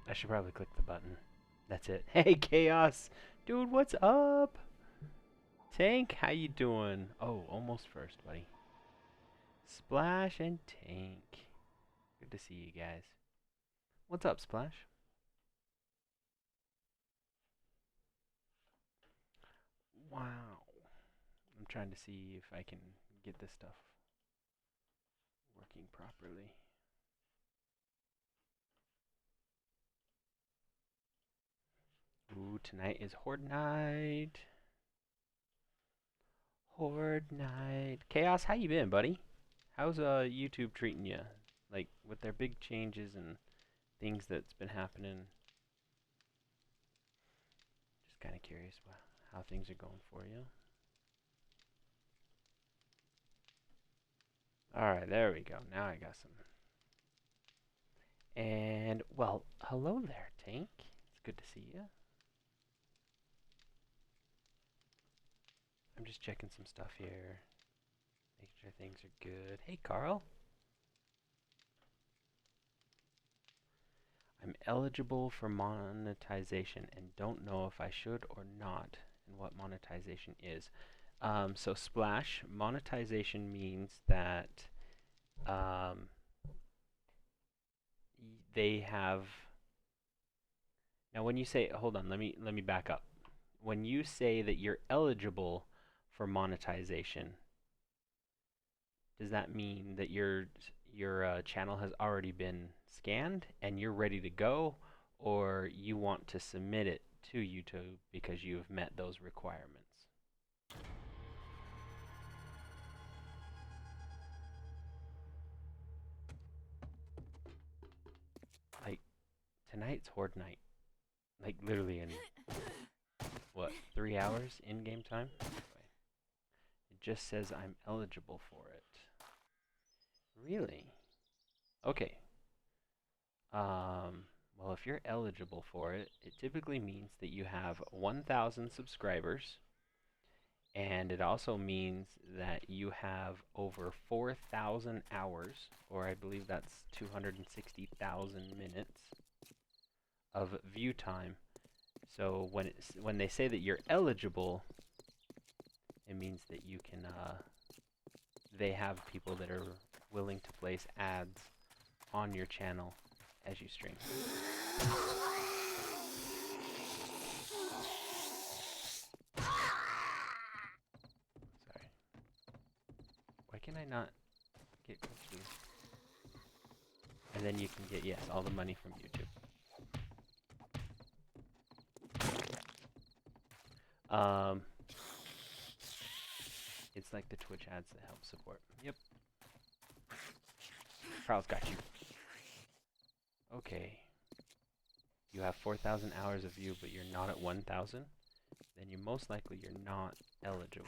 I should probably click the button. That's it. Hey, Chaos! Dude, what's up? Tank, how you doing? Oh, almost first, buddy. Splash and Tank. Good to see you guys. What's up, Splash? Wow. I'm trying to see if I can get this stuff working properly. Ooh, tonight is Horde night. Horde night. Chaos, how you been, buddy? How's YouTube treating you? Like with their big changes and things that's been happening. Just kind of curious how things are going for you. All right, there we go. Now I got some. And well, hello there, Tank. It's good to see you. I'm just checking some stuff here, making sure things are good. Hey, Carl. I'm eligible for monetization and don't know if I should or not and what monetization is. So Splash, monetization means that they have. Now when you say, hold on, let me back up. When you say that you're eligible for monetization, does that mean that your channel has already been scanned and you're ready to go, or you want to submit it to YouTube because you've met those requirements? Like tonight's Horde night, like literally in what 3 hours in game time. It just says I'm eligible for it. Really? Okay. Well, if you're eligible for it, it typically means that you have 1,000 subscribers, and it also means that you have over 4,000 hours, or I believe that's 260,000 minutes of view time. So when they say that you're eligible, it means that you can. They have people that are willing to place ads on your channel as you stream. Sorry. Why can I not get cookies? And then you can get, yes, all the money from YouTube. It's like the Twitch ads that help support. Yep. Crow's got you. Okay. You have 4,000 hours of view, but you're not at 1,000? Then you most likely you're not eligible.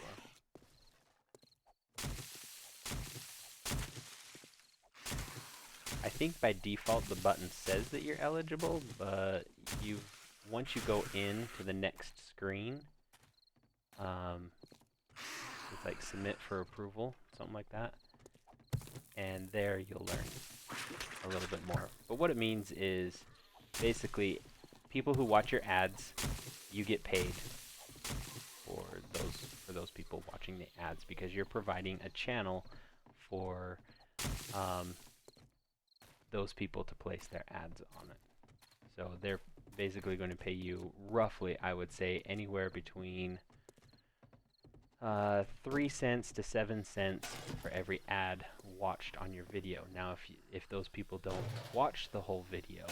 I think by default the button says that you're eligible, but once you go into the next screen, it's like submit for approval, something like that. And there you'll learn a little bit more. But what it means is basically people who watch your ads, you get paid for those people watching the ads because you're providing a channel for those people to place their ads on it. So they're basically going to pay you roughly, I would say, anywhere between 3 cents to 7 cents for every ad watched on your video. Now, if those people don't watch the whole video,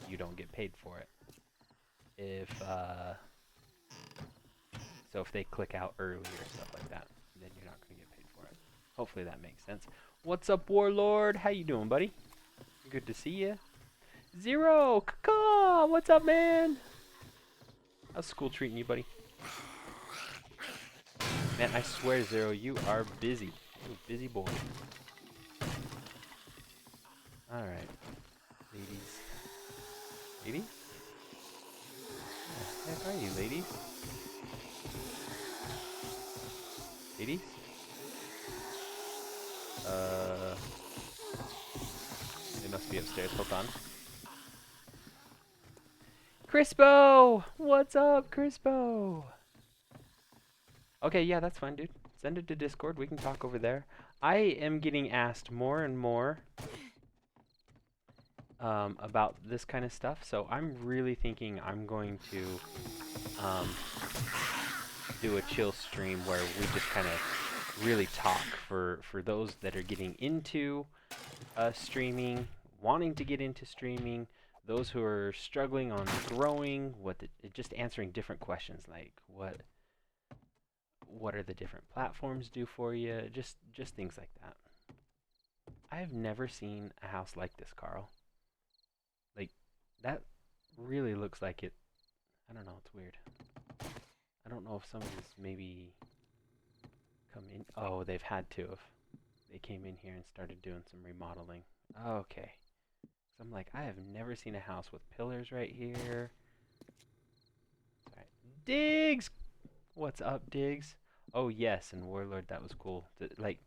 you don't get paid for it. So if they click out early or stuff like that, then you're not going to get paid for it. Hopefully that makes sense. What's up, Warlord? How you doing, buddy? Good to see you. Zero, caw, what's up, man? How's school treating you, buddy? Man, I swear, Zero, you are busy. You're a busy boy. Alright. Ladies. Ladies? Where are you, ladies? Ladies? They must be upstairs. Hold on. Crispo! What's up, Crispo? Okay, yeah, that's fine, dude. Send it to Discord. We can talk over there. I am getting asked more and more about this kind of stuff, so I'm really thinking I'm going to do a chill stream where we just kind of really talk for those that are getting into streaming, wanting to get into streaming, those who are struggling on growing, just answering different questions like what are the different platforms do for you, just things like that. I've never seen a house like this, Carl. Like that really looks like it. I don't know, it's weird. I don't know if somebody's maybe come in. Oh, they've had to have. They came in here and started doing some remodeling. Okay. So I'm like, I have never seen a house with pillars right here. All right. Diggs! What's up, Diggs? Oh, yes, and Warlord, that was cool. Like,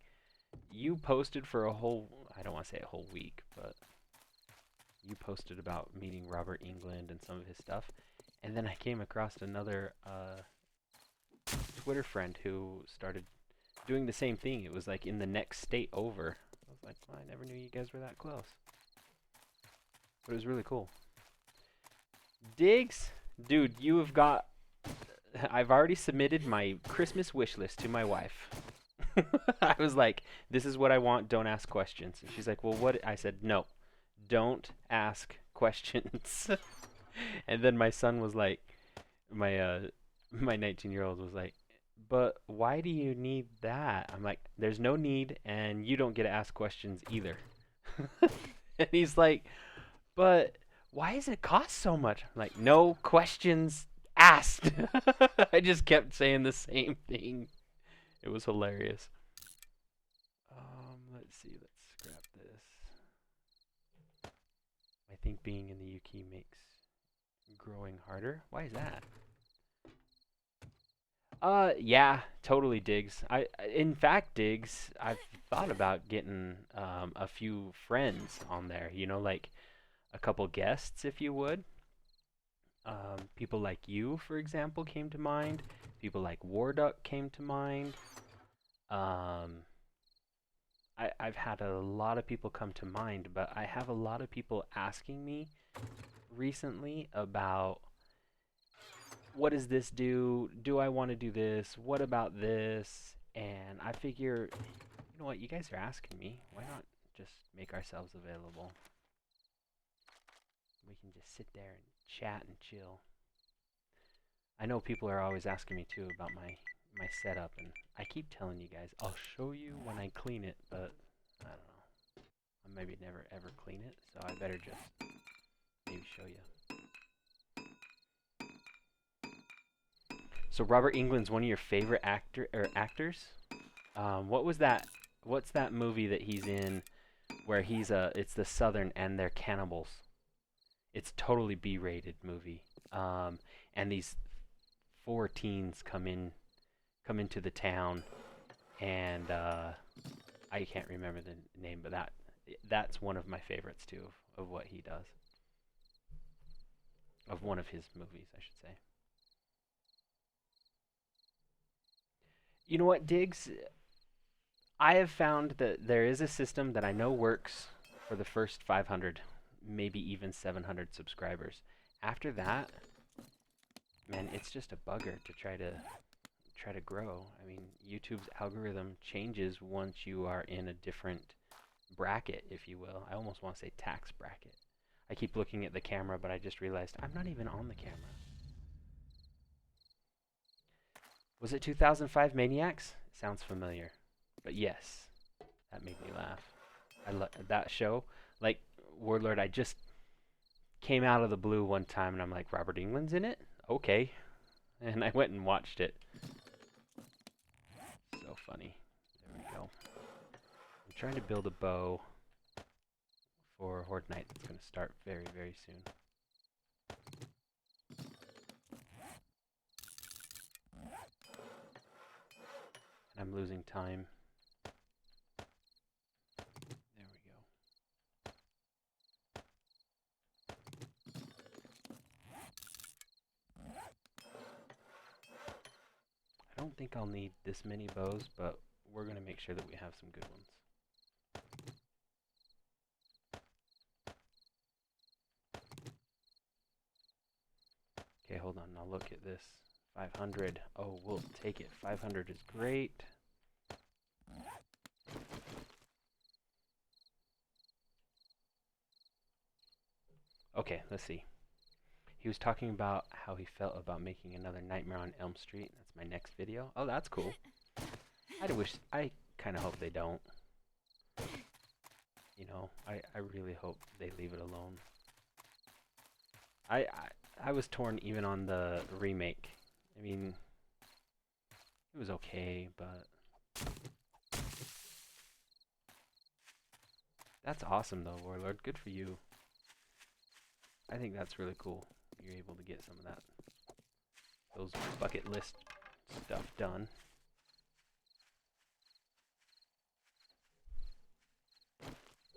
you posted for a whole, I don't want to say a whole week, but you posted about meeting Robert England and some of his stuff. And then I came across another Twitter friend who started doing the same thing. It was like in the next state over. I was like, well, I never knew you guys were that close. But it was really cool. Diggs, dude, you have got. I've already submitted my Christmas wish list to my wife. I was like, this is what I want, don't ask questions. And she's like, well, what? I said, no, don't ask questions. And then my son was like, my 19-year-old was like, but why do you need that? I'm like, there's no need, and you don't get to ask questions either. And he's like, but why does it cost so much? I'm like, no questions asked. I just kept saying the same thing. It was hilarious. Let's see. Let's scrap this. I think being in the UK makes growing harder. Why is that? Yeah, totally, Diggs. In fact, Diggs, I've thought about getting a few friends on there. You know, like a couple guests, if you would. People like you, for example, came to mind. People like Warduck came to mind. I've had a lot of people come to mind, but I have a lot of people asking me recently about what does this do? Do I want to do this? What about this? And I figure, you know what, you guys are asking me. Why not just make ourselves available? We can just sit there and chat and chill. I know people are always asking me too about my setup, and I keep telling you guys, I'll show you when I clean it, but I don't know. I maybe never ever clean it, so I better just maybe show you. So Robert Englund's one of your favorite actors? What was that? What's that movie that he's in where it's the Southern and they're cannibals? It's totally B-rated movie. And these four teens come into the town, and I can't remember the name, but that's one of my favorites too of what he does. Of one of his movies, I should say. You know what, Diggs? I have found that there is a system that I know works for the first 500, maybe even 700 subscribers. After that, man, it's just a bugger to try to grow. I mean, YouTube's algorithm changes once you are in a different bracket, if you will. I almost want to say tax bracket. I keep looking at the camera, but I just realized I'm not even on the camera. Was it 2005 Maniacs? Sounds familiar. But yes, that made me laugh. I love that show. Like, Warlord, I just came out of the blue one time, and I'm like, Robert Englund's in it? Okay. And I went and watched it. So funny. There we go. I'm trying to build a bow for Horde Night that's going to start very, very soon. And I'm losing time. There we go. don't think I'll need this many bows, but we're going to make sure that we have some good ones. Okay, hold on. Now look at this. 500. Oh, we'll take it. 500 is great. Okay, let's see. He was talking about how he felt about making another Nightmare on Elm Street. That's my next video. Oh, that's cool. I kind of hope they don't. You know, I really hope they leave it alone. I was torn even on the remake. I mean, it was okay, but that's awesome though, Warlord. Good for you. I think that's really cool. You're able to get some of that, those bucket list stuff done.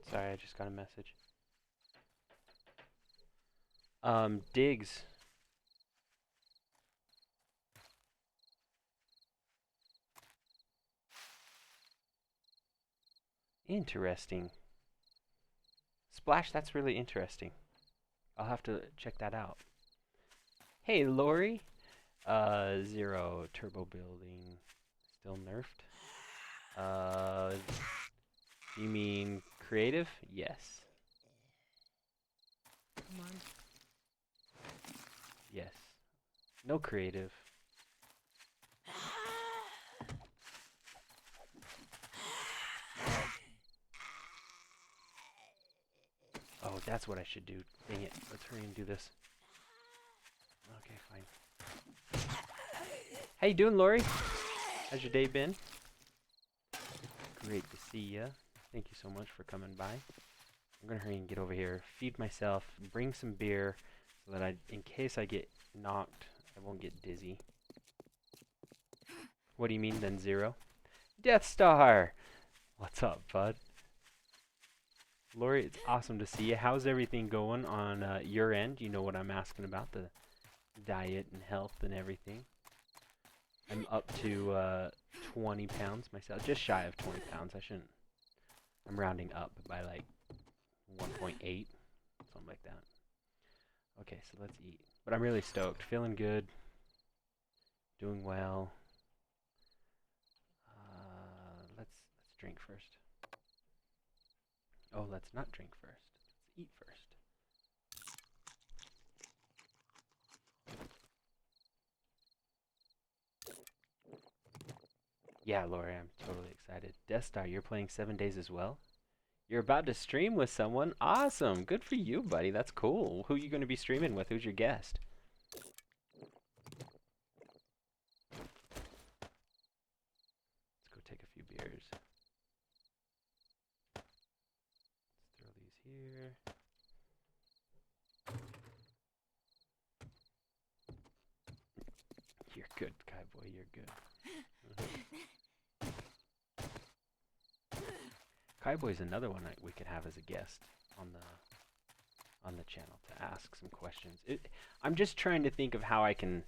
Sorry, I just got a message. Diggs. Interesting. Splash, that's really interesting. I'll have to check that out. Hey, Lori. Zero turbo building. Still nerfed. You mean creative? Yes. Come on. Yes. No creative. Oh, that's what I should do. Dang it. Let's hurry and do this. Okay, fine. How you doing, Lori? How's your day been? Great to see ya. Thank you so much for coming by. I'm gonna hurry and get over here, feed myself, bring some beer, so that in case I get knocked, I won't get dizzy. What do you mean then zero? Death Star! What's up, bud? Lori, it's awesome to see you. How's everything going on your end? You know what I'm asking about, the diet and health and everything. I'm up to 20 pounds myself, just shy of 20 pounds. I'm rounding up by like 1.8, something like that. Okay, so let's eat. But I'm really stoked, feeling good, doing well. Let's drink first. Oh, let's not drink first. Let's eat first. Yeah, Lori, I'm totally excited. Death Star, you're playing 7 days as well? You're about to stream with someone? Awesome! Good for you, buddy. That's cool. Who are you going to be streaming with? Who's your guest? Let's go take a few beers. Let's throw these here. You're good, Kaiboy. You're good. Kaiboy's another one we could have as a guest on the channel to ask some questions. I'm just trying to think of how I can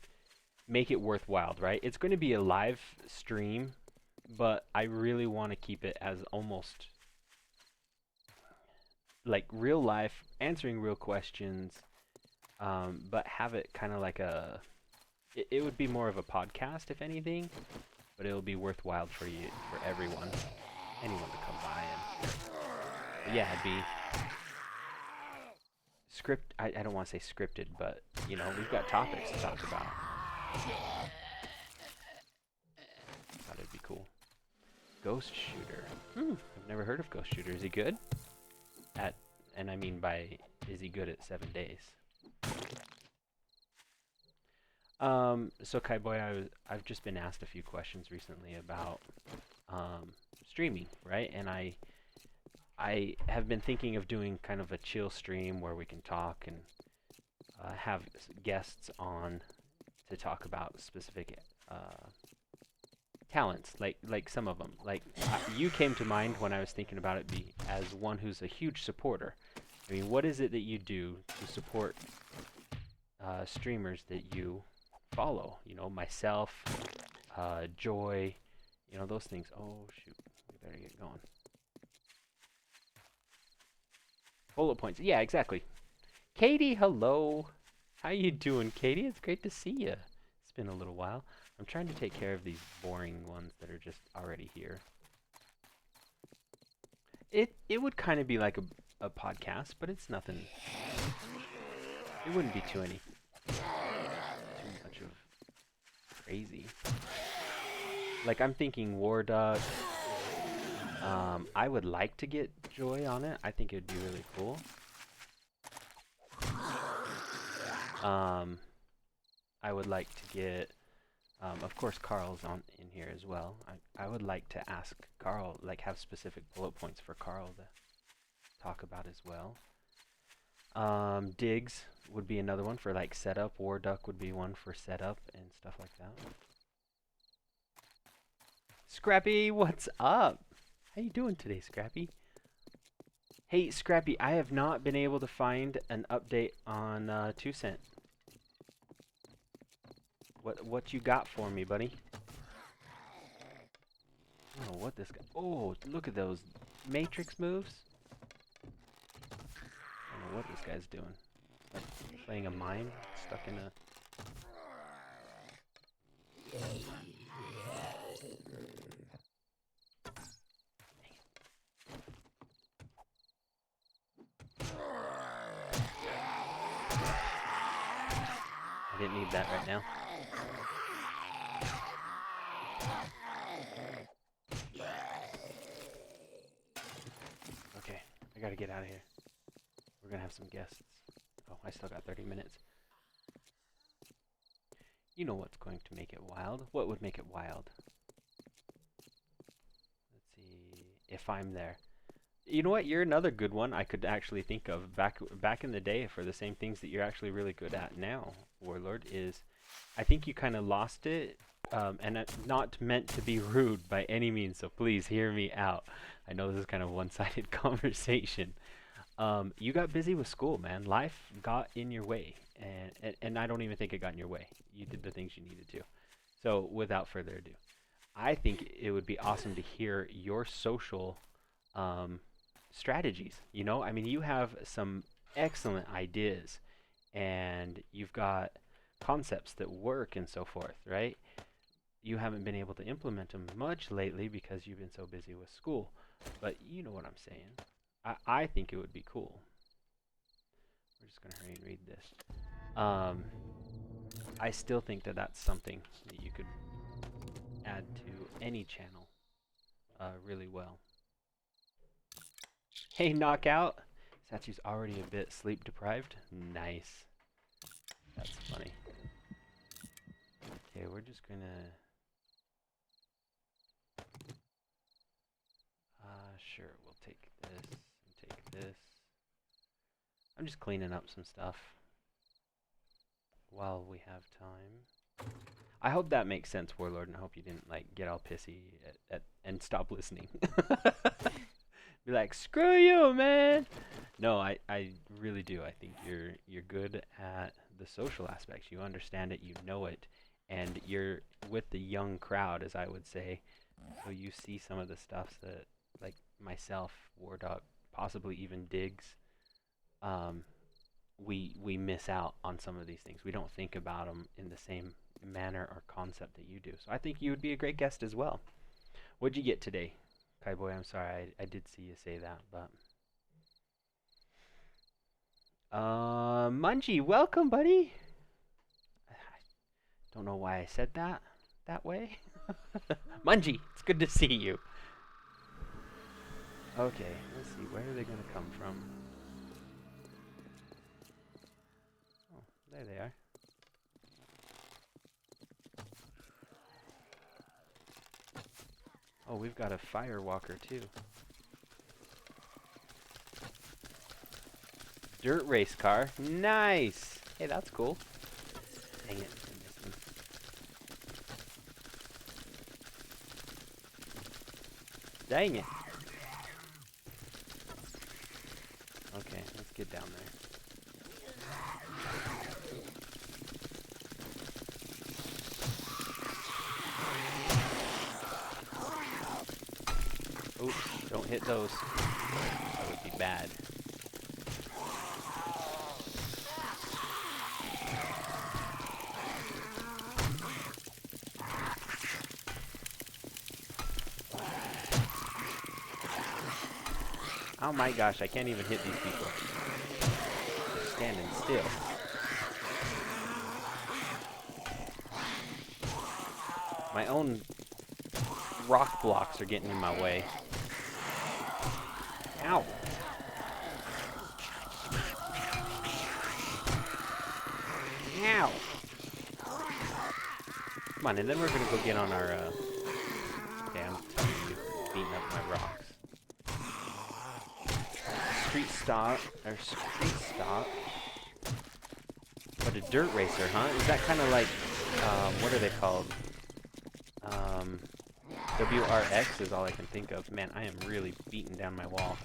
make it worthwhile, right? It's going to be a live stream, but I really want to keep it as almost like real life, answering real questions, but have it kind of like it would be more of a podcast, if anything, but it'll be worthwhile for everyone, anyone to come by and, yeah, it'd be I don't want to say scripted, but, you know, we've got topics to talk about. Thought it'd be cool. Ghost Shooter. I've never heard of Ghost Shooter. Is he good? And I mean by, is he good at 7 days? So Kaiboy, I've just been asked a few questions recently about streaming, right? And I have been thinking of doing kind of a chill stream where we can talk and have guests on to talk about specific talents, like some of them. Like you came to mind when I was thinking about it as one who's a huge supporter. I mean, what is it that you do to support streamers that you follow? You know, myself, joy, you know, those things. Oh shoot, we better get going. Bullet points. Yeah, exactly. Katie, hello. How you doing, Katie? It's great to see you. It's been a little while. I'm trying to take care of these boring ones that are just already here. It would kind of be like a podcast, but it's nothing. It wouldn't be too much of crazy. Like I'm thinking War Duck. I would like to get Joy on it. I think it would be really cool. I would like to get, of course, Carl's in here as well. I would like to ask Carl, like have specific bullet points for Carl to talk about as well. Digs would be another one for like setup. War Duck would be one for setup and stuff like that. Scrappy, what's up? How you doing today, Scrappy? Hey, Scrappy, I have not been able to find an update on 2 Cent. What you got for me, buddy? I don't know what this guy... Oh, look at those Matrix moves. I don't know what this guy's doing. Like playing a mime, stuck in a... I didn't need that right now. Okay, I gotta get out of here. We're gonna have some guests. Oh, I still got 30 minutes. You know what's going to make it wild? What would make it wild? Let's see. If I'm there. You know what? You're another good one I could actually think of back in the day for the same things that you're actually really good at now, Warlord, is I think you kind of lost it, and not meant to be rude by any means, so please hear me out. I know this is kind of a one-sided conversation. You got busy with school, man. Life got in your way, and I don't even think it got in your way. You did the things you needed to. So without further ado, I think it would be awesome to hear your social strategies. You know, I mean, you have some excellent ideas, and you've got concepts that work and so forth, right? You haven't been able to implement them much lately because you've been so busy with school, but you know what I'm saying. I think it would be cool. We're just gonna hurry and read this. I still think that that's something that you could add to any channel really well. Hey, Knockout! Satsu's already a bit sleep deprived. Nice. That's funny. Okay, we're just gonna... sure, we'll take this and take this. I'm just cleaning up some stuff while we have time. I hope that makes sense, Warlord, and I hope you didn't like get all pissy and stop listening. Be like, screw you, man! No, I really do. I think you're good at the social aspects. You understand it, you know it, and you're with the young crowd, as I would say. So you see some of the stuff that, like myself, War Dog, possibly even Diggs, we miss out on some of these things. We don't think about them in the same manner or concept that you do. So I think you would be a great guest as well. What'd you get today? Kaiboy, I'm sorry, I did see you say that, but... Mungie, welcome, buddy! I don't know why I said that way. Mungie, it's good to see you. Okay, let's see, where are they going to come from? Oh, there they are. Oh, we've got a firewalker too. Dirt race car. Nice! Hey, that's cool. Dang it. Dang it. Okay, let's get down there. don't hit those. That would be bad. Oh my gosh, I can't even hit these people. They're standing still. My own rock blocks are getting in my way. Ow! Ow! Come on, and then we're gonna go get on our, okay, I'm telling you, beating up my rocks. Street stock. But a dirt racer, huh? Is that kind of like, what are they called? WRX is all I can think of. Man, I am really beating down my wall.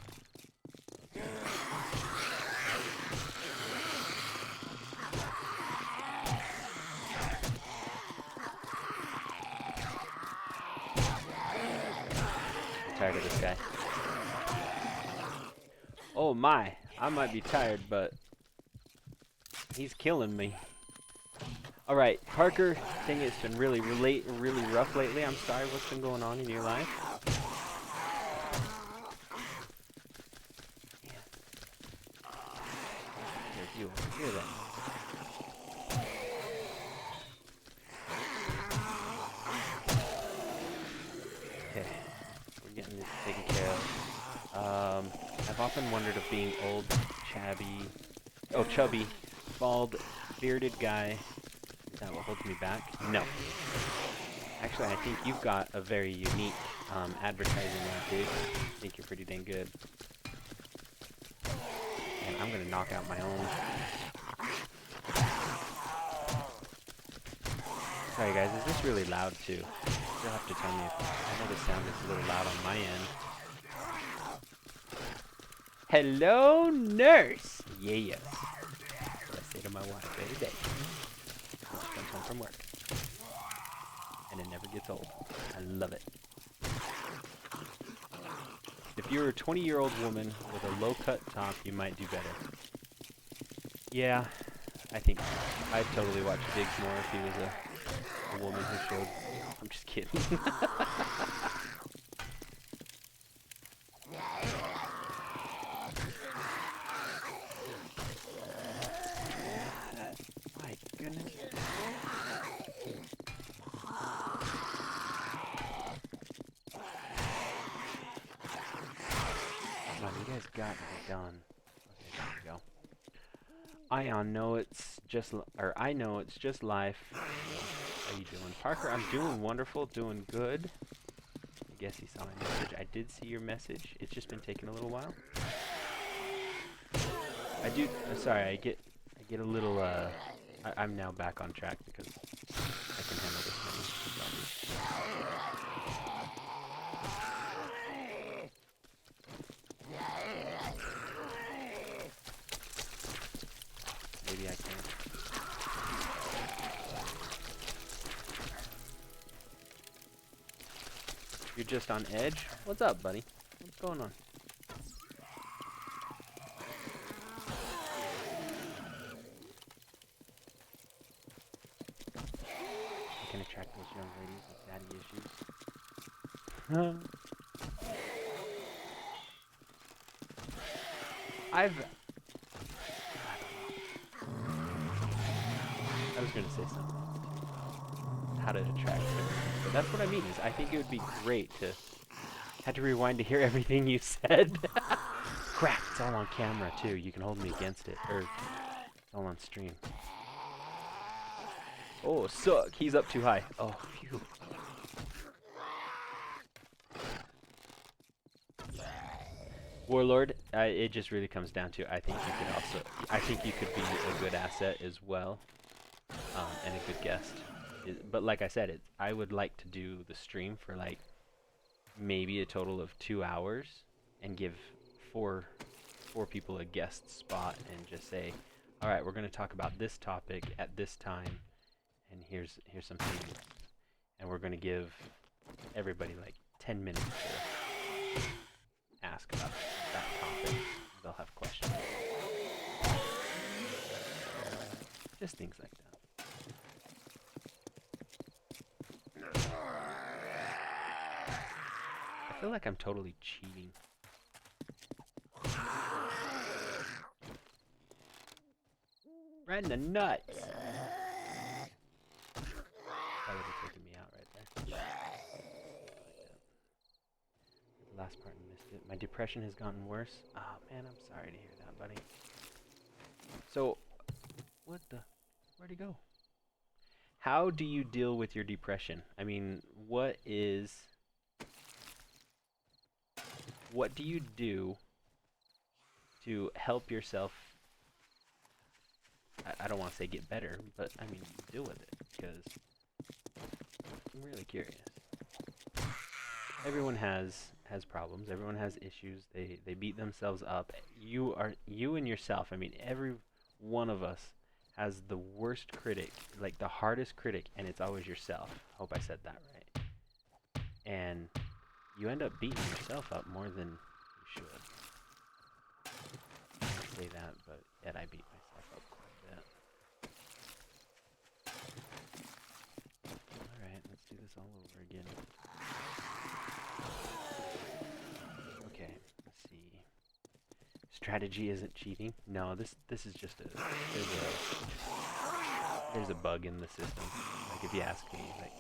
I'm tired of this guy. Oh my, I might be tired, but he's killing me. Alright, Parker, dang it, it's been really rough lately. I'm sorry, what's been going on in your life? There's you over here then. Okay, we're getting this taken care of. I've often wondered if being old, chubby, bald, bearded guy, is that what holds me back? No. Actually, I think you've got a very unique advertising line, dude. I think you're pretty dang good. And I'm gonna knock out my own. Sorry guys, is this really loud too? You'll have to tell me if I know the sound is a little loud on my end. Hello, nurse! Yes. That's what I say to my wife every day. When she comes home from work. And it never gets old. I love it. If you were a 20-year-old woman with a low-cut top, you might do better. Yeah, I think I'd totally watch Diggs more if he was a woman who showed. I'm just kidding. My goodness. Come on, you guys got to be done. Okay, there we go. I know it's just life. How you doing? Parker, I'm doing wonderful, doing good. I guess he saw my message. I did see your message. It's just been taking a little while. Sorry, I get a little, I'm now back on track because I can handle this many zombies. Maybe I can. You're just on edge? What's up, buddy? What's going on? I can attract those young ladies with daddy issues. I was going to say something. How to attract them. But that's what I mean, is I think it would be great to... Had to rewind to hear everything you said. Crap, it's all on camera too. You can hold me against it. Or, it's all on stream. Oh, suck! He's up too high. Oh, phew. Warlord, it just really comes down to, I think you could be a good asset as well. And a good guest. But like I said, I would like to do the stream for like maybe a total of 2 hours and give four people a guest spot and just say, all right, we're going to talk about this topic at this time, and here's some things, and we're going to give everybody like 10 minutes to ask about that topic, they'll have questions. Just things like that. I feel like I'm totally cheating. Right in the nuts! That would have taken me out right there. The last part I missed it. My depression has gotten worse. Oh man, I'm sorry to hear that, buddy. So, what the? Where'd he go? How do you deal with your depression? I mean, what do you do to help yourself? I don't want to say get better, but I mean deal with it, because I'm really curious. Everyone has problems. Everyone has issues. They beat themselves up. You and yourself. I mean, every one of us has the worst critic, like the hardest critic, and it's always yourself. Hope I said that right. And you end up beating yourself up more than you should. I don't say that, but yet I beat myself up quite a bit. Alright, let's do this all over again. Okay, let's see. Strategy isn't cheating. No, this is just there's a bug in the system. Like, if you ask me, like,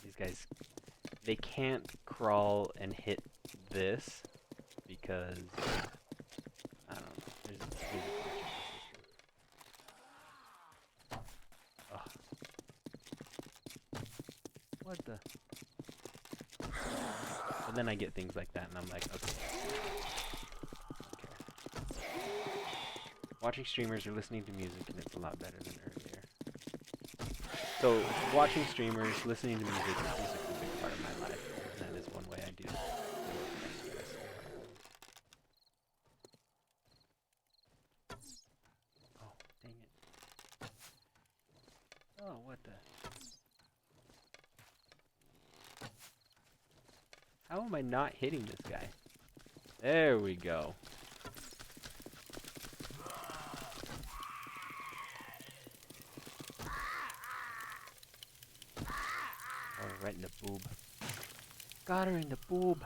these guys, they can't crawl and hit this because I don't know. There's a glitch in the system. Ugh. What the? And then I get things like that, and I'm like, okay. Watching streamers or listening to music, and it's a lot better than earlier. So, watching streamers, listening to music is a big part of my life, and that is one way I do deal with my stress. Oh, dang it. Oh, what the? How am I not hitting this guy? There we go. Oh, right in the boob. Got her in the boob.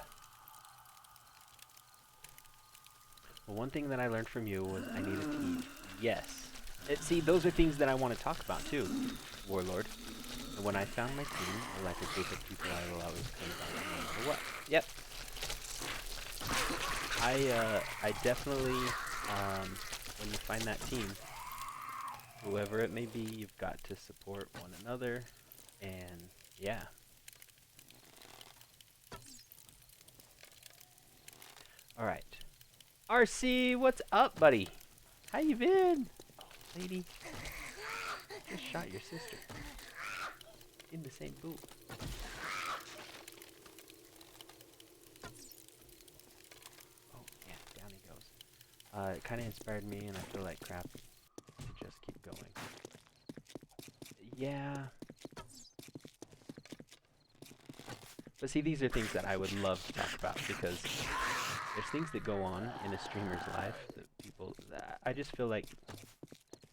Well, one thing that I learned from you was I need a team. Yes. See, those are things that I want to talk about too, Warlord. And when I found my team, or like a group of people I will always come by no matter what. Yep. I definitely, when you find that team, whoever it may be, you've got to support one another, and yeah. Alright. RC, what's up, buddy? How you been? Oh, lady. Just shot your sister. In the same booth. Oh, yeah, down he goes. It kind of inspired me, and I feel like crap to just keep going. Yeah. But see, these are things that I would love to talk about, because there's things that go on in a streamer's life that people, I just feel like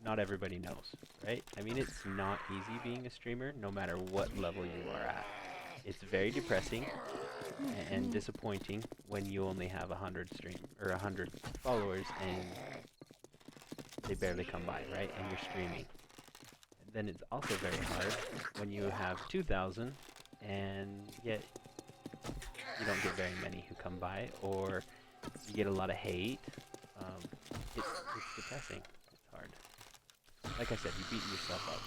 not everybody knows, right? I mean, it's not easy being a streamer, no matter what level you are at. It's very depressing and disappointing when you only have 100 followers and they barely come by, right? And you're streaming. Then it's also very hard when you have 2,000 and yet you don't get very many who come by, or you get a lot of hate. It's depressing. It's hard. Like I said, you beat yourself up.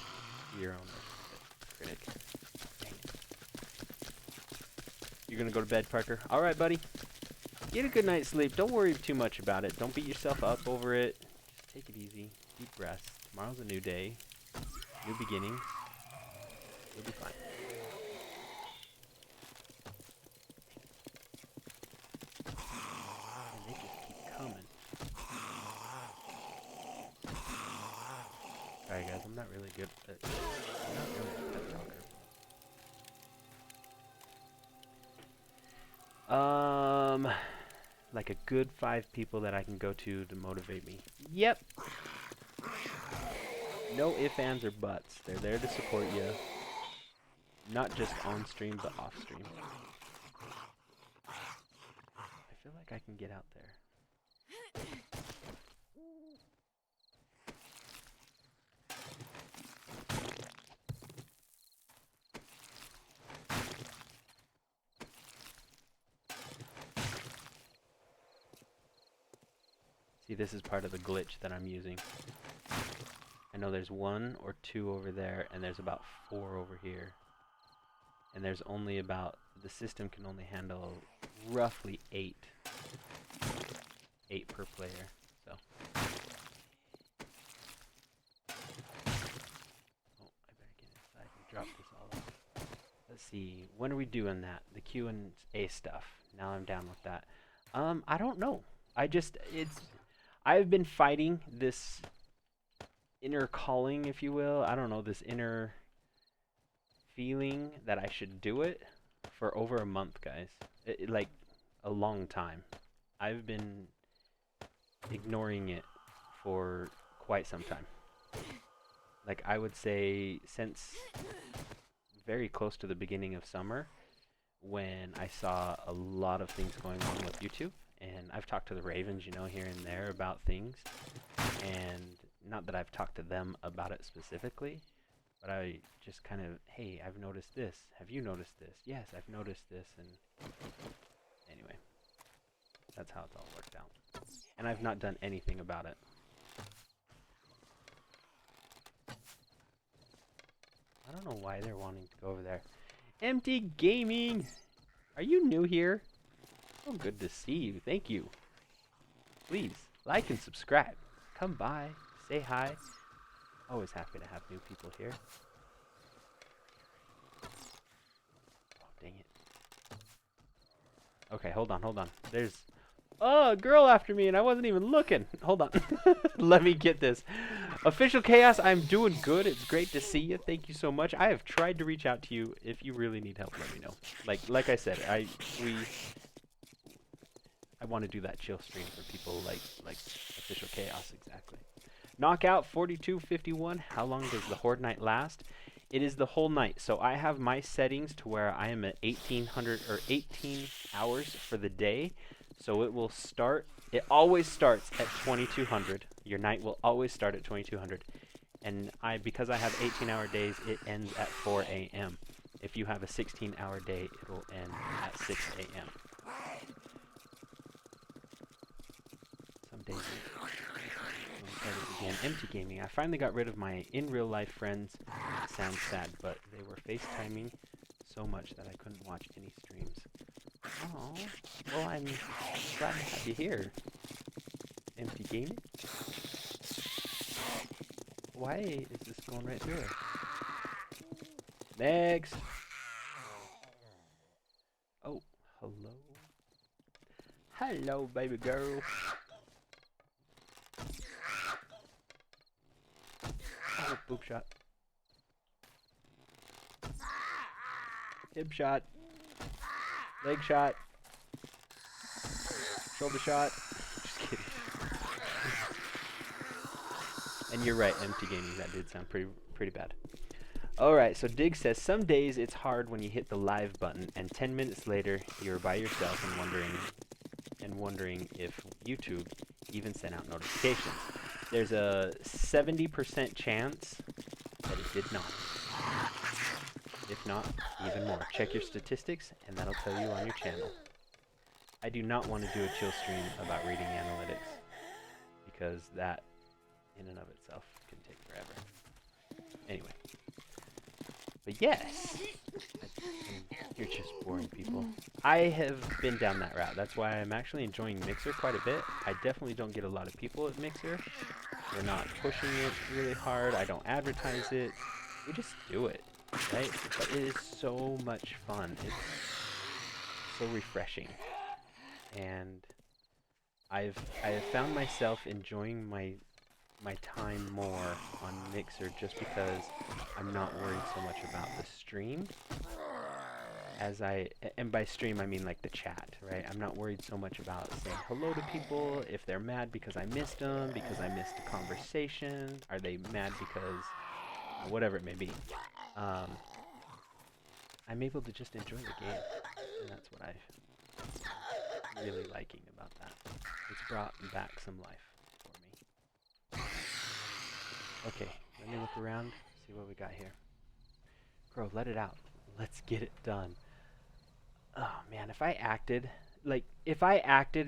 Your own critic. Dang it. You're gonna go to bed, Parker? Alright, buddy. Get a good night's sleep. Don't worry too much about it. Don't beat yourself up over it. Just take it easy. Deep breaths. Tomorrow's a new day. New beginnings. You'll be fine. And they just keep coming. Sorry guys, I'm not really good at I'm not really a pet talker. like a good 5 people that I can go to motivate me. Yep. No ifs, ands, or buts. They're there to support you. Not just on stream, but off stream. I feel like I can get out there. See, this is part of the glitch that I'm using. I know there's 1 or 2 over there, and there's about 4 over here. And there's only about, the system can only handle roughly 8. 8 per player, so. Oh, I better get inside and drop this all off. Let's see, when are we doing that? The Q&A stuff. Now I'm down with that. I don't know. I've been fighting this inner calling, if you will. I don't know, this inner feeling that I should do it for over a month, guys. Like a long time. I've been ignoring it for quite some time. Like I would say since very close to the beginning of summer, when I saw a lot of things going on with YouTube. And I've talked to the Ravens, you know, here and there about things. And not that I've talked to them about it specifically, but I just kind of, hey, I've noticed this. Have you noticed this? Yes, I've noticed this. And anyway, that's how it's all worked out. And I've not done anything about it. I don't know why they're wanting to go over there. Empty Gaming! Are you new here? Oh, good to see you. Thank you. Please, like and subscribe. Come by. Say hi. Always happy to have new people here. Oh, dang it. Okay, hold on. There's... Oh, a girl after me and I wasn't even looking. Hold on. Let me get this. Official Chaos, I'm doing good. It's great to see you. Thank you so much. I have tried to reach out to you. If you really need help, let me know. Like I said, I want to do that chill stream for people like Official Chaos, exactly. Knockout 4251. How long does the Horde night last? It is the whole night. So I have my settings to where I am at 1800 or 18 hours for the day. So it will start, it always starts at 2200. Your night will always start at 2200. And because I have 18-hour days, it ends at 4 a.m. If you have a 16-hour day, it'll end at 6 a.m. Some days again. Empty Gaming. I finally got rid of my in real life friends. It sounds sad, but they were FaceTiming so much that I couldn't watch any streams. Oh, well, I'm glad to have you here. Empty Gaming? Why is this going right through it? Next! Oh, hello. Hello, baby girl. Oh, boob shot. Hip shot. Leg shot. Shoulder shot. Just kidding. And you're right, Empty Gaming. That did sound pretty bad. Alright, so Dig says, some days it's hard when you hit the live button and 10 minutes later you're by yourself and wondering if YouTube even sent out notifications. There's a 70% chance that it did not. If not, even more. Check your statistics and that'll tell you on your channel. I do not want to do a chill stream about reading analytics because that in and of itself can take forever. Anyway. But yes, you're just boring people. I have been down that route. That's why I'm actually enjoying Mixer quite a bit. I definitely don't get a lot of people at Mixer. We're not pushing it really hard. I don't advertise it. We just do it, right? But it is so much fun. It's so refreshing. And I have found myself enjoying my time more on Mixer just because I'm not worried so much about the stream. and by stream I mean like the chat, right? I'm not worried so much about saying hello to people, if they're mad because I missed them, because I missed a conversation, are they mad because whatever it may be. I'm able to just enjoy the game, and that's what I'm really liking about that. It's brought back some life for me. Okay, let me look around, see what we got here. Krow, let it out. Let's get it done. Oh man, if I acted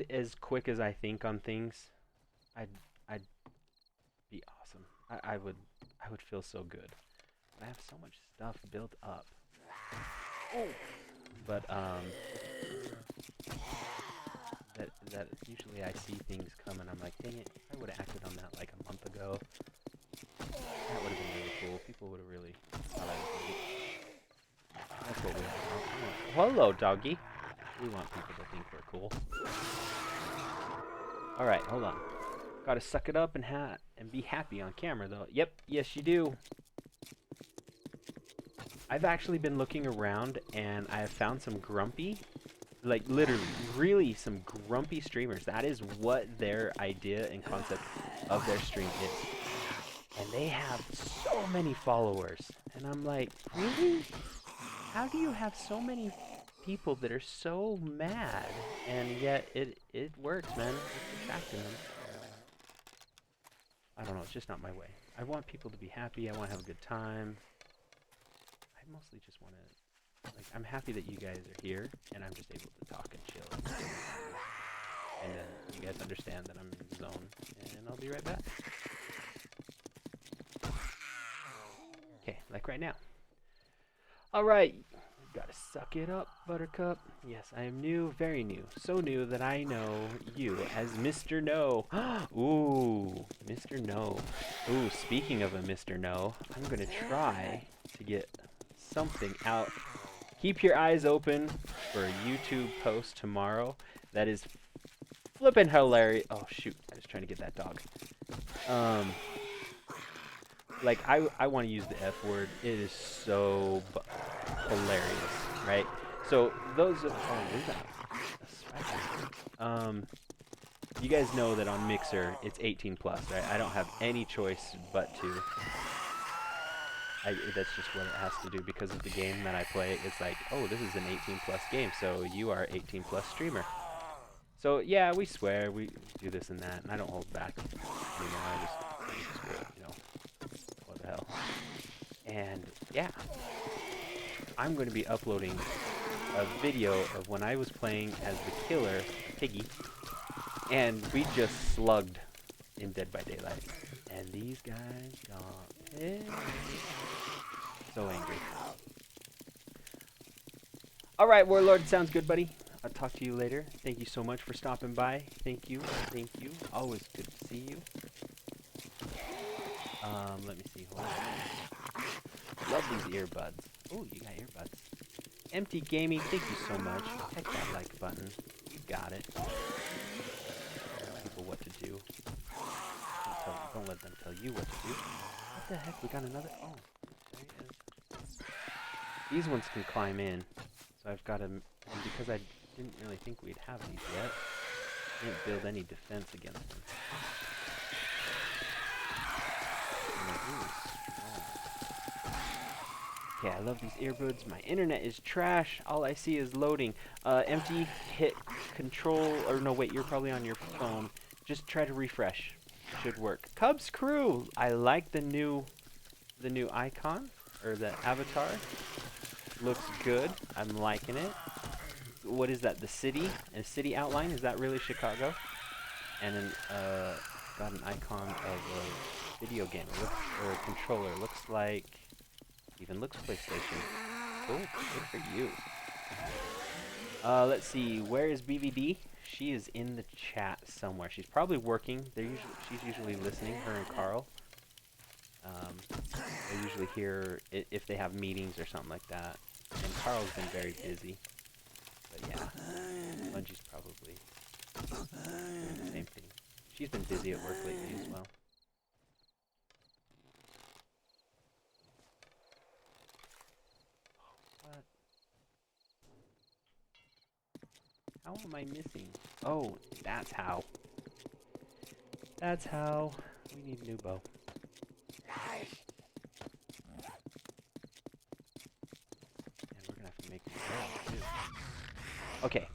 as quick as I think on things, I'd be awesome. I would feel so good. I have so much stuff built up. But that usually I see things come and I'm like, dang it, if I would have acted on that like a month ago, that would have been really cool. People would have really thought I was neat. That's what we want. Hello, doggy. We want people to think we're cool. Alright, hold on. Gotta suck it up and be happy on camera, though. Yep, yes you do. I've actually been looking around, and I have found some grumpy, like literally, really some grumpy streamers. That is what their idea and concept of their stream is. And they have so many followers. And I'm like, really? How do you have so many people that are so mad? And yet it works, man. It's attracting them. I don't know, it's just not my way. I want people to be happy. I want to have a good time. I mostly just want to, like, I'm happy that you guys are here, and I'm just able to talk and chill. And then you guys understand that I'm in the zone, and I'll be right back. Okay, like right now. Alright, gotta suck it up, Buttercup. Yes, I am new, very new. So new that I know you as Mr. No. Ooh, Mr. No. Ooh, speaking of a Mr. No, I'm gonna try to get something out. Keep your eyes open for a YouTube post tomorrow that is flippin' hilarious. Oh shoot, I was trying to get that dog. Like I want to use the F word. It is so hilarious, right? So those of what is that? You guys know that on Mixer it's 18 plus, right? I don't have any choice but to. That's just what it has to do because of the game that I play. It's like, oh, this is an 18 plus game, so you are 18 plus streamer. So yeah, we swear, we do this and that, and I don't hold back anymore. I just screw it, you know, what the hell. And yeah, I'm going to be uploading a video of when I was playing as the killer, Piggy, and we just slugged in Dead by Daylight. And these guys got pissed. So angry. Alright, Warlord, sounds good, buddy. I'll talk to you later. Thank you so much for stopping by. Thank you. Thank you. Always good to see you. Let me see. Hold on. Love these earbuds. Oh, you got earbuds. Empty Gaming, thank you so much. Hit that like button. You got it. Tell people what to do. Don't let them tell you what to do. What the heck? We got another. Oh, there he is. These ones can climb in. So I've got them. And because I didn't really think we'd have these yet, I didn't build any defense against them. Okay, I love these earbuds. My internet is trash. All I see is loading. Empty, hit control, or no, wait, you're probably on your phone. Just try to refresh. Should work. Cubs Crew! I like the new icon, or the avatar. Looks good. I'm liking it. What is that? The city? A city outline? Is that really Chicago? And then, got an icon of a video game, or a controller. Looks like, even looks PlayStation. Cool, good for you. Let's see, where is BVD? She is in the chat somewhere. She's probably working. She's usually listening, her and Carl. I usually hear if they have meetings or something like that. And Carl's been very busy. But yeah, Bungie's probably doing the same thing. She's been busy at work lately as well. What? How am I missing? Oh, that's how. That's how. We need a new bow. And we're gonna have to make new arrows too. Okay.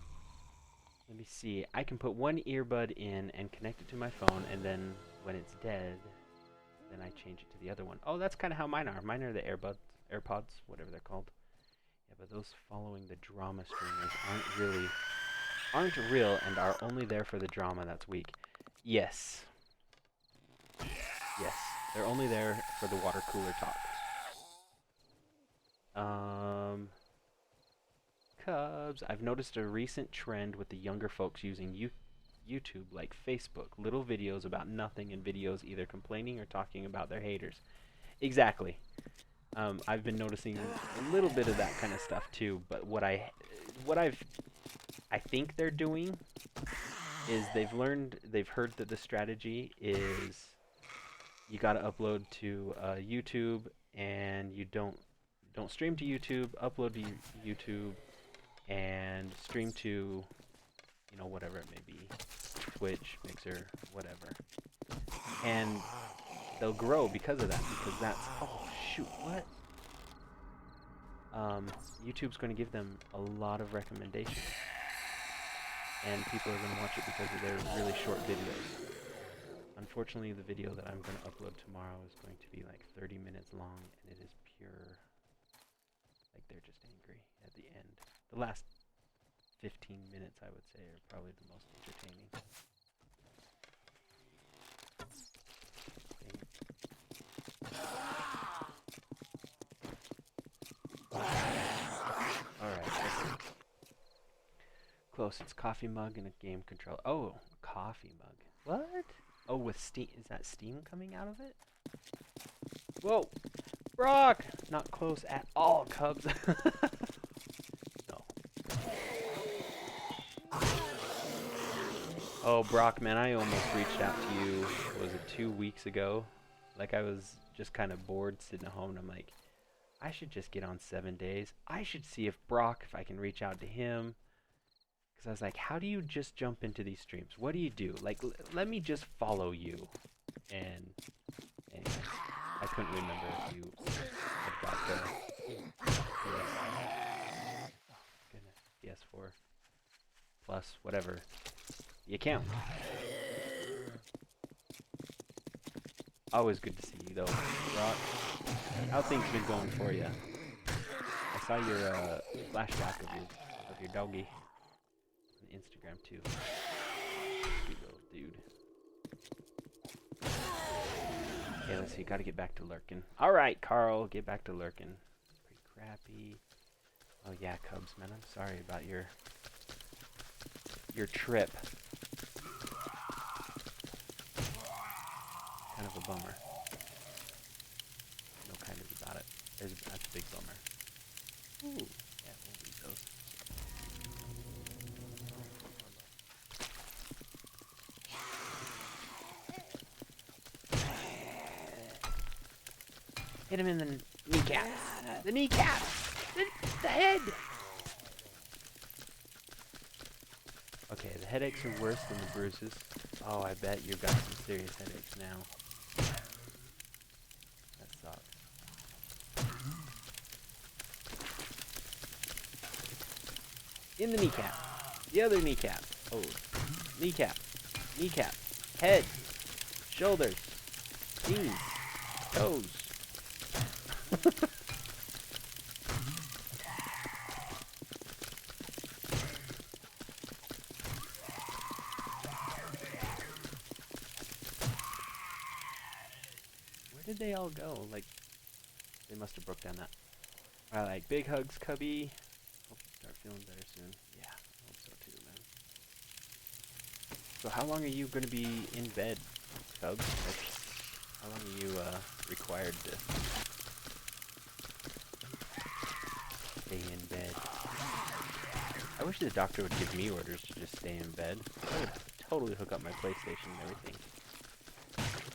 Let me see. I can put one earbud in and connect it to my phone, and then when it's dead, then I change it to the other one. Oh, that's kind of how mine are. Mine are the AirPods, whatever they're called. Yeah, but those following the drama streamers aren't real and are only there for the drama that's weak. Yes. Yes. They're only there for the water cooler talk. Cubs. I've noticed a recent trend with the younger folks using YouTube like Facebook. Little videos about nothing and videos either complaining or talking about their haters. Exactly. I've been noticing a little bit of that kind of stuff too, but what I think they're doing is they've heard that the strategy is you got to upload to YouTube, and you don't stream to YouTube, upload to YouTube, and stream to, you know, whatever it may be, Twitch, Mixer, whatever. And they'll grow because of that, because that's, oh shoot, what? YouTube's going to give them a lot of recommendations, and people are going to watch it because of their really short videos. Unfortunately, the video that I'm going to upload tomorrow is going to be like 30 minutes long, and it is pure, like, they're just angry at the end. The last 15 minutes, I would say, are probably the most entertaining. Alright, close. It's coffee mug and a game controller. Oh, coffee mug. What? Oh, with steam. Is that steam coming out of it? Whoa! Brock! Not close at all, Cubs. No. Oh, Brock, man, I almost reached out to you, was it 2 weeks ago? Like, I was just kind of bored sitting at home, and I'm like, I should just get on 7 days. I should see if I can reach out to him. Because I was like, how do you just jump into these streams? What do you do? Like, let me just follow you. And anyway, I couldn't remember if you had got the PS4 Plus, whatever, the account. Always good to see you, though, Brock. How things been going for you? I saw your flashback of your doggy on Instagram too. Cute little dude. Okay, let's see. Got to get back to lurking. All right, Carl, get back to lurking. Pretty crappy. Oh yeah, Cubs, man. I'm sorry about your trip. Kind of a bummer. No kind of about it. That's a big bummer. Ooh, yeah, we'll read those. Hit him in the kneecap. The kneecap. The head. Okay, the headaches are worse than the bruises. Oh, I bet you've got some serious headaches now. That sucks. In the kneecap. The other kneecap. Oh, kneecap. Kneecap. Head. Shoulders. Knees. Toes. Where did they all go? Like, they must have broke down that. Alright, like, big hugs, Cubby. Hope you start feeling better soon. Yeah, I hope so too, man. So how long are you going to be in bed, Cubs? Like, how long are you required to stay in bed? I wish the doctor would give me orders to just stay in bed. I would totally hook up my PlayStation and everything.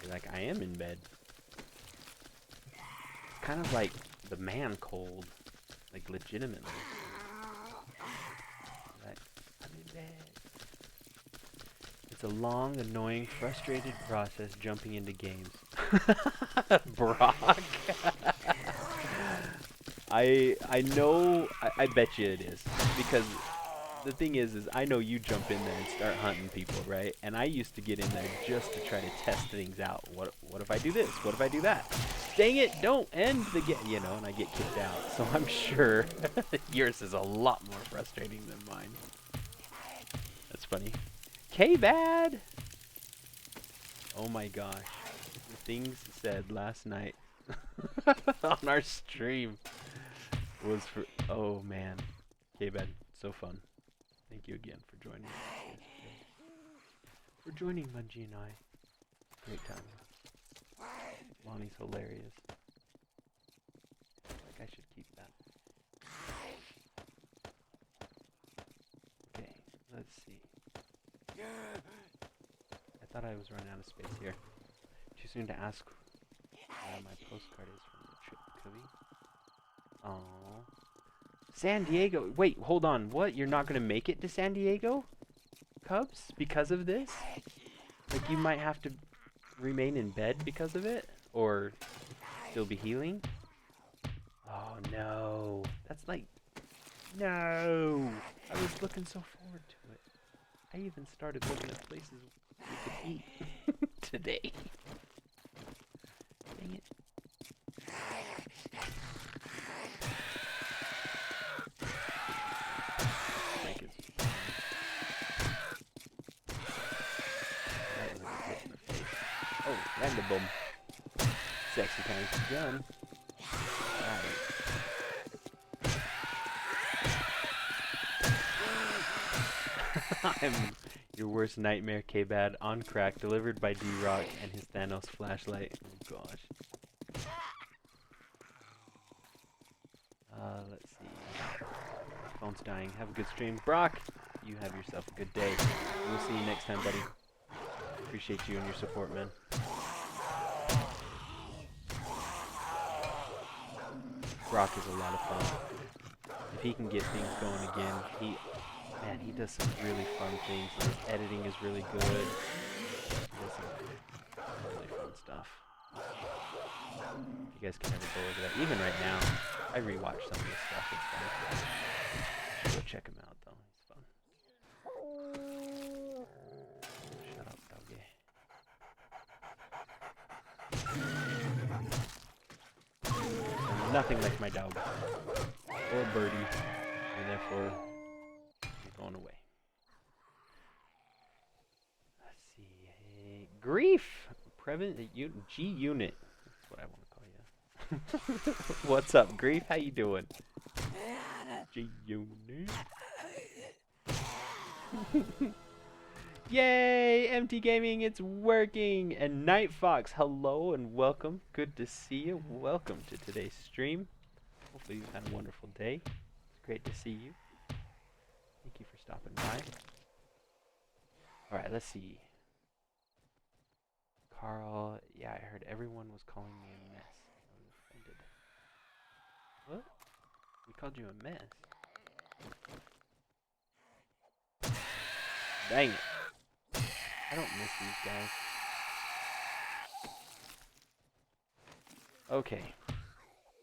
Be like, I am in bed. It's kind of like the man cold. Like, legitimately. Like, I'm in bed. It's a long, annoying, frustrated process jumping into games. Brock. I know, I bet you it is, because the thing is I know you jump in there and start hunting people, right? And I used to get in there just to try to test things out. What if I do this? What if I do that? Dang it, don't end the game, you know, and I get kicked out. So I'm sure yours is a lot more frustrating than mine. That's funny. K-Bad! Oh my gosh. The things said last night on our stream was for, oh man. K-Bad, so fun. Thank you again for joining us yesterday. For joining Mungie and I. Great time. Lonnie's hilarious. Like I should keep that. Okay, let's see. I thought I was running out of space here. Too soon to ask where my postcard is from the trip, Cubby. Aww. San Diego. Wait, hold on. What? You're not going to make it to San Diego, Cubs, because of this? Like, you might have to remain in bed because of it? Or still be healing? Oh, no. That's like... No! I was looking so forward to it. I even started looking at places we could eat today. Dang it. Oh, random. Sexy kind of gun. I'm your worst nightmare, K-Bad, on crack, delivered by D-Rock and his Thanos flashlight. Oh gosh. Let's see. Phone's dying. Have a good stream. Brock, you have yourself a good day. We'll see you next time, buddy. Appreciate you and your support, man. Brock is a lot of fun. If he can get things going again, he does some really fun things. His editing is really good. He does some really fun stuff. You guys can never go over that. Even right now, I rewatch some of this stuff. It's fun. Go check him out, though. He's fun. Shut up, doggy. Nothing like my dog. Or birdie. And therefore, he's going away. Let's see. Hey, Grief! G Unit. That's what I want to call you. What's up, Grief? How you doing? G Unit. Yay! MT Gaming, it's working! And Night Fox, hello and welcome. Good to see you. Welcome to today's stream. Hopefully you've had a wonderful day. It's great to see you. Thank you for stopping by. Alright, let's see. Carl, yeah, I heard everyone was calling me a mess. I was offended. What? We called you a mess? Dang it. I don't miss these guys. Okay.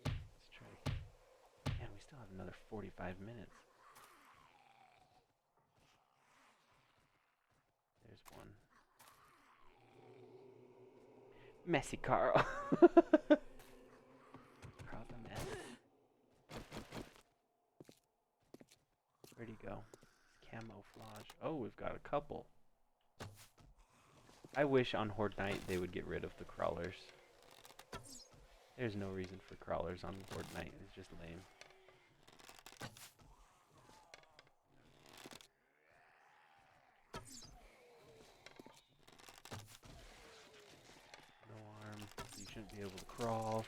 Let's try. Man, we still have another 45 minutes. There's one. Messy Carl. Carl's a mess. Where'd he go? Camouflage. Oh, we've got a couple. I wish on Horde Night they would get rid of the crawlers. There's no reason for crawlers on Horde Night. It's just lame. No arm. You shouldn't be able to crawl.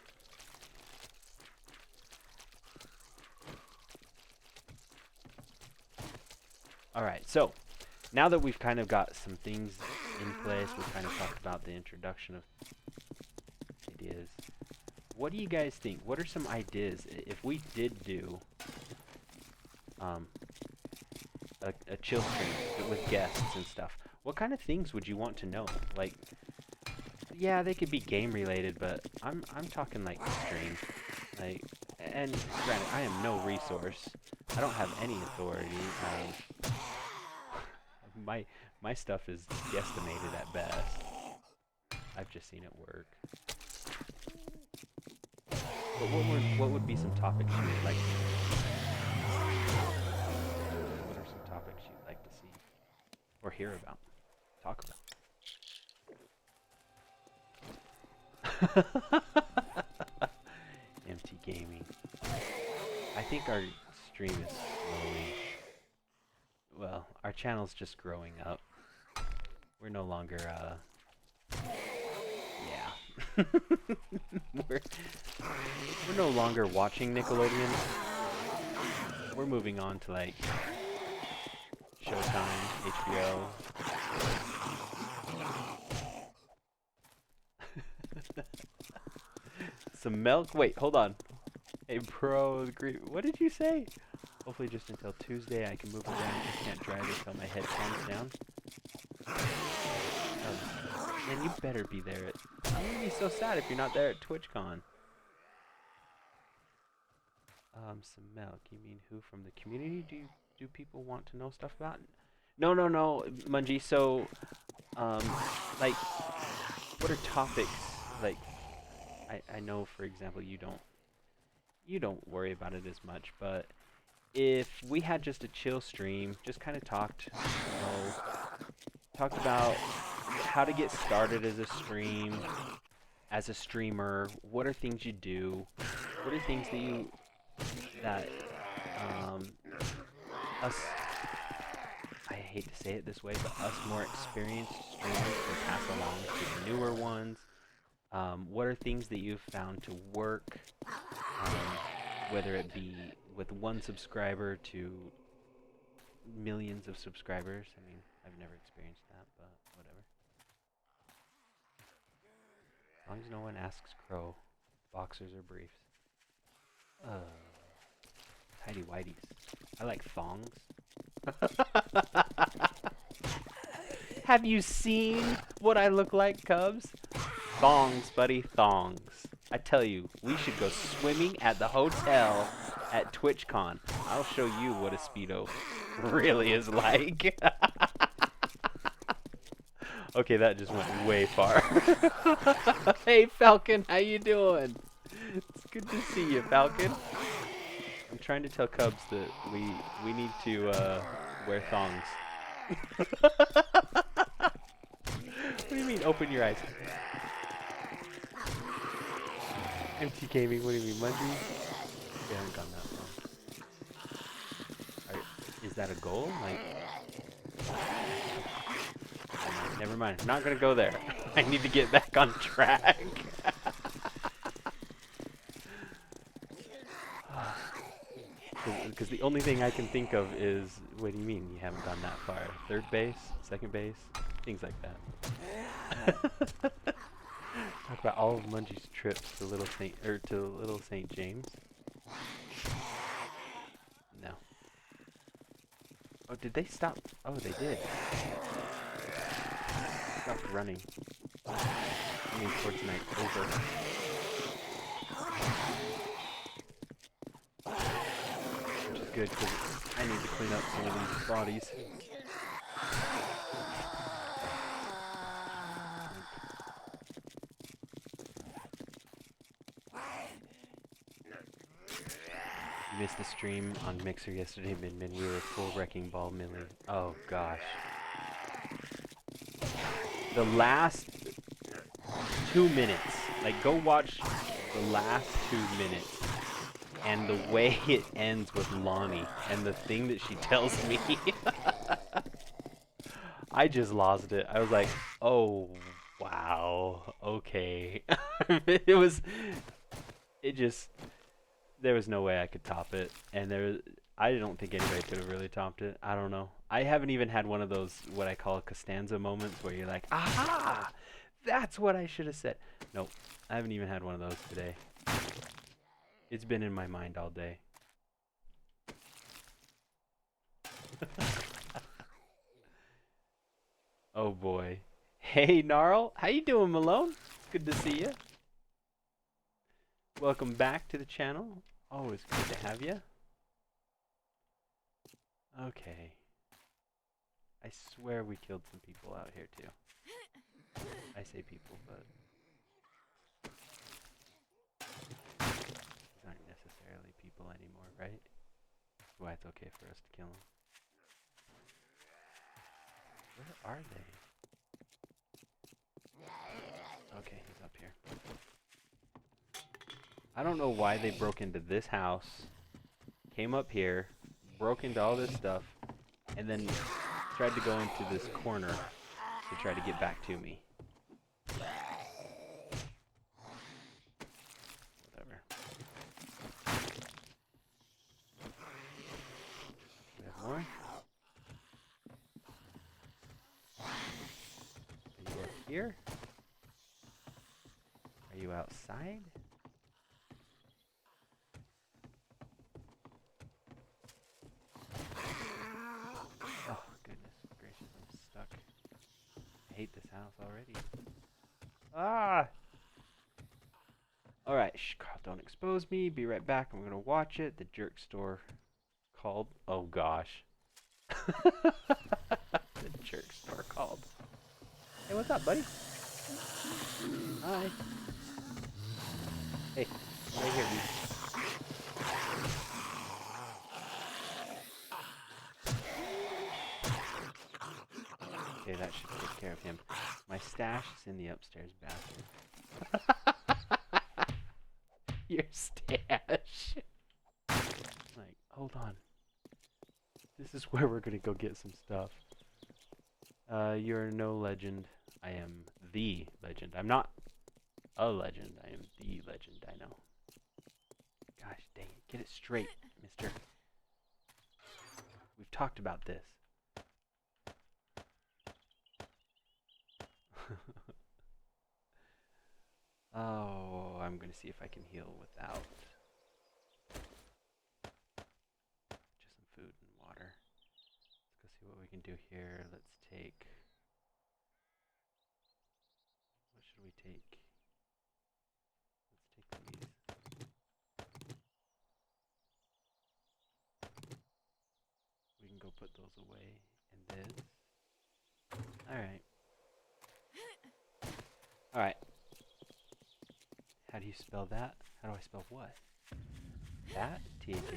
Alright, so now that we've kind of got some things in place, we've kind of talked about the introduction of ideas. What do you guys think? What are some ideas? If we did do a chill stream with guests and stuff, What kind of things would you want to know? Like, yeah, they could be game related, but I'm talking like stream. Like, and granted, I am no resource. I don't have any authority. My my stuff is guesstimated at best. I've just seen it work. But what would be some topics you would like to see? What are some topics you'd like to see or hear about? Talk about. MT Gaming. I think our stream is slowly. Well, our channel's just growing up. We're no longer yeah. we're no longer watching Nickelodeon. We're moving on to like Showtime, HBO. Some milk? Wait, hold on. Hey, bro, what did you say? Hopefully just until Tuesday I can move around. I just can't drive it until my head calms down. Man, you better be there. I'm gonna be so sad if you're not there at TwitchCon. Some milk. You mean who from the community do people want to know stuff about? No, Mungie. So, like, what are topics? Like, I know, for example, you don't worry about it as much, but if we had just a chill stream, just kind of talked about how to get started as a streamer, what are things you do, what are things that us, I hate to say it this way, but us more experienced streamers can pass along to the newer ones. What are things that you've found to work, whether it be with one subscriber to millions of subscribers? I mean, I've never experienced that, but whatever. As long as no one asks Krow, boxers or briefs. Tidy whities. I like thongs. Have you seen what I look like, Cubs? Thongs, buddy, thongs. I tell you, we should go swimming at the hotel at TwitchCon. I'll show you what a Speedo really is like. Okay, that just went way far. Hey, Falcon, how you doing? It's good to see you, Falcon. I'm trying to tell Cubs that we need to wear thongs. What do you mean, open your eyes? MT Gaming, what do you mean, Mungie? We haven't gone that far. Is that a goal? Like, never mind. I'm not gonna go there. I need to get back on track. Because the only thing I can think of is, what do you mean you haven't gone that far? Third base, second base, things like that. Talk about all of Mungie's trips to Little St. James. No. Oh, did they stop? Oh, they did. Stopped running. I mean, towards night over. Which is good because I need to clean up some of these bodies. Missed the stream on Mixer yesterday, Min. We were full Wrecking Ball Millie. Oh gosh. The last 2 minutes, like go watch the last 2 minutes, and the way it ends with Lonnie and the thing that she tells me, I just lost it. I was like, oh wow, okay. There was no way I could top it, and I don't think anybody could have really topped it. I don't know. I haven't even had one of those, what I call Costanza moments, where you're like, aha, that's what I should have said. Nope, I haven't even had one of those today. It's been in my mind all day. Oh boy. Hey Gnarl, how you doing, Malone? Good to see you. Welcome back to the channel. Always good to have you. Okay. I swear we killed some people out here too. I say people, but these aren't necessarily people anymore, right? That's why it's okay for us to kill them. Where are they? Okay, he's up here. I don't know why they broke into this house, came up here, broke into all this stuff, and then tried to go into this corner to try to get back to me. Whatever. We have more? Are you up here? Are you outside? Oh, goodness gracious, I'm stuck. I hate this house already. Ah! Alright, shh, Carl, don't expose me. Be right back. I'm gonna watch it. The jerk store called. Oh, gosh. The jerk store called. Hey, what's up, buddy? Hi. Hey, right here, dude. Okay, that should take care of him. My stash is in the upstairs bathroom. Your stash. Like, hold on. This is where we're gonna go get some stuff. You're no legend. I am the legend. I'm not a legend. I am the legend. I know. Gosh dang it. Get it straight, mister. We've talked about this. Oh, I'm gonna see if I can heal without just some food and water. Let's go see what we can do here. Let's take. What should we take? Let's take these. We can go put those away. And this. Alright. Alright. How do you spell that? How do I spell what? That? T-H-A-T.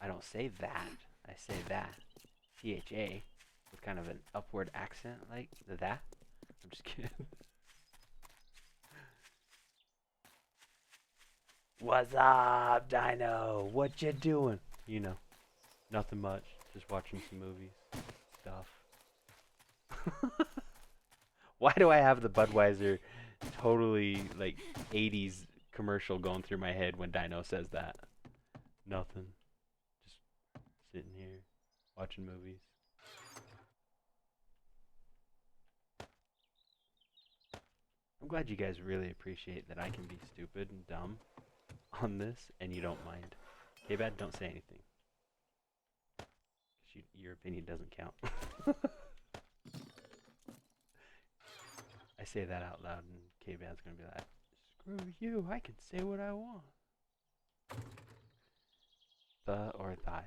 I don't say that. I say that. T-H-A. With kind of an upward accent like that. I'm just kidding. What's up, Dino? What you doing? You know, nothing much. Just watching some movies. Stuff. Why do I have the Budweiser totally like 80s commercial going through my head when Dino says that? Nothing. Just sitting here watching movies. I'm glad you guys really appreciate that I can be stupid and dumb on this and you don't mind. K-Bad, don't say anything. Your opinion doesn't count. I say that out loud and K-Bad's gonna be like, screw you, I can say what I want. The or thy.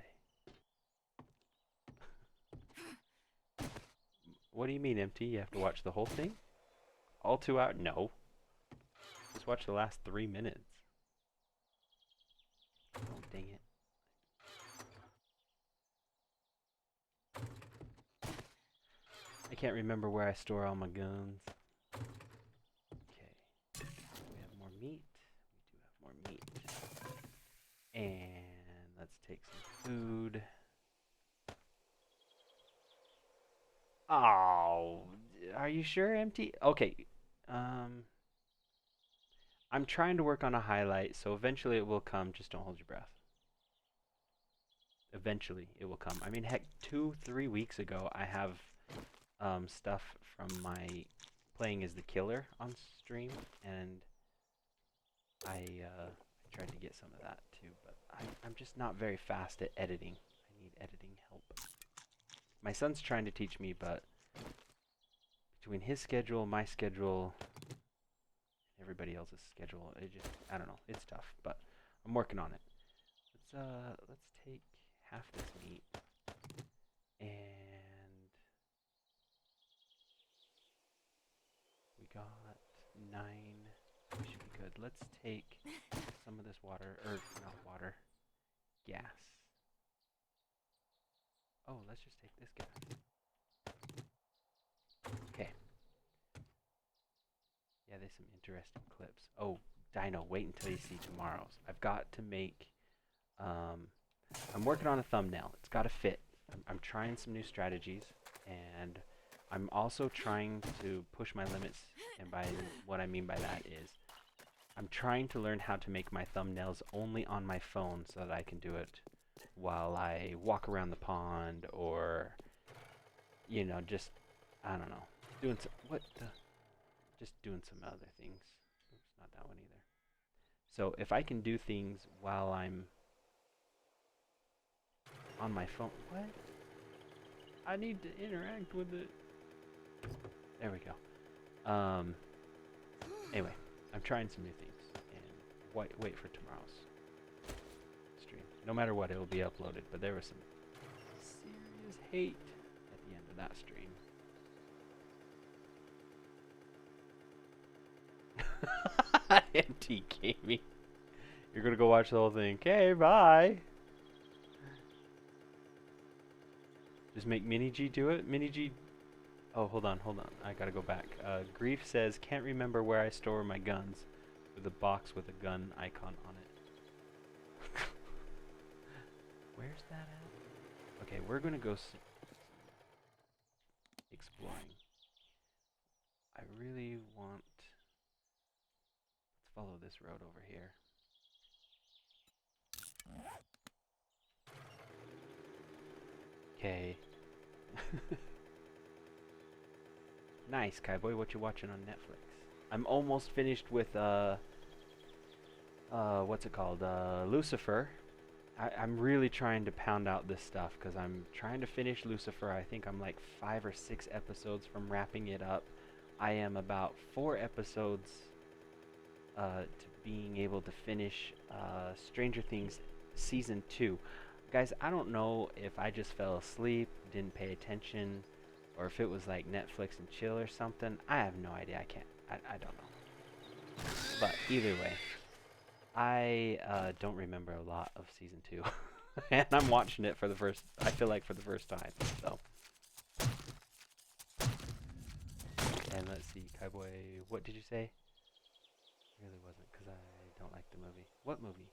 What do you mean, MT? You have to watch the whole thing? All 2 hours? No. Just watch the last 3 minutes. Oh, dang it. I can't remember where I store all my guns. Okay. We have more meat. We do have more meat. And let's take some food. Oh, are you sure, MT? Okay. I'm trying to work on a highlight, so eventually it will come. Just don't hold your breath. Eventually it will come. I mean, heck, 2-3 weeks ago, I have stuff from my playing as the killer on stream, and I tried to get some of that too, but I'm just not very fast at editing. I need editing help. My son's trying to teach me, but between his schedule, my schedule, everybody else's schedule, I don't know. It's tough, but I'm working on it. Let's take half this meat and we got 9. We should be good. Let's take some of this water, or not water, gas. Oh, let's just take this gas. Okay. Yeah, there's some interesting clips. Oh, Dino, wait until you see tomorrow's. I've got to make, I'm working on a thumbnail. It's got to fit. I'm trying some new strategies, and I'm also trying to push my limits, and by what I mean by that is I'm trying to learn how to make my thumbnails only on my phone so that I can do it while I walk around the pond or, you know, just, I don't know, doing some, just doing some other things. Oops, not that one either. So if I can do things while I'm on my phone, what? I need to interact with it. There we go. Anyway, I'm trying some new things, and wait for tomorrow's stream. No matter what, it will be uploaded, but there was some serious hate at the end of that stream. MTK me. You're gonna go watch the whole thing. Okay, bye. Just make Mini G do it. Mini G. Oh, hold on. I gotta go back. Grief says, can't remember where I store my guns. With a box with a gun icon on it. Where's that at? Okay, we're gonna go exploring. I really want... Let's follow this road over here. Okay. Nice, Kaiboy. What you watching on Netflix? I'm almost finished with what's it called? Lucifer. I'm really trying to pound out this stuff because I'm trying to finish Lucifer. I think I'm like 5 or 6 episodes from wrapping it up. I am about 4 episodes to being able to finish Stranger Things Season 2. Guys, I don't know if I just fell asleep, didn't pay attention, or if it was like Netflix and chill or something. I have no idea. I don't know. But either way, I don't remember a lot of Season 2. And I'm watching it for the first, I feel like for the first time, so. And let's see, Kaiboy, what did you say? Really wasn't, because I don't like the movie. What movie?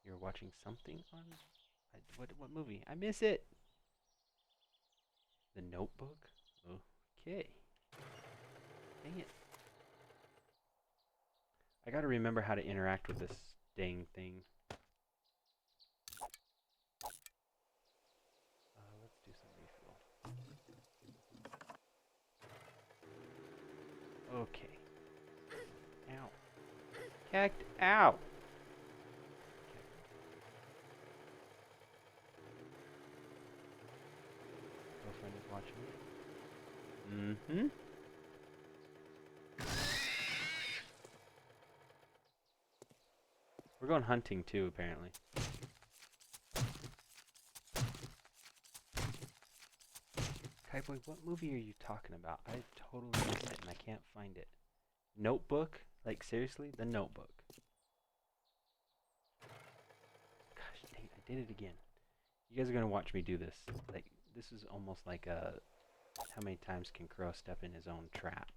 You're watching something on? What movie? I miss it. The Notebook? Okay. Dang it. I gotta remember how to interact with this dang thing. Let's do some refuel. Okay. Ow. Cacked out. Girlfriend is watching it. Mm-hmm. We're going hunting too, apparently. Kaiboy, what movie are you talking about? I totally missed it and I can't find it. Notebook? Like, seriously? The Notebook. Gosh, dang, I did it again. You guys are going to watch me do this. Like, this is almost like a... How many times can Krow step in his own trap?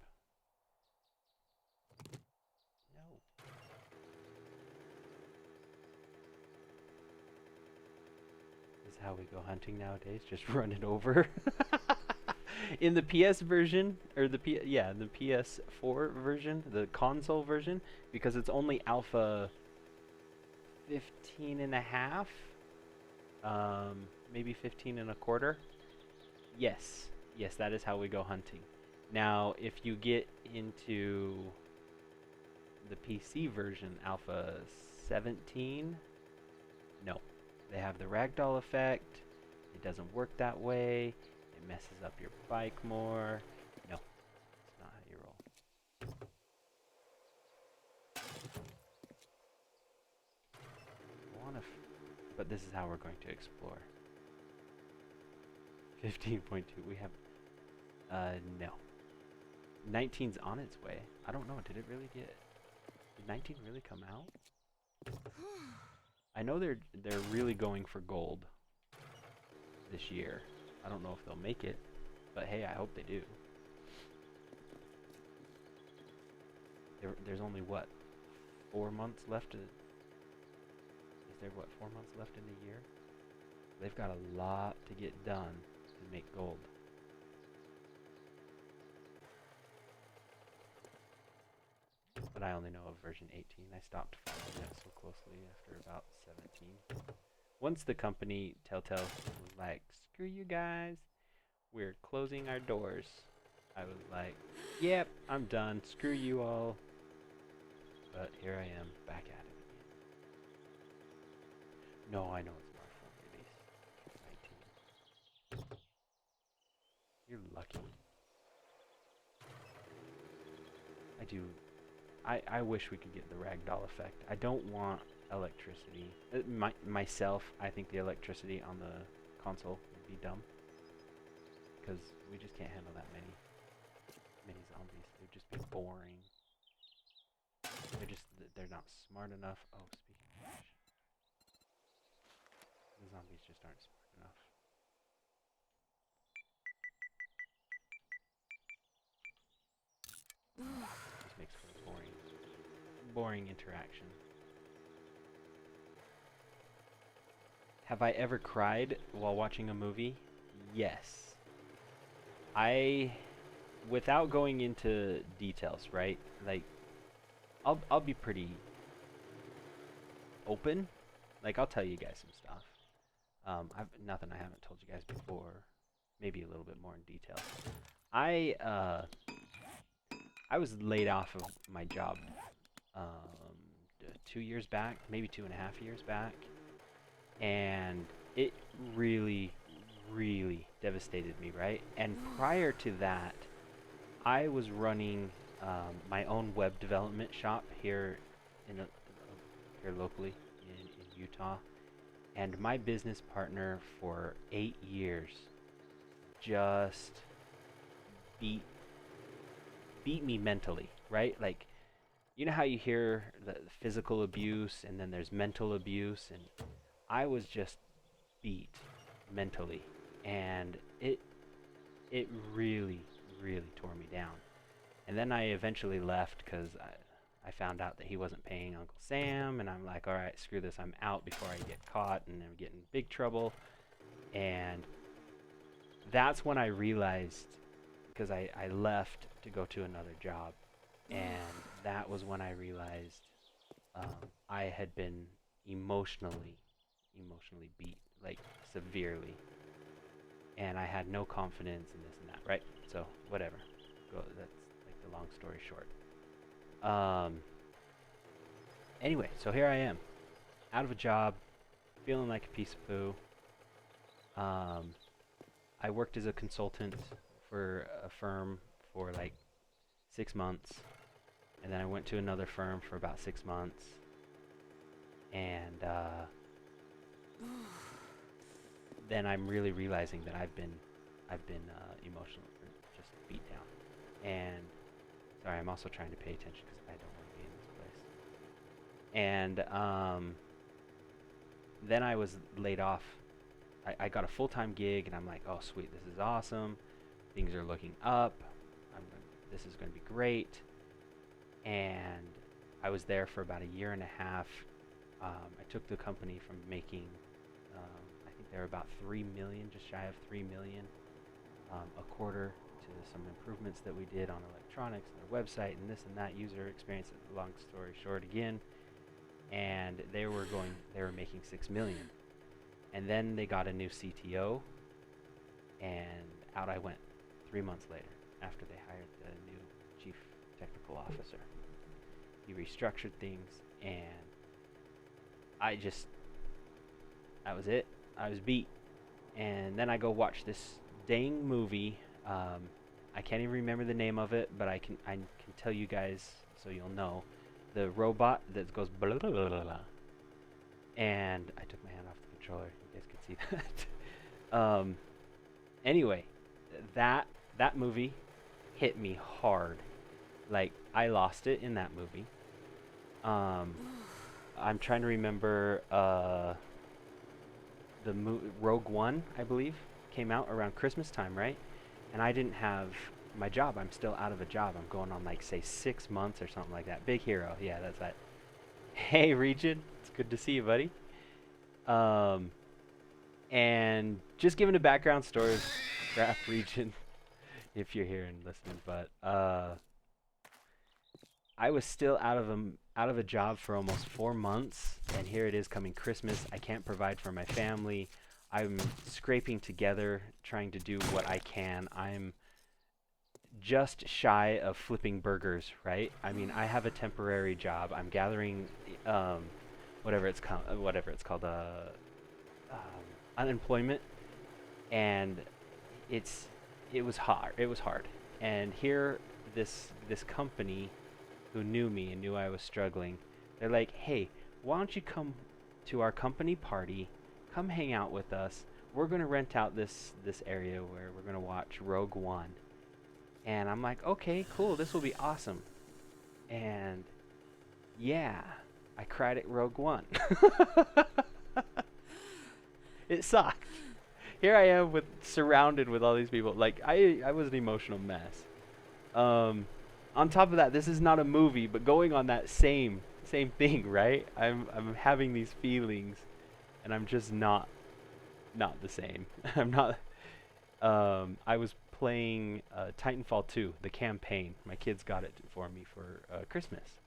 No. This is how we go hunting nowadays. Just run it over. In the PS version, or the the PS4 version, the console version, because it's only alpha 15 and a half, maybe 15 and a quarter. Yes, that is how we go hunting. Now, if you get into the PC version, alpha 17, no, they have the ragdoll effect. doesn't work that way. It messes up your bike more. No, it's not how you roll. But this is how we're going to explore. 15.2, we have, no. 19's on its way. I don't know, did did 19 really come out? I know they're really going for gold this year. I don't know if they'll make it, but hey, I hope they do. There's only what, 4 months left to, is there what, 4 months left in the year? They've got a lot to get done to make gold. But I only know of version 18. I stopped following it so closely after about 17. Once the company, Telltale, was like, screw you guys, we're closing our doors. I was like, yep, I'm done, screw you all. But here I am, back at it again. No, I know it's my phone release. 19. You're lucky. I do. I wish we could get the ragdoll effect. I don't want electricity. Myself, I think the electricity on the console would be dumb. Because we just can't handle that many zombies. They'd just be boring. They're not smart enough. Oh, speaking of which. The zombies just aren't smart enough. This makes for a boring interaction. Have I ever cried while watching a movie? Yes. Without going into details, right? Like, I'll be pretty open. Like, I'll tell you guys some stuff. Nothing I haven't told you guys before. Maybe a little bit more in detail. I was laid off of my job 2 years back, maybe 2.5 years back, and it really, really devastated me, right? And prior to that, I was running my own web development shop here here locally in Utah, and my business partner for 8 years just beat me mentally, right? Like, you know how you hear the physical abuse and then there's mental abuse, and I was just beat mentally, and it really, really tore me down. And then I eventually left because I found out that he wasn't paying Uncle Sam, and I'm like, all right, screw this, I'm out before I get caught and I'm getting in big trouble. And that's when I realized, because I left to go to another job, and that was when I realized I had been emotionally beat, like severely, and I had no confidence in this and that, right? So whatever, that's like the long story short. Anyway, so here I am, out of a job, feeling like a piece of poo. I worked as a consultant for a firm for like 6 months, and then I went to another firm for about 6 months, and then I'm really realizing that I've been emotionally just beat down. And sorry, I'm also trying to pay attention because I don't want to be in this place. And then I was laid off. I got a full-time gig, and I'm like, oh sweet, this is awesome. Things are looking up. This is going to be great. And I was there for about 1.5 years. I took the company from making, I think they were about 3 million, just shy of 3 million a quarter, to some improvements that we did on electronics and their website and this and that, user experience. Long story short again. And they were making 6 million. And then they got a new CTO, and out I went 3 months later after they hired the new chief technical officer. He restructured things, and that was it. I was beat. And then I go watch this dang movie. I can't even remember the name of it, but I can tell you guys so you'll know. The robot that goes blah blah blah blah. Blah. And I took my hand off the controller. You guys can see that. Anyway, that movie hit me hard. Like I lost it in that movie. I'm trying to remember Rogue One, I believe, came out around Christmas time, right? And I didn't have my job. I'm still out of a job. I'm going on like say 6 months or something like that. Big Hero, yeah, that's that. Hey, Region, it's good to see you, buddy. And just giving a background story of Craft Region, if you're here and listening, but I was still out of a job for almost 4 months, and here it is coming Christmas. I can't provide for my family. I'm scraping together, trying to do what I can. I'm just shy of flipping burgers, right? I mean, I have a temporary job. I'm gathering whatever it's called, unemployment, and it was hard. It was hard. And here, this company who knew me and knew I was struggling, they're like, hey, why don't you come to our company party? Come hang out with us. We're gonna rent out this area where we're gonna watch Rogue One. And I'm like, okay, cool, this will be awesome. And yeah, I cried at Rogue One. It sucked. Here I am surrounded with all these people. Like I was an emotional mess. On top of that, this is not a movie, but going on that same thing, right? I'm having these feelings, and I'm just not the same. I'm not. I was playing Titanfall 2, the campaign. My kids got it for me for Christmas,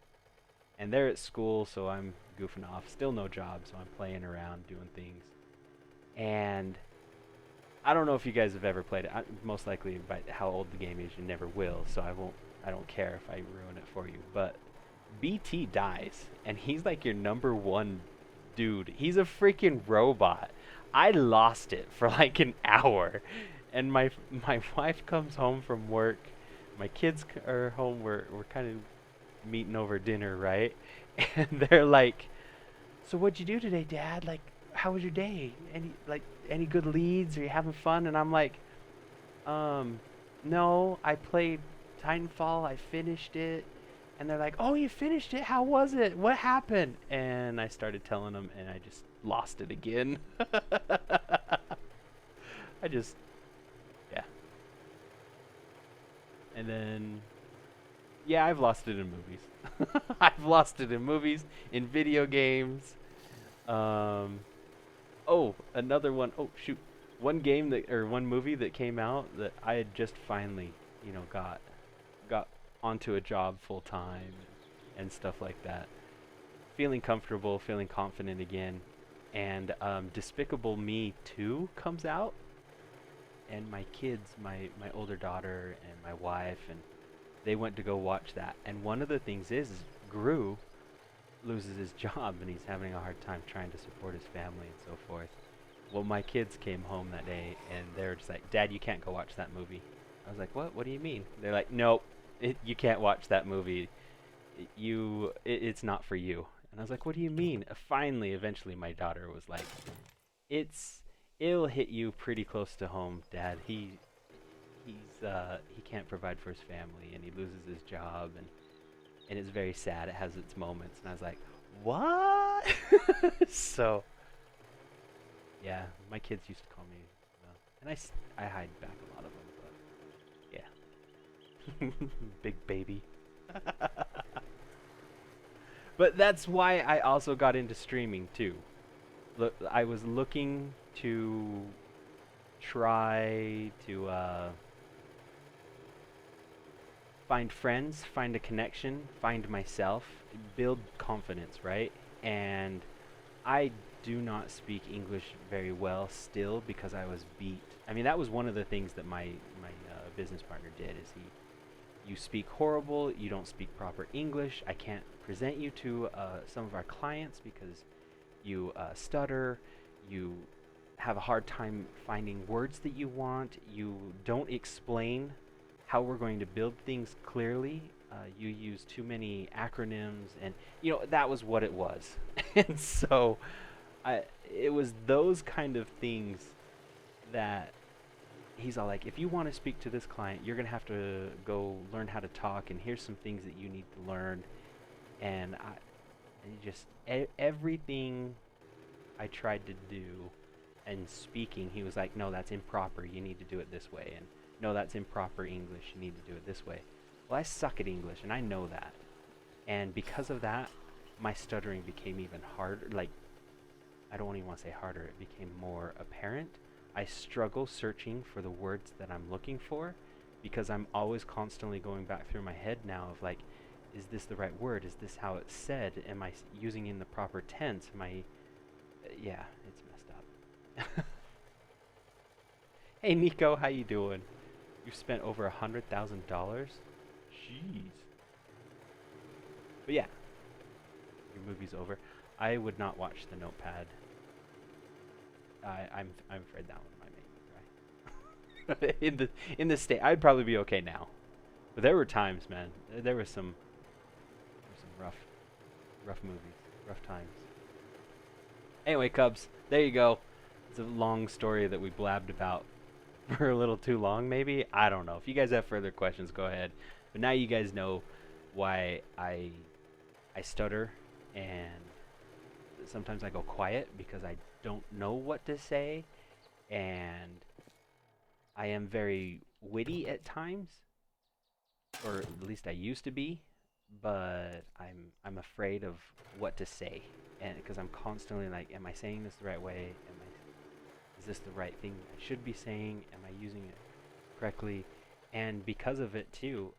and they're at school, so I'm goofing off. Still no job, so I'm playing around, doing things. And I don't know if you guys have ever played it. Most likely, by how old the game is, you never will. So I don't care if I ruin it for you. But BT dies, and he's like your number one dude. He's a freaking robot. I lost it for like an hour, and my wife comes home from work. My kids are home. We're kind of meeting over dinner, right? And they're like, "So what'd you do today, Dad? Like, how was your day? Any good leads? Are you having fun?" And I'm like, no, I played Titanfall. I finished it." And they're like, "Oh, you finished it? How was it? What happened?" And I started telling them, and I just lost it again. Yeah. And then, yeah, I've lost it in movies. I've lost it in movies, in video games. Oh, another one. Oh, shoot. One movie that came out that I had just finally, got onto a job full time and stuff like that. Feeling comfortable, feeling confident again. And Despicable Me 2 comes out. And my kids, my older daughter and my wife, and they went to go watch that. And one of the things is Gru loses his job, and he's having a hard time trying to support his family and so forth. Well, my kids came home that day, and they're just like, "Dad, you can't go watch that movie." I was like, "What? What do you mean?" They're like, "Nope, you can't watch that movie. It's not for you." And I was like, "What do you mean?" Eventually, my daughter was like, "It'll hit you pretty close to home, Dad. He can't provide for his family, and he loses his job, and it's very sad. It has its moments." And I was like, "What?" So, yeah, my kids used to call me, and I hide back a lot of them, but yeah, big baby. But that's why I also got into streaming too. Look, I was looking to try to find friends, find a connection, find myself, build confidence, right? And I do not speak English very well still because I was beat. I mean, that was one of the things that my business partner did. Is you speak horrible, you don't speak proper English. I can't present you to some of our clients because you stutter, you have a hard time finding words that you want. You don't explain how we're going to build things clearly. You use too many acronyms, and that was what it was. And so, it was those kind of things that he's all like, if you want to speak to this client, you're gonna have to go learn how to talk, and here's some things that you need to learn. And everything I tried to do and speaking, he was like, no, that's improper, you need to do it this way, and no, that's improper English, you need to do it this way. Well, I suck at English, and I know that, and because of that, my stuttering became even harder. Like, I don't even want to say harder, it became more apparent. I struggle searching for the words that I'm looking for, because I'm always constantly going back through my head now of like, is this the right word? Is this how it's said? Am I using in the proper tense? Am I... yeah, it's messed up. Hey Nico, how you doing? You've spent over $100,000? Jeez. But yeah, your movie's over. I would not watch the Notepad. I'm afraid that one might make me cry. in the state, I'd probably be okay now, but there were times, man. There were some rough movies, rough times. Anyway, Cubs, there you go. It's a long story that we blabbed about for a little too long, maybe. I don't know. If you guys have further questions, go ahead. But now you guys know why I stutter, and sometimes I go quiet because I don't know what to say, and I am very witty at times, or at least I used to be, but I'm afraid of what to say, and because I'm constantly like, am I saying this the right way? Is this the right thing I should be saying? Am I using it correctly? And because of it too,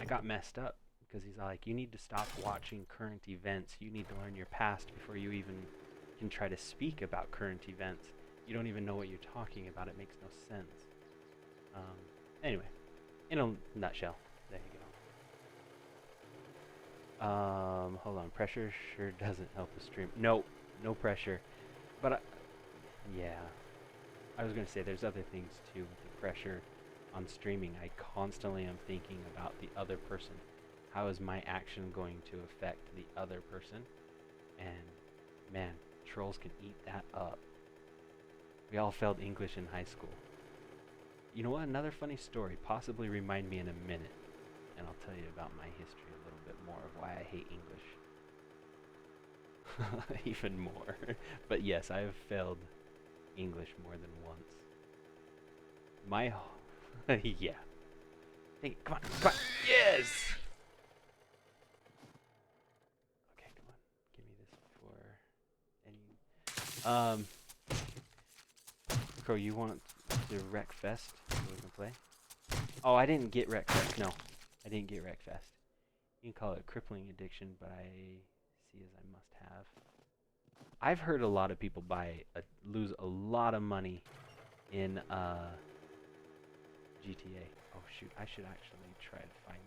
I got messed up, because he's like, you need to stop watching current events. You need to learn your past before you even can try to speak about current events. You don't even know what you're talking about. It makes no sense. Anyway, in a nutshell, there you go. Hold on. Pressure sure doesn't help the stream. No pressure. But yeah, I was gonna say there's other things too with the pressure on streaming. I constantly am thinking about the other person. How is my action going to affect the other person? And man, trolls can eat that up. We all failed English in high school. You know what? Another funny story. Possibly remind me in a minute, and I'll tell you about my history a little bit more of why I hate English. Even more. But yes, I have failed English more than once. My yeah. Hey, come on. Yes. Okay, come on. Give me this for any. Crow, you want the Rec Fest so we can play? Oh, I didn't get Rec Fest. No, I didn't get Rec Fest. You can call it crippling addiction, but I see as I must have. I've heard a lot of people lose a lot of money in GTA. Oh shoot, I should actually try to find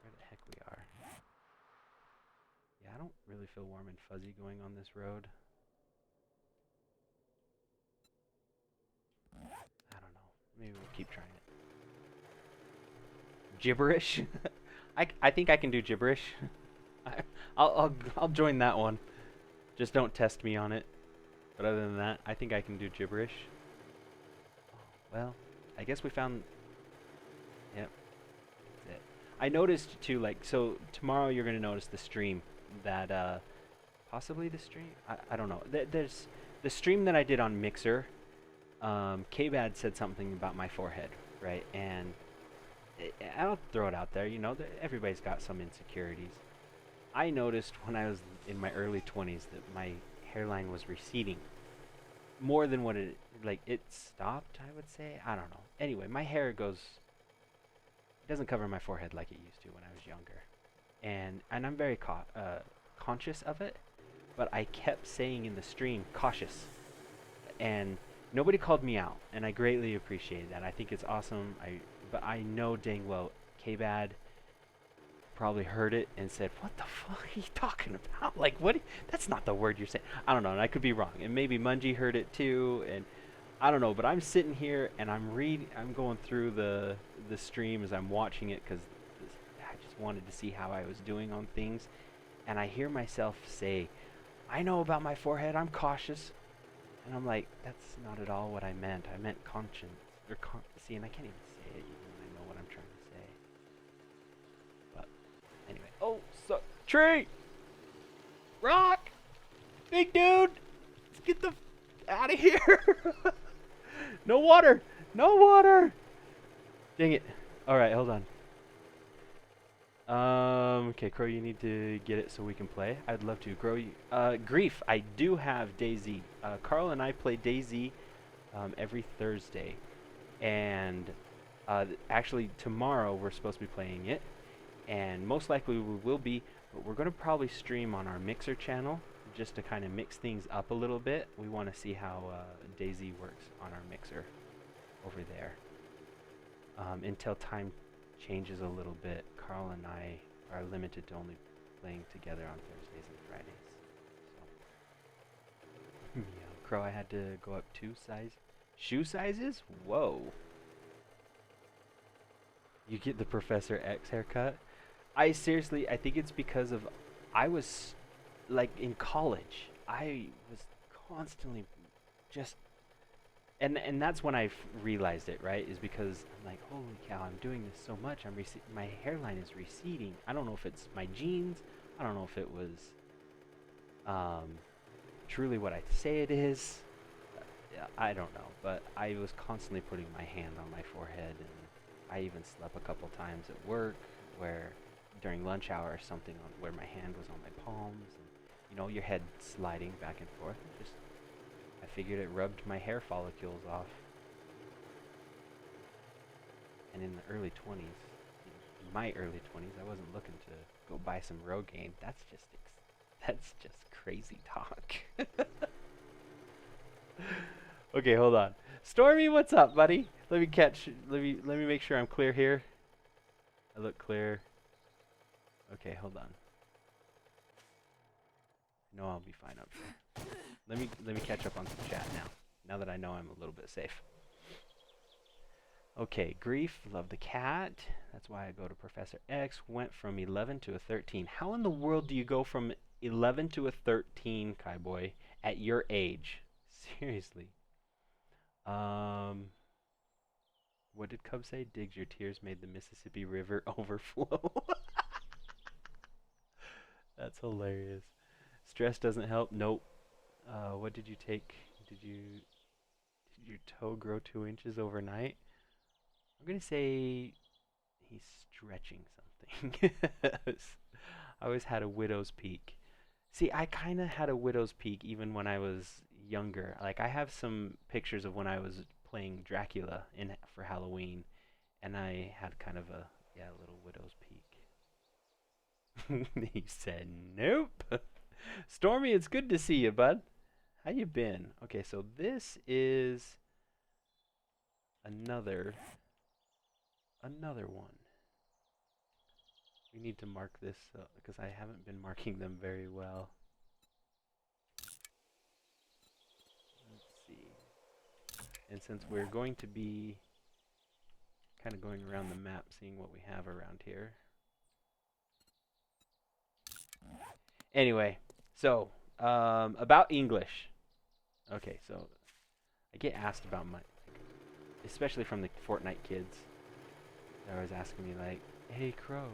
where the heck we are. Yeah, I don't really feel warm and fuzzy going on this road. I don't know. Maybe we'll keep trying it. Gibberish? I think I can do gibberish. I'll join that one. Just don't test me on it. But other than that, I think I can do gibberish. Well, I guess we found... Yep. That's it. I noticed too, like, so tomorrow you're going to notice the stream that, possibly the stream? I don't know. There's the stream that I did on Mixer. K-Bad said something about my forehead, right? And I'll throw it out there, you know, everybody's got some insecurities. I noticed when I was in my early 20s that my hairline was receding more than what it stopped, I would say. I don't know. Anyway, my hair doesn't cover my forehead like it used to when I was younger. And I'm very conscious of it, but I kept saying in the stream, cautious. And nobody called me out, and I greatly appreciate that. I think it's awesome. But I know dang well K-Bad probably heard it and said, "What the fuck are you talking about? Like, what? That's not the word you're saying." I don't know, and I could be wrong. And maybe Mungie heard it too, and I don't know. But I'm sitting here and I'm going through the stream as I'm watching it because I just wanted to see how I was doing on things, and I hear myself say, "I know about my forehead. I'm cautious," and I'm like, "That's not at all what I meant. I meant conscience or see," and I can't even say it even when I know what I'm trying to say. But anyway, oh, so tree, rock, big dude, let's get the out of here. No water, no water. Dang it. All right, hold on. Okay, Crow, you need to get it so we can play. I'd love to. Grow you. Grief, I do have DayZ. Carl and I play DayZ every Thursday. And actually, tomorrow we're supposed to be playing it. And most likely we will be, but we're going to probably stream on our Mixer channel just to kind of mix things up a little bit. We want to see how DayZ works on our Mixer over there. Until time changes a little bit, Carl and I are limited to only playing together on Thursdays and Fridays. So. Yeah, Crow, I had to go up 2 shoe sizes? Whoa. You get the Professor X haircut? I seriously, I think it's because of, I was, like, in college, I was constantly just, and that's when I realized it, right, is because I'm like, holy cow, I'm doing this so much, my hairline is receding. I don't know if it's my genes, I don't know if it was truly what I say it is, I don't know, but I was constantly putting my hand on my forehead, and I even slept a couple times at work where during lunch hour or something where my hand was on my palms, and you know, your head sliding back and forth. I figured it rubbed my hair follicles off. And in the early 20s, in my early 20s, I wasn't looking to go buy some Rogaine. That's just crazy talk. Okay, hold on. Stormy, what's up, buddy? Let me make sure I'm clear here. I look clear. Okay, hold on. No, I'll be fine up here. Let me catch up on some chat now that I know I'm a little bit safe. Okay, Grief, love the cat. That's why I go to Professor X. Went from 11 to a 13. How in the world do you go from 11 to a 13, Kai Boy, at your age? Seriously. What did Cub say? Diggs, your tears made the Mississippi River overflow. That's hilarious. Stress doesn't help. Nope. What did you take? Did your toe grow 2 inches overnight? I'm gonna say he's stretching something. I always had a widow's peak. See, I kind of had a widow's peak even when I was younger. Like, I have some pictures of when I was playing Dracula for Halloween, and I had kind of a little widow's peak. He said, "Nope." Stormy, it's good to see you, bud. How you been? Okay, so this is another one. We need to mark this because I haven't been marking them very well. Let's see. And since we're going to be kind of going around the map, seeing what we have around here. Anyway, so about English. Okay, so I get asked about especially from the Fortnite kids. They're always asking me like, "Hey, Crow,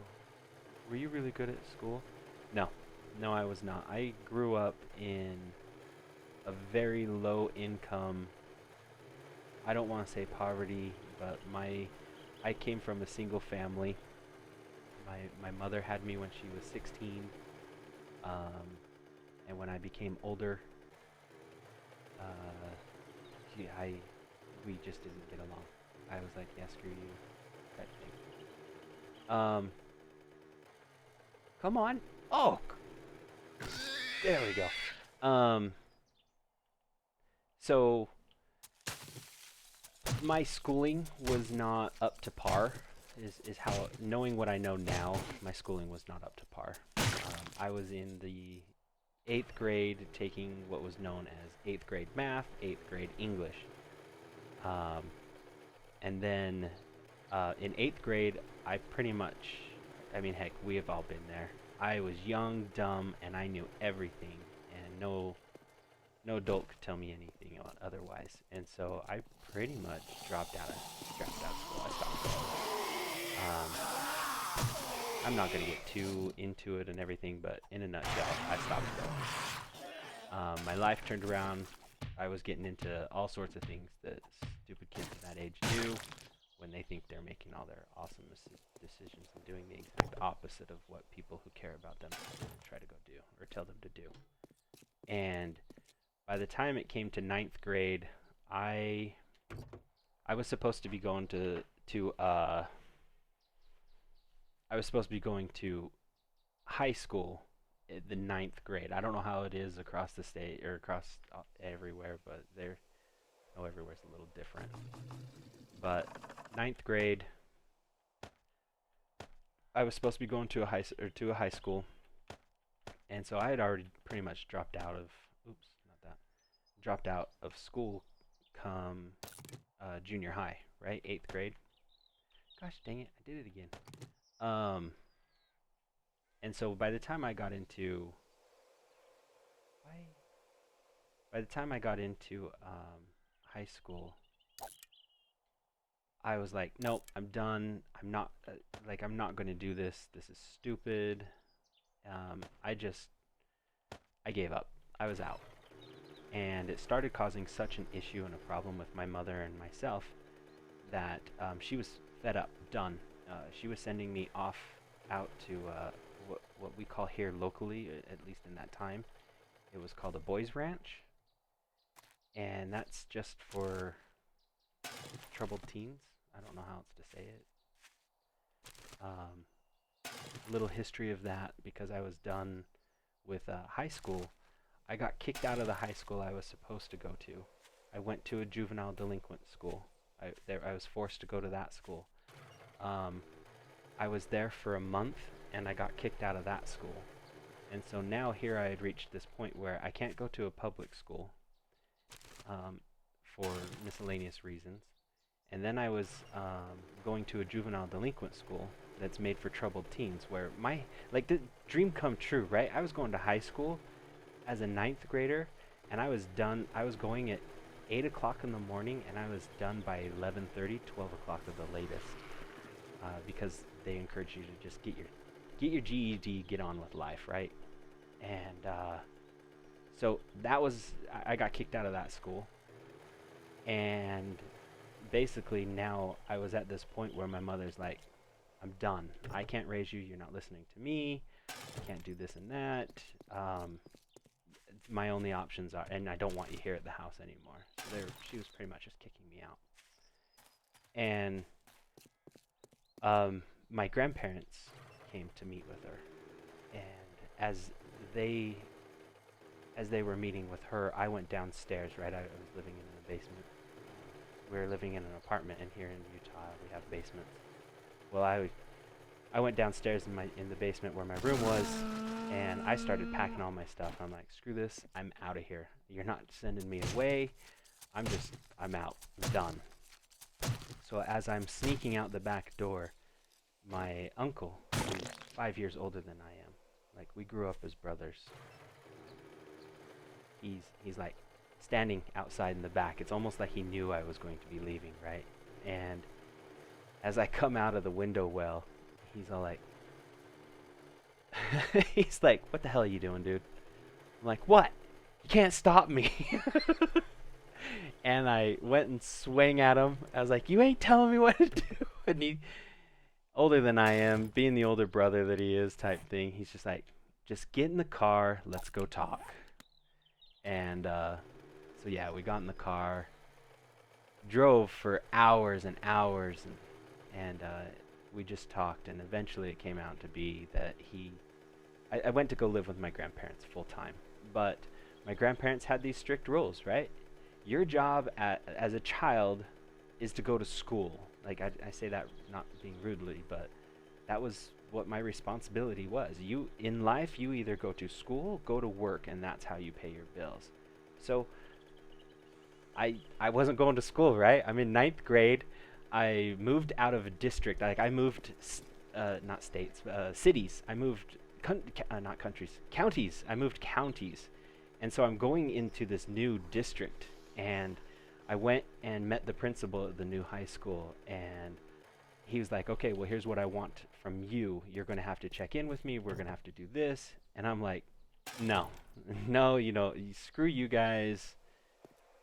were you really good at school?" No, I was not. I grew up in a very low income, I don't want to say poverty, but I came from a single family. My mother had me when she was 16, and when I became older, we just didn't get along. I was like, yeah, screw you, type thing. Come on. Oh, there we go. So my schooling was not up to par. is how, knowing what I know now, my schooling was not up to par. I was in the 8th grade taking what was known as 8th grade math, 8th grade English. And then in 8th grade, I pretty much, I mean, heck, we have all been there. I was young, dumb, and I knew everything, and no adult could tell me anything otherwise. And so I pretty much dropped out of school. I stopped going. I'm not going to get too into it and everything, but in a nutshell, I stopped going. My life turned around. I was getting into all sorts of things that stupid kids at that age do when they think they're making all their awesome decisions and doing the exact opposite of what people who care about them try to go do or tell them to do. And by the time it came to 9th grade, I was supposed to be going to high school in the 9th grade. I don't know how it is across the state or across everywhere, but everywhere's a little different. But 9th grade, I was supposed to be going to a high school, and so I had already pretty much dropped out of school come junior high, right? 8th grade. Gosh dang it, I did it again. And so by the time I got into high school, I was like, nope, I'm done. I'm not going to do this. This is stupid. I gave up. I was out. And it started causing such an issue and a problem with my mother and myself that she was fed up, done. She was sending me out to what we call here locally, at least in that time, it was called a boys' ranch. And that's just for troubled teens. I don't know how else to say it. Little history of that, because I was done with high school. I got kicked out of the high school I was supposed to go to. I went to a juvenile delinquent school. I was forced to go to that school. I was there for a month, and I got kicked out of that school. And so now here I had reached this point where I can't go to a public school for miscellaneous reasons. And then I was going to a juvenile delinquent school that's made for troubled teens, where the dream come true, right? I was going to high school as a 9th grader, and I was done. I was going at 8 o'clock in the morning, and I was done by 11:30, 12 o'clock at the latest, because they encourage you to just get your GED, get on with life, right? And so I got kicked out of that school, and basically now I was at this point where my mother's like, I'm done. I can't raise you. You're not listening to me. I can't do this and that. My only options are, and I don't want you here at the house anymore. So she was pretty much just kicking me out. And my grandparents came to meet with her, and as they were meeting with her, I went downstairs. Right, I was living in the basement. We were living in an apartment, and here in Utah we have basements. Well, I went downstairs in the basement where my room was, and I started packing all my stuff. I'm like, screw this, I'm out of here. You're not sending me away. I'm out. I'm done. So as I'm sneaking out the back door, my uncle, who's 5 years older than I am, like we grew up as brothers, he's like standing outside in the back. It's almost like he knew I was going to be leaving, right? And as I come out of the window well, he's all like, he's like, what the hell are you doing, dude? I'm like, what? You can't stop me. And I went and swung at him. I was like, you ain't telling me what to do. And he, older than I am, being the older brother that he is type thing, he's just like, just get in the car, let's go talk. And so yeah, we got in the car, drove for hours and hours, and we just talked, and eventually it came out to be that I went to go live with my grandparents full time, but my grandparents had these strict rules, right? Your job as a child is to go to school. Like I say that not being rudely, but that was what my responsibility was. You in life, you either go to school, go to work, and that's how you pay your bills. So I wasn't going to school, right? I'm in ninth grade. I moved out of a district. Like I moved, not states, cities. I moved, not countries, counties. I moved counties, and so I'm going into this new district, and I went and met the principal at the new high school, and he was like, "Okay, well, here's what I want from you. You're going to have to check in with me. We're going to have to do this." And I'm like, "No, no, screw you guys."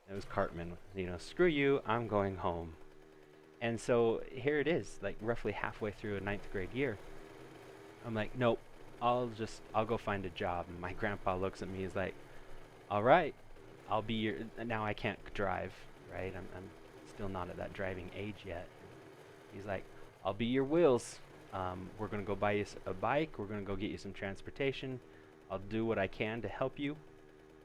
It was Cartman, screw you, I'm going home. And so here it is, like roughly halfway through a ninth grade year. I'm like, nope, I'll go find a job. And my grandpa looks at me, he's like, all right, I'll be your, now I can't drive, right? I'm still not at that driving age yet. He's like, I'll be your wheels. We're going to go buy you a bike. We're going to go get you some transportation. I'll do what I can to help you.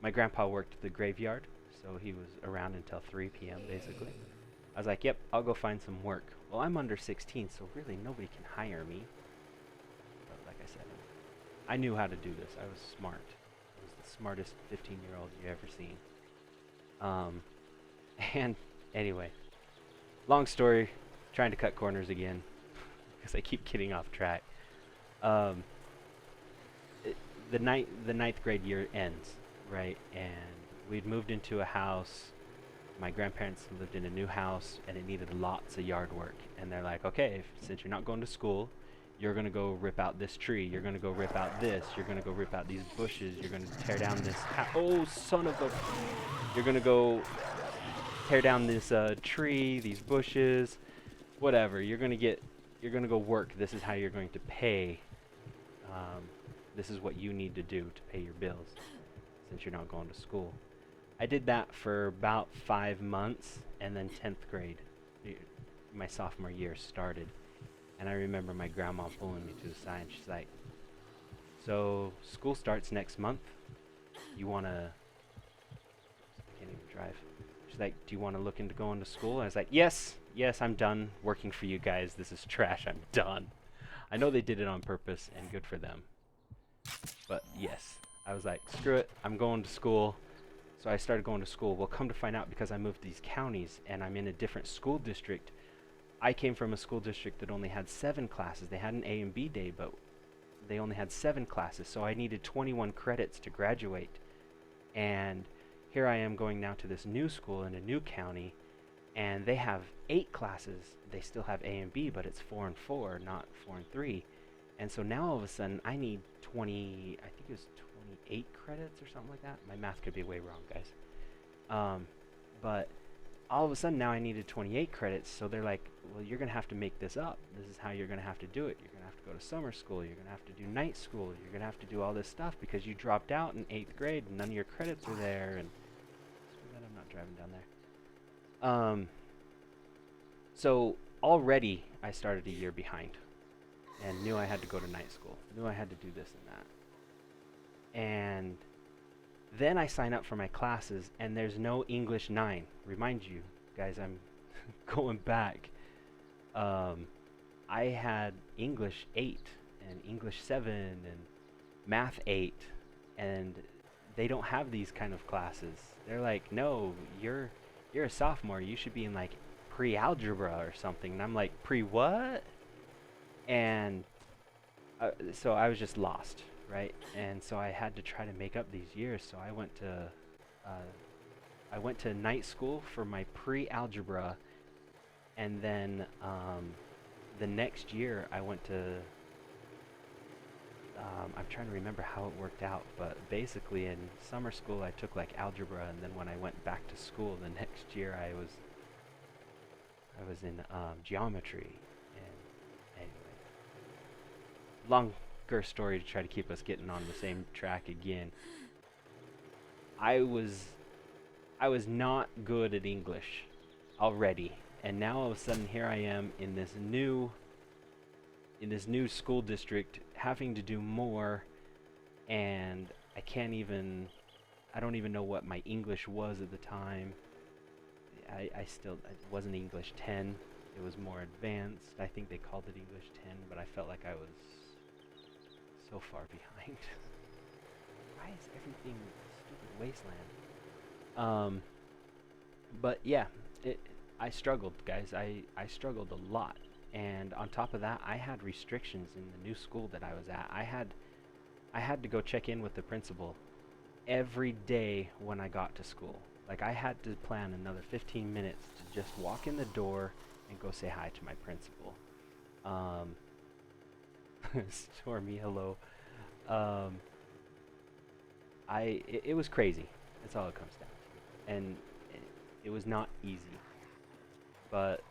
My grandpa worked at the graveyard, so he was around until 3 p.m. basically. I was like, yep, I'll go find some work. Well, I'm under 16, so really nobody can hire me. But like I said, I knew how to do this. I was smart. I was the smartest 15-year-old you ever seen. And anyway, long story, trying to cut corners again, because I keep getting off track. The ninth grade year ends, right? And we'd moved into a house. My grandparents lived in a new house, and it needed lots of yard work. And they're like, okay, since you're not going to school, you're going to go rip out this tree. You're going to go rip out this. You're going to go rip out these bushes. You're going to tear down this oh, son of a... You're going to go tear down this tree, these bushes, whatever. You're going to go work. This is how you're going to pay. This is what you need to do to pay your bills, since you're not going to school. I did that for about 5 months, and then 10th grade, my sophomore year, started. And I remember my grandma pulling me to the side, and she's like, so school starts next month. You want to... I can't even drive. She's like, do you want to look into going to school? And I was like, yes, I'm done working for you guys. This is trash. I'm done. I know they did it on purpose, and good for them. But yes, I was like, screw it. I'm going to school. So I started going to school. Well, come to find out, because I moved to these counties and I'm in a different school district. I came from a school district that only had 7 classes. They had an A and B day, but they only had 7 classes. So I needed 21 credits to graduate. And here I am going now to this new school in a new county, and they have 8 classes. They still have A and B, but it's 4 and 4, not 4 and 3. And so now all of a sudden I need 20, I think it was 28 credits or something like that. My math could be way wrong, guys. But all of a sudden now I needed 28 credits, so they're like, well, you're going to have to make this up. This is how you're going to have to do it. You're going to have to go to summer school. You're going to have to do night school. You're going to have to do all this stuff because you dropped out in 8th grade and none of your credits were there. And I'm not driving down there. So already I started a year behind and knew I had to go to night school. Knew I had to do this and that. And then I sign up for my classes, and there's no English 9. Remind you, guys, I'm going back. I had English 8 and English 7 and Math 8, and they don't have these kind of classes. They're like, no, you're a sophomore. You should be in like pre-algebra or something. And I'm like, pre-what? And so I was just lost. Right, and so I had to try to make up these years. So I went to night school for my pre-algebra, and then the next year I went to. I'm trying to remember how it worked out, but basically in summer school I took like algebra, and then when I went back to school the next year I was in geometry. And anyway, longer story to try to keep us getting on the same track again. I was not good at English already, and now all of a sudden here I am in this new school district having to do more, and I don't even know what my English was at the time. I wasn't English 10, It was more advanced. I think they called it English 10, but I felt like I was so far behind. Why is everything a stupid wasteland? But yeah, I struggled, guys. I struggled a lot. And on top of that, I had restrictions in the new school that I was at. I had to go check in with the principal every day when I got to school. Like, I had to plan another 15 minutes to just walk in the door and go say hi to my principal. Stormy, hello. Um, it was crazy. That's all it comes down to. And it was not easy. But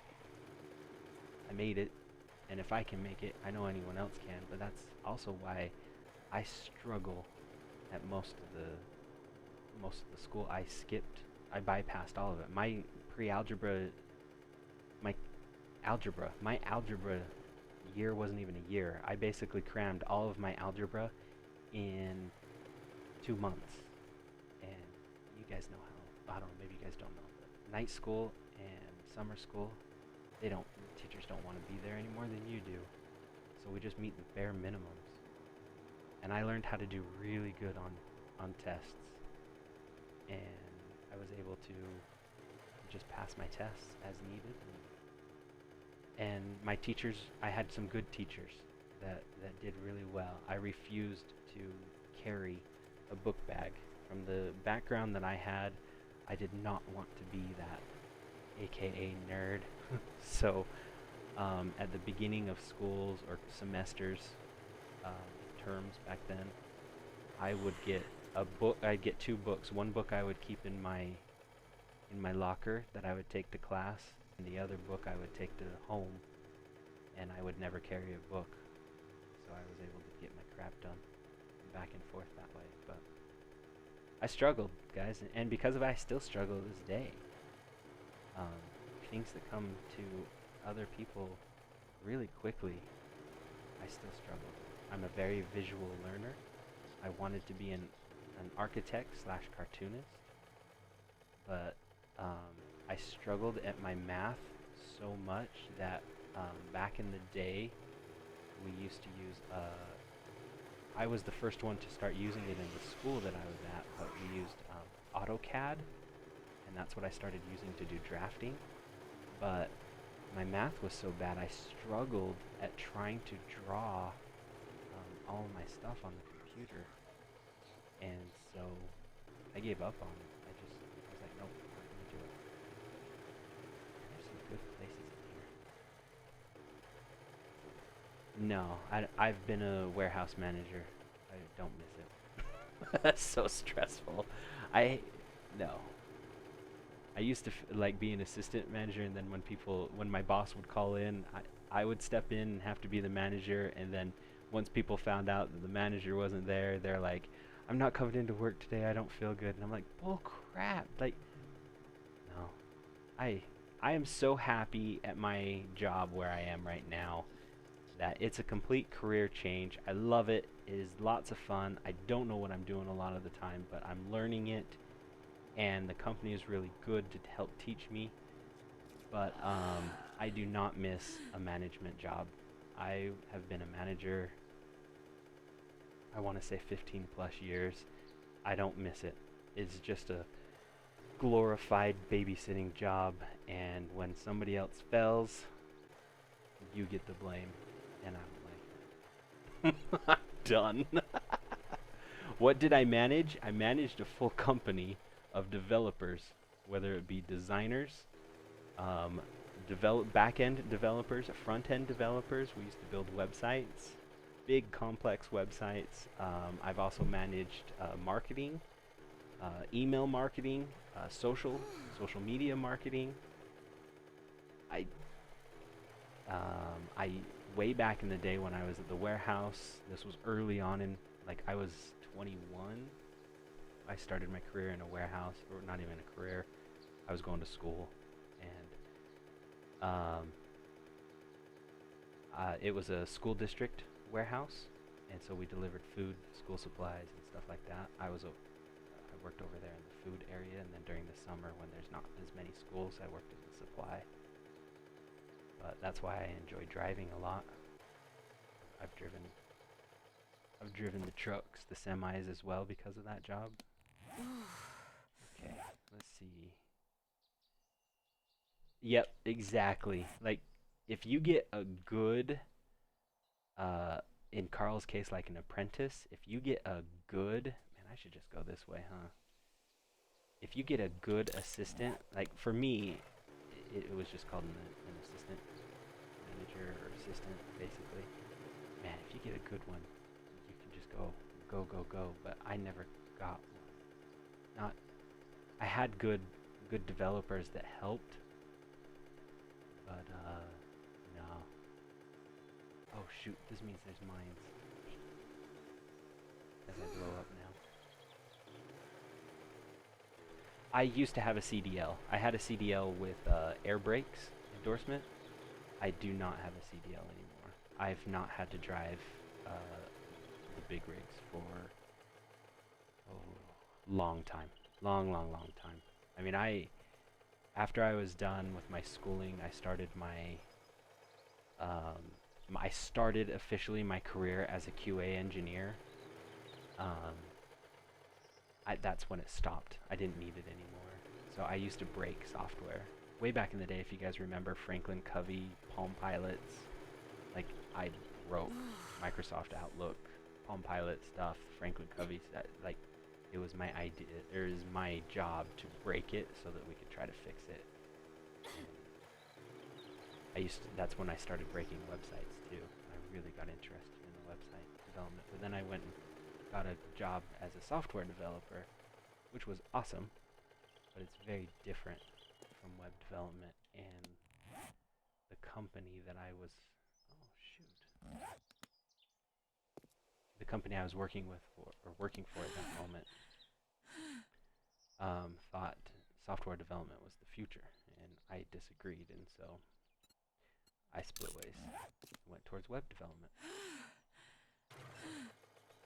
I made it. And if I can make it, I know anyone else can. But that's also why I struggle at most of the school. I bypassed all of it. My algebra year wasn't even a year. I basically crammed all of my algebra in 2 months. And you guys know how, I don't know, maybe you guys don't know, but night school and summer school, teachers don't want to be there any more than you do. So we just meet the bare minimums. And I learned how to do really good on tests. And I was able to just pass my tests as needed. And my teachers, I had some good teachers that did really well. I refused to carry a book bag. From the background that I had, I did not want to be that AKA nerd. So at the beginning of schools or semesters, terms back then, I would get I'd get 2 books. One book I would keep in my locker that I would take to class, and the other book I would take to home, and I would never carry a book. So I was able to get my crap done back and forth that way. But I struggled, guys, and because of it, I still struggle to this day. Things that come to other people really quickly, I still struggle. I'm a very visual learner. I wanted to be an architect / cartoonist, but I struggled at my math so much that back in the day, we used to use, I was the first one to start using it in the school that I was at, but we used AutoCAD, and that's what I started using to do drafting. But my math was so bad, I struggled at trying to draw all of my stuff on the computer. And so I gave up on it. I was like, nope, I'm not going to do it. There's some good places in here. No, I've been a warehouse manager. I don't miss it. That's so stressful. No. I used to like be an assistant manager, and then when my boss would call in, I would step in and have to be the manager, and then once people found out that the manager wasn't there, they're like, I'm not coming into work today, I don't feel good. And I'm like, bull crap. Like, no. I am so happy at my job where I am right now that it's a complete career change. I love it. It is lots of fun. I don't know what I'm doing a lot of the time, but I'm learning it, and the company is really good to help teach me. But I do not miss a management job. I have been a manager, I want to say 15 plus years. I don't miss it. It's just a glorified babysitting job, and when somebody else fails, you get the blame, and I'm like, I'm done. What did I manage? I managed a full company of developers, whether it be designers, back-end developers, front-end developers. We used to build websites, big complex websites. I've also managed marketing, email marketing, social media marketing. I way back in the day when I was at the warehouse, this was early on in, like, I was 21. I started my career in a warehouse, or not even a career. I was going to school, and it was a school district warehouse, and so we delivered food, school supplies, and stuff like that. I worked over there in the food area, and then during the summer when there's not as many schools, I worked in the supply. but that's why I enjoy driving a lot. I've driven I've driven the trucks, the semis as well because of that job. Okay, let's see. Yep, exactly. Like, if you get a good, in Carl's case, like an apprentice, if you get a good, man, I should just go this way, huh? If you get a good assistant, like for me, it was just called an assistant manager or assistant, basically. Man, if you get a good one, you can just go. But I never got one. Not, I had good developers that helped, but no. Oh shoot, this means there's mines. As I blow up now. I used to have a CDL. I had a CDL with air brakes endorsement. I do not have a CDL anymore. I've not had to drive the big rigs for long time. Long time. I mean, after I was done with my schooling, I started I started officially my career as a QA engineer. That's when it stopped. I didn't need it anymore. So I used to break software. Way back in the day, if you guys remember Franklin Covey, Palm Pilots, like I broke Microsoft Outlook, Palm Pilot stuff, Franklin Covey, like it was my idea, it was my job to break it so that we could try to fix it. That's when I started breaking websites too. I really got interested in the website development. But then I went and got a job as a software developer, which was awesome, but it's very different from web development. And the company that I was, oh shoot, the company I was working for at that moment, thought software development was the future, and I disagreed, and so I split ways, went towards web development.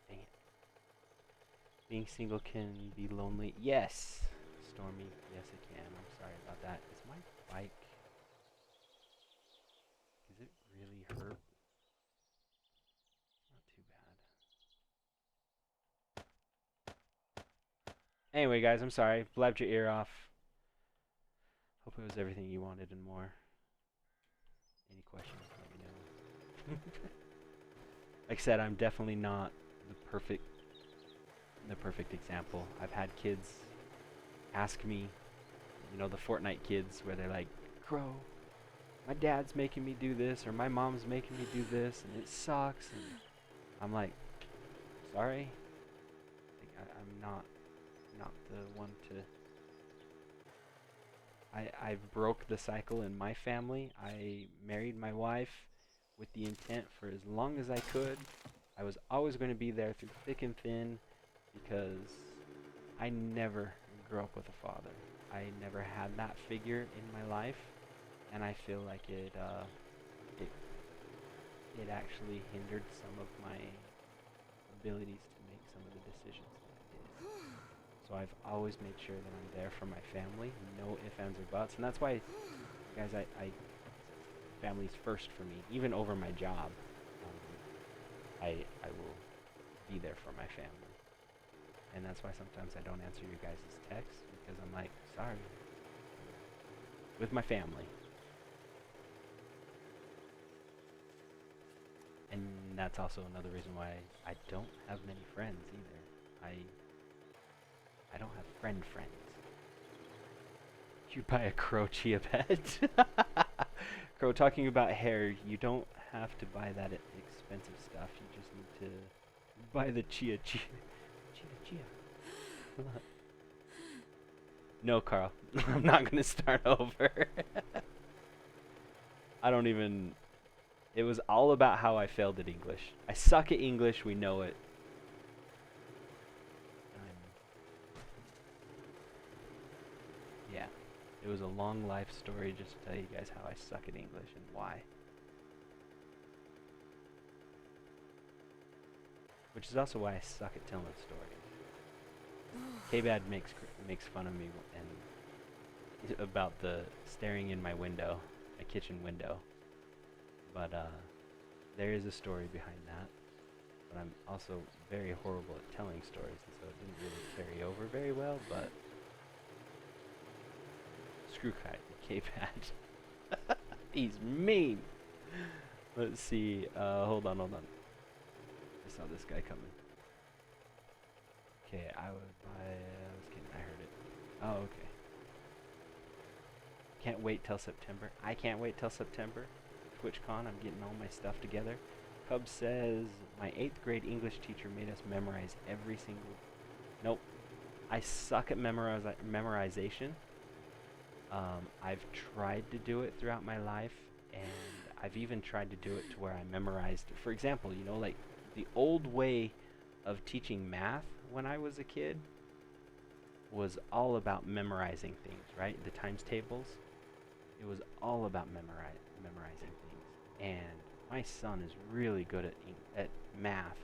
Dang it. Being single can be lonely. Yes, Stormy. Yes, it can. I'm sorry about that. Is my bike? Is it really hurt? Not too bad. Anyway, guys, I'm sorry. Blabbed your ear off. Hope it was everything you wanted and more. Any questions, let me know. Like I said, I'm definitely not the perfect example. I've had kids ask me, you know, the Fortnite kids where they're like, Krow, my dad's making me do this, or my mom's making me do this, and it sucks. And I'm like, sorry, like, I'm not the one to. I broke the cycle in my family. I married my wife with the intent for as long as I could. I was always going to be there through thick and thin because I never grew up with a father. I never had that figure in my life, and I feel like it actually hindered some of my abilities to make some of the decisions that I did. So I've always made sure that I'm there for my family, no ifs, ands, or buts, and that's why, guys, I family's first for me, even over my job. I will be there for my family, and that's why sometimes I don't answer your guys' texts, because I'm like, sorry, with my family. And that's also another reason why I don't have many friends either. I don't have friends. You'd buy a Krow chia pet. Krow, talking about hair, you don't have to buy that expensive stuff. You just need to buy the chia. No, Carl. I'm not going to start over. I don't even. It was all about how I failed at English. I suck at English, we know it. Yeah. It was a long life story just to tell you guys how I suck at English and why. Which is also why I suck at telling stories. K-Bad makes fun of me and about the staring in my window, my kitchen window. But there is a story behind that. But I'm also very horrible at telling stories, and so it didn't really carry over very well. But screw kite, K-Pad. He's mean. Let's see. Hold on. I saw this guy coming. Okay, I was kidding. I heard it. Oh, okay. Can't wait till September. I can't wait till September. TwitchCon, I'm getting all my stuff together. Cub says, my 8th grade English teacher made us memorize every single... Nope. I suck at memorization. I've tried to do it throughout my life, and I've even tried to do it to where I memorized... For example, you know, like, the old way of teaching math when I was a kid was all about memorizing things, right? The times tables. It was all about memorizing things. And my son is really good at math,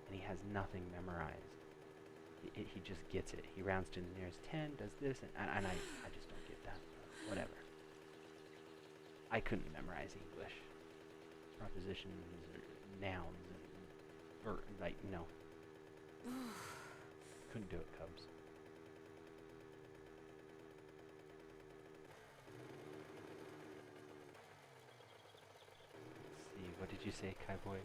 and he has nothing memorized. He just gets it. He rounds to the nearest 10, does this, and I just don't get that. Whatever. I couldn't memorize English. Prepositions or nouns or like, no. Couldn't do it, Cubs. What did you say, Kaiboy?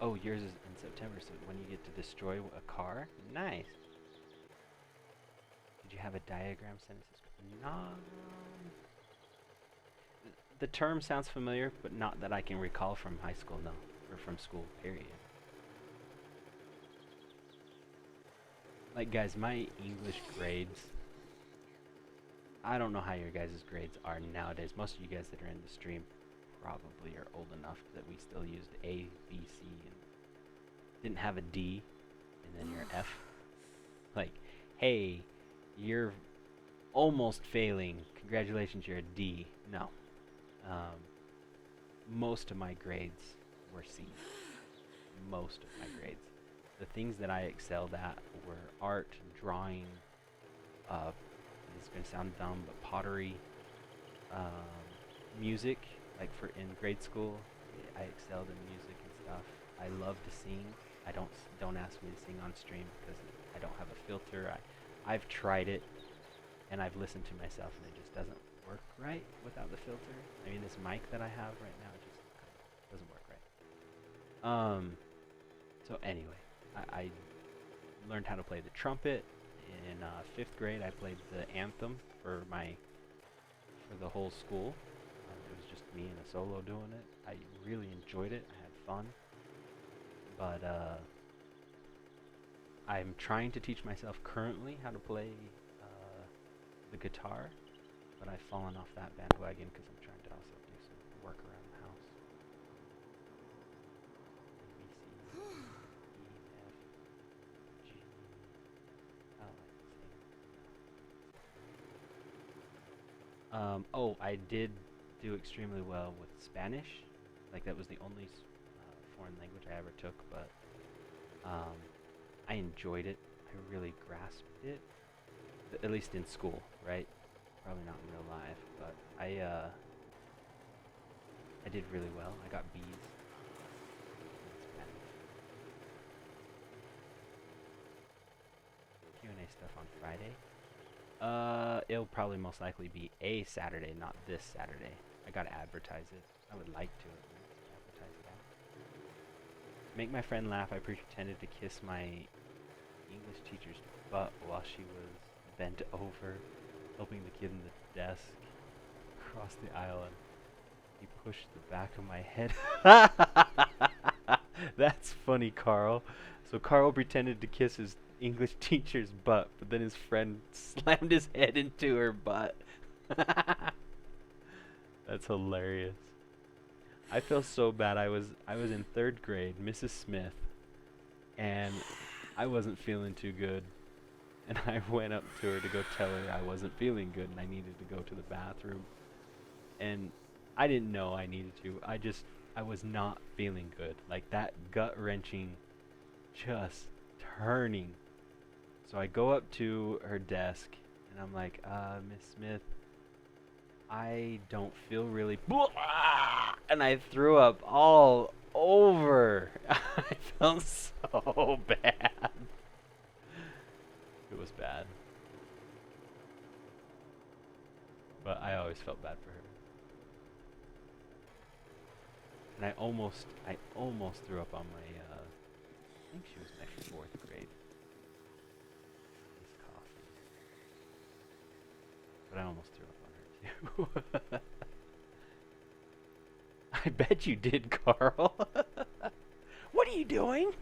Oh, yours is in September, so when you get to destroy a car? Nice. Did you have a diagram sentences? No. The term sounds familiar, but not that I can recall from high school, no. Or from school, period. Like, guys, my English grades... I don't know how your guys' grades are nowadays. Most of you guys that are in the stream probably are old enough that we still used A, B, C, and didn't have a D, and then your F. Like, hey, you're almost failing. Congratulations, you're a D. No. Most of my grades were C. Most of my grades. The things that I excelled at were art, drawing, this is going to sound dumb, but pottery, music. Like in grade school, I excelled in music and stuff. I love to sing. Don't ask me to sing on stream because I don't have a filter. I've tried it, and I've listened to myself, and it just doesn't work right without the filter. I mean, this mic that I have right now just doesn't work right. So anyway, I learned how to play the trumpet in 5th grade. I played the anthem for the whole school. It was just me and a solo doing it. I really enjoyed it. I had fun. But I'm trying to teach myself currently how to play the guitar, but I've fallen off that bandwagon because I'm trying to also do some work around the house. A, B, C, E, F, G. Oh, I did do extremely well with Spanish. Like, that was the only foreign language I ever took, but I enjoyed it. I really grasped it, at least in school, right? Probably not in real life, but I did really well. I got B's in Spanish. Q&A stuff on Friday. It'll probably most likely be a Saturday, not this Saturday. I gotta advertise it. I would like to advertise that. To make my friend laugh, I pretended to kiss my English teacher's butt while she was bent over, helping the kid in the desk cross the aisle, and he pushed the back of my head. That's funny, Carl. So Carl pretended to kiss his English teacher's butt, but then his friend slammed his head into her butt. That's hilarious. I feel so bad. I was in 3rd grade, Mrs. Smith, and I wasn't feeling too good. And I went up to her to go tell her I wasn't feeling good and I needed to go to the bathroom. And I didn't know I needed to. I was not feeling good. Like, that gut-wrenching, just turning. So I go up to her desk and I'm like, Miss Smith, I don't feel really And I threw up all over. I felt so bad. It was bad. But I always felt bad for her. And I almost threw up on my, I think she was my 4th grade. This coffee. But I almost threw up on her too. I bet you did, Carl. What are you doing?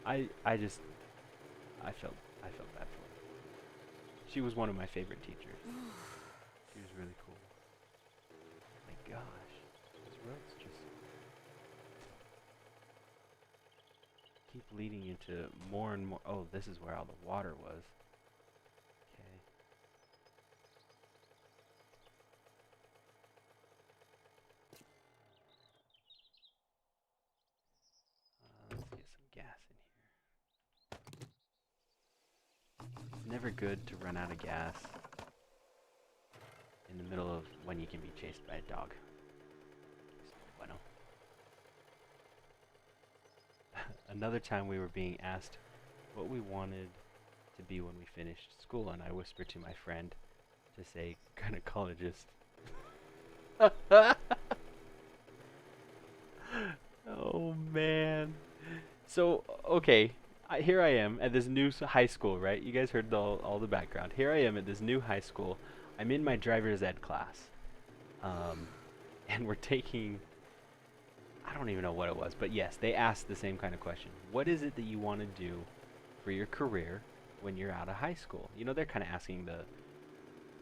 I felt bad for her. She was one of my favorite teachers. She was really cool. My gosh, these roads just keep leading into more and more. Oh, this is where all the water was. Okay. Let's get some gas in here. It's never good to run out of gas in the middle of when you can be chased by a dog. So, bueno. Another time we were being asked what we wanted to be when we finished school, and I whispered to my friend to say gynecologist. Oh man. So, okay, here I am at this new high school, right? You guys heard all the background. Here I am at this new high school. I'm in my driver's ed class. And we're taking, I don't even know what it was, but yes, they asked the same kind of question. What is it that you want to do for your career when you're out of high school? You know, they're kind of asking the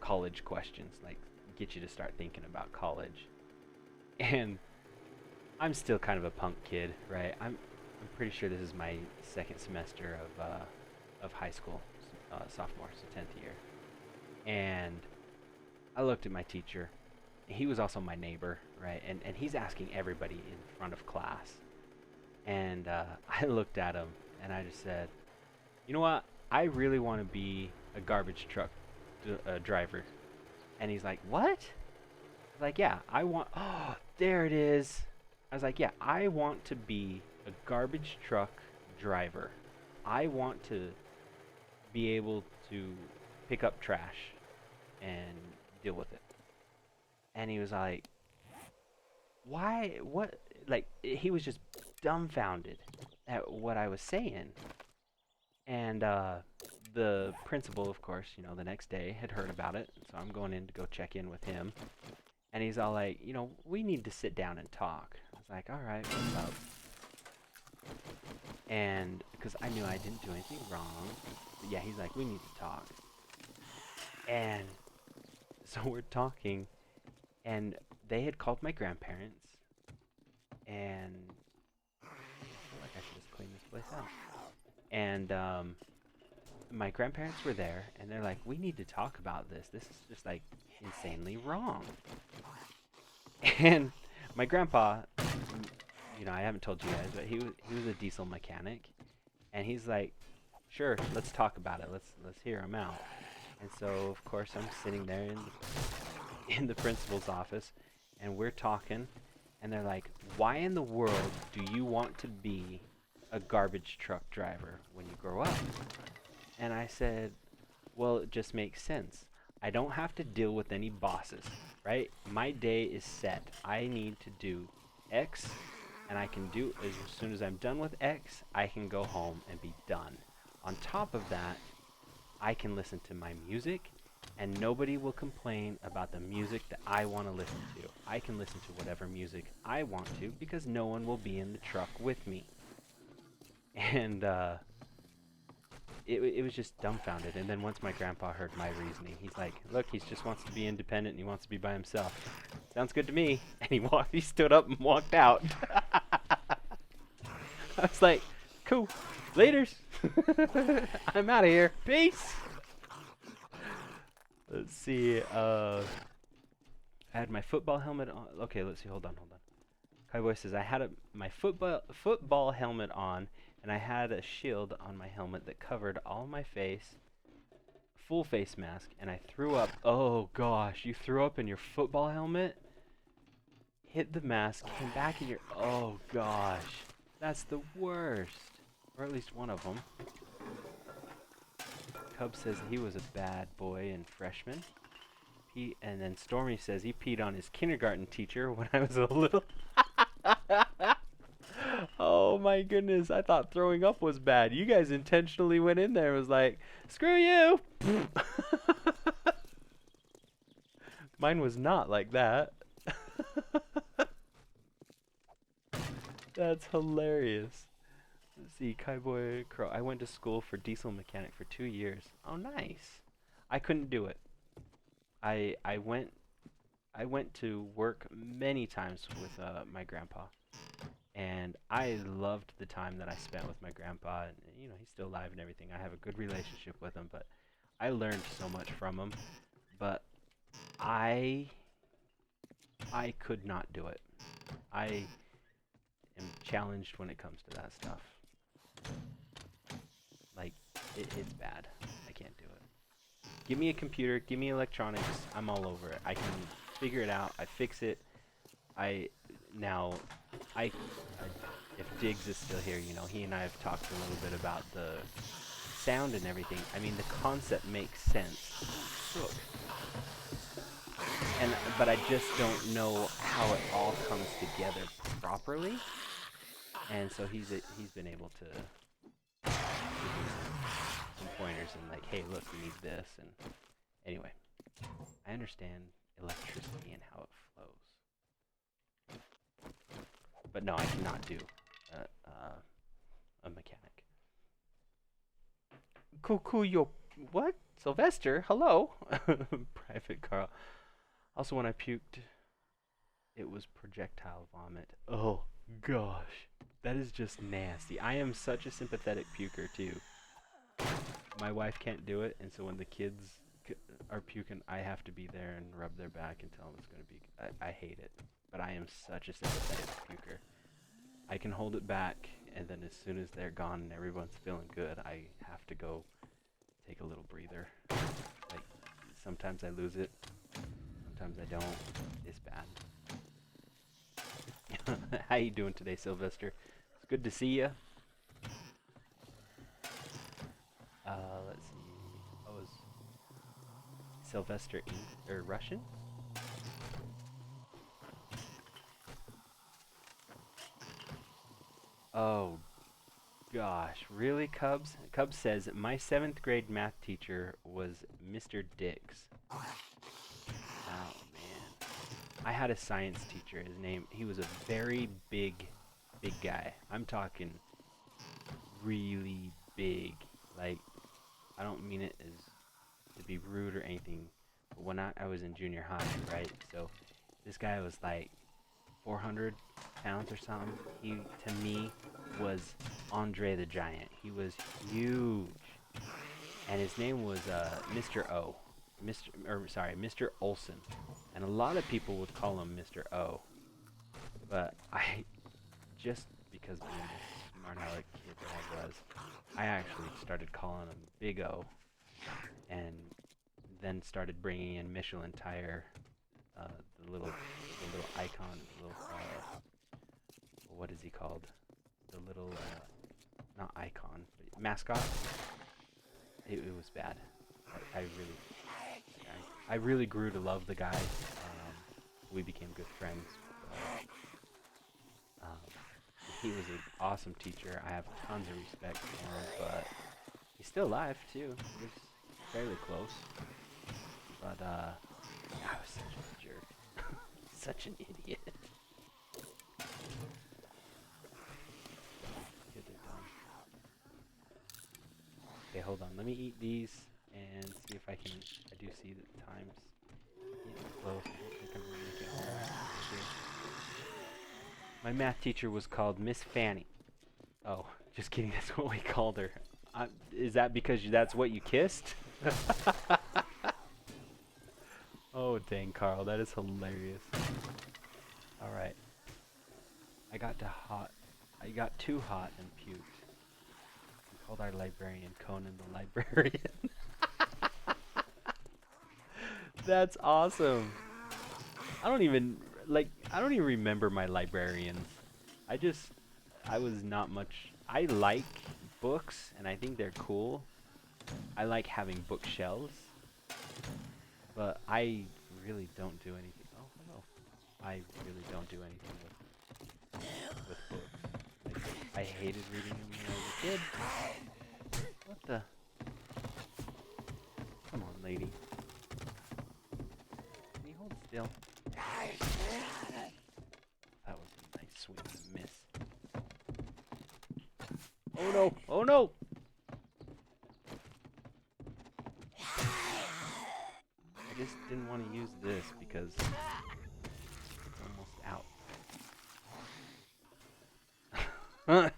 college questions, like get you to start thinking about college. And I'm still kind of a punk kid, right? I'm pretty sure this is my 2nd semester of high school, sophomore, so 10th year. And I looked at my teacher. He was also my neighbor, right? And he's asking everybody in front of class. And I looked at him and I just said, you know what? I really want to be a garbage truck driver. And he's like, what? I was like, yeah, I want, oh, there it is. I was like, yeah, I want to be a garbage truck driver. I want to be able to pick up trash and deal with it. And he was like, why, what, like, he was just dumbfounded at what I was saying. And the principal, of course, you know, the next day had heard about it. So I'm going in to go check in with him. And he's all like, you know, we need to sit down and talk. I was like, all right, what's up? And because I knew I didn't do anything wrong. But yeah, he's like, we need to talk. And so we're talking. And they had called my grandparents. And I feel like I should just clean this place out. And my grandparents were there. And they're like, we need to talk about this. This is just like insanely wrong. And my grandpa, you know, I haven't told you guys, but he was a diesel mechanic, and he's like, sure, let's talk about it. Let's hear him out. And so of course I'm sitting there in the principal's office, and we're talking, and they're like, why in the world do you want to be a garbage truck driver when you grow up? And I said, well, it just makes sense. I don't have to deal with any bosses, right? My day is set. I need to do X, and I can do, as soon as I'm done with X, I can go home and be done. On top of that, I can listen to my music, and nobody will complain about the music that I want to listen to. I can listen to whatever music I want to, because no one will be in the truck with me. And it was just dumbfounded. And then once my grandpa heard my reasoning, he's like, look, he just wants to be independent and he wants to be by himself. Sounds good to me. And he stood up and walked out. I was like, cool, laters. I'm out of here. Peace. Let's see. I had my football helmet on. Okay, let's see. Hold on. Cowboy says, I had my football helmet on, and I had a shield on my helmet that covered all my face full face mask, and I threw up. Oh gosh, you threw up in your football helmet? Hit the mask, came back in your... Oh gosh, that's the worst. Or at least one of them. Cub says he was a bad boy in freshman. And then Stormy says he peed on his kindergarten teacher when I was a little... Oh my goodness, I thought throwing up was bad. You guys intentionally went in there and was like, screw you! Mine was not like that. That's hilarious. Let's see, Cowboy Crow. I went to school for diesel mechanic for 2 years. Oh, nice. I couldn't do it. I went to work many times with my grandpa, and I loved the time that I spent with my grandpa. And you know, he's still alive and everything. I have a good relationship with him, but I learned so much from him. But I could not do it. I am challenged when it comes to that stuff. Like, it's bad. I can't do it. Give me a computer, give me electronics, I'm all over it. I can figure it out, I fix it. If Diggs is still here, you know, he and I have talked a little bit about the sound and everything. I mean, the concept makes sense. Look. But I just don't know how it all comes together properly. And so he's been able to give me some pointers and like, hey, look, you need this. And anyway, I understand electricity and how it flows. But no, I cannot do a mechanic. Kukuyo, what? Sylvester, hello. Private Carl. Also, when I puked, it was projectile vomit. Oh gosh, that is just nasty. I am such a sympathetic puker too. My wife can't do it, and so when the kids are puking, I have to be there and rub their back and tell them it's going to be... I hate it, but I am such a sympathetic puker. I can hold it back, and then as soon as they're gone and everyone's feeling good, I have to go take a little breather. Like, sometimes I lose it, sometimes I don't. It's bad. How you doing today, Sylvester? It's good to see you. Let's see. Oh, is Sylvester Russian? Oh gosh, really, Cubs? Cubs says my 7th grade math teacher was Mr. Dix. Oh man, I had a science teacher. He was a very big guy. I'm talking really big. Like, I don't mean it as to be rude or anything, but when I was in junior high, right? So this guy was like 400 pounds or something. He, to me, was Andre the Giant. He was huge, and his name was Mr. O. Mr. Olson, and a lot of people would call him Mr. O. But I, just because being the smart aleck kid that I was, I actually started calling him Big O, and then started bringing in Michelin tire, the little icon, what is he called? The little, not icon, but mascot. It was bad. I really grew to love the guy. We became good friends. He was an awesome teacher. I have tons of respect for him, but he's still alive too. We're fairly close. But I was such a jerk. Such an idiot. Kids are dumb. Okay, hold on. Let me eat these and see if I do see that the time's getting close. I don't think I'm gonna make it home. My math teacher was called Miss Fanny. Oh, just kidding. That's what we called her. Is that because that's what you kissed? Oh, dang, Carl. That is hilarious. All right. I got too hot and puked. We called our librarian Conan the Librarian. That's awesome. I don't even I don't even remember my librarians. I just I was not much I like books and I think they're cool. I like having bookshelves, but I really don't do anything. Oh, hello. I really don't do anything with books. Like, I hated reading them when I was a kid. What the? Come on, lady. Can you hold still? That was a nice swing and a miss. Oh no! Oh no! I just didn't want to use this because it's almost out.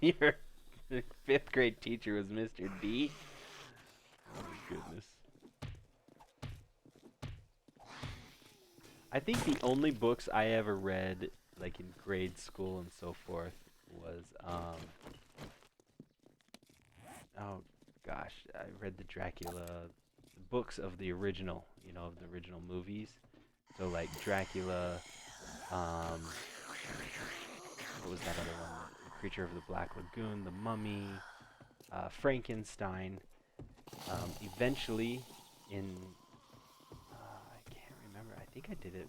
Your fifth grade teacher was Mr. D. Oh my goodness. I think the only books I ever read, like in grade school and so forth, was oh gosh, I read the Dracula books of the original, you know, of the original movies. So like Dracula, um, what was that other one? The Creature of the Black Lagoon, The Mummy, Frankenstein. Eventually, in I can't remember. I think I did it.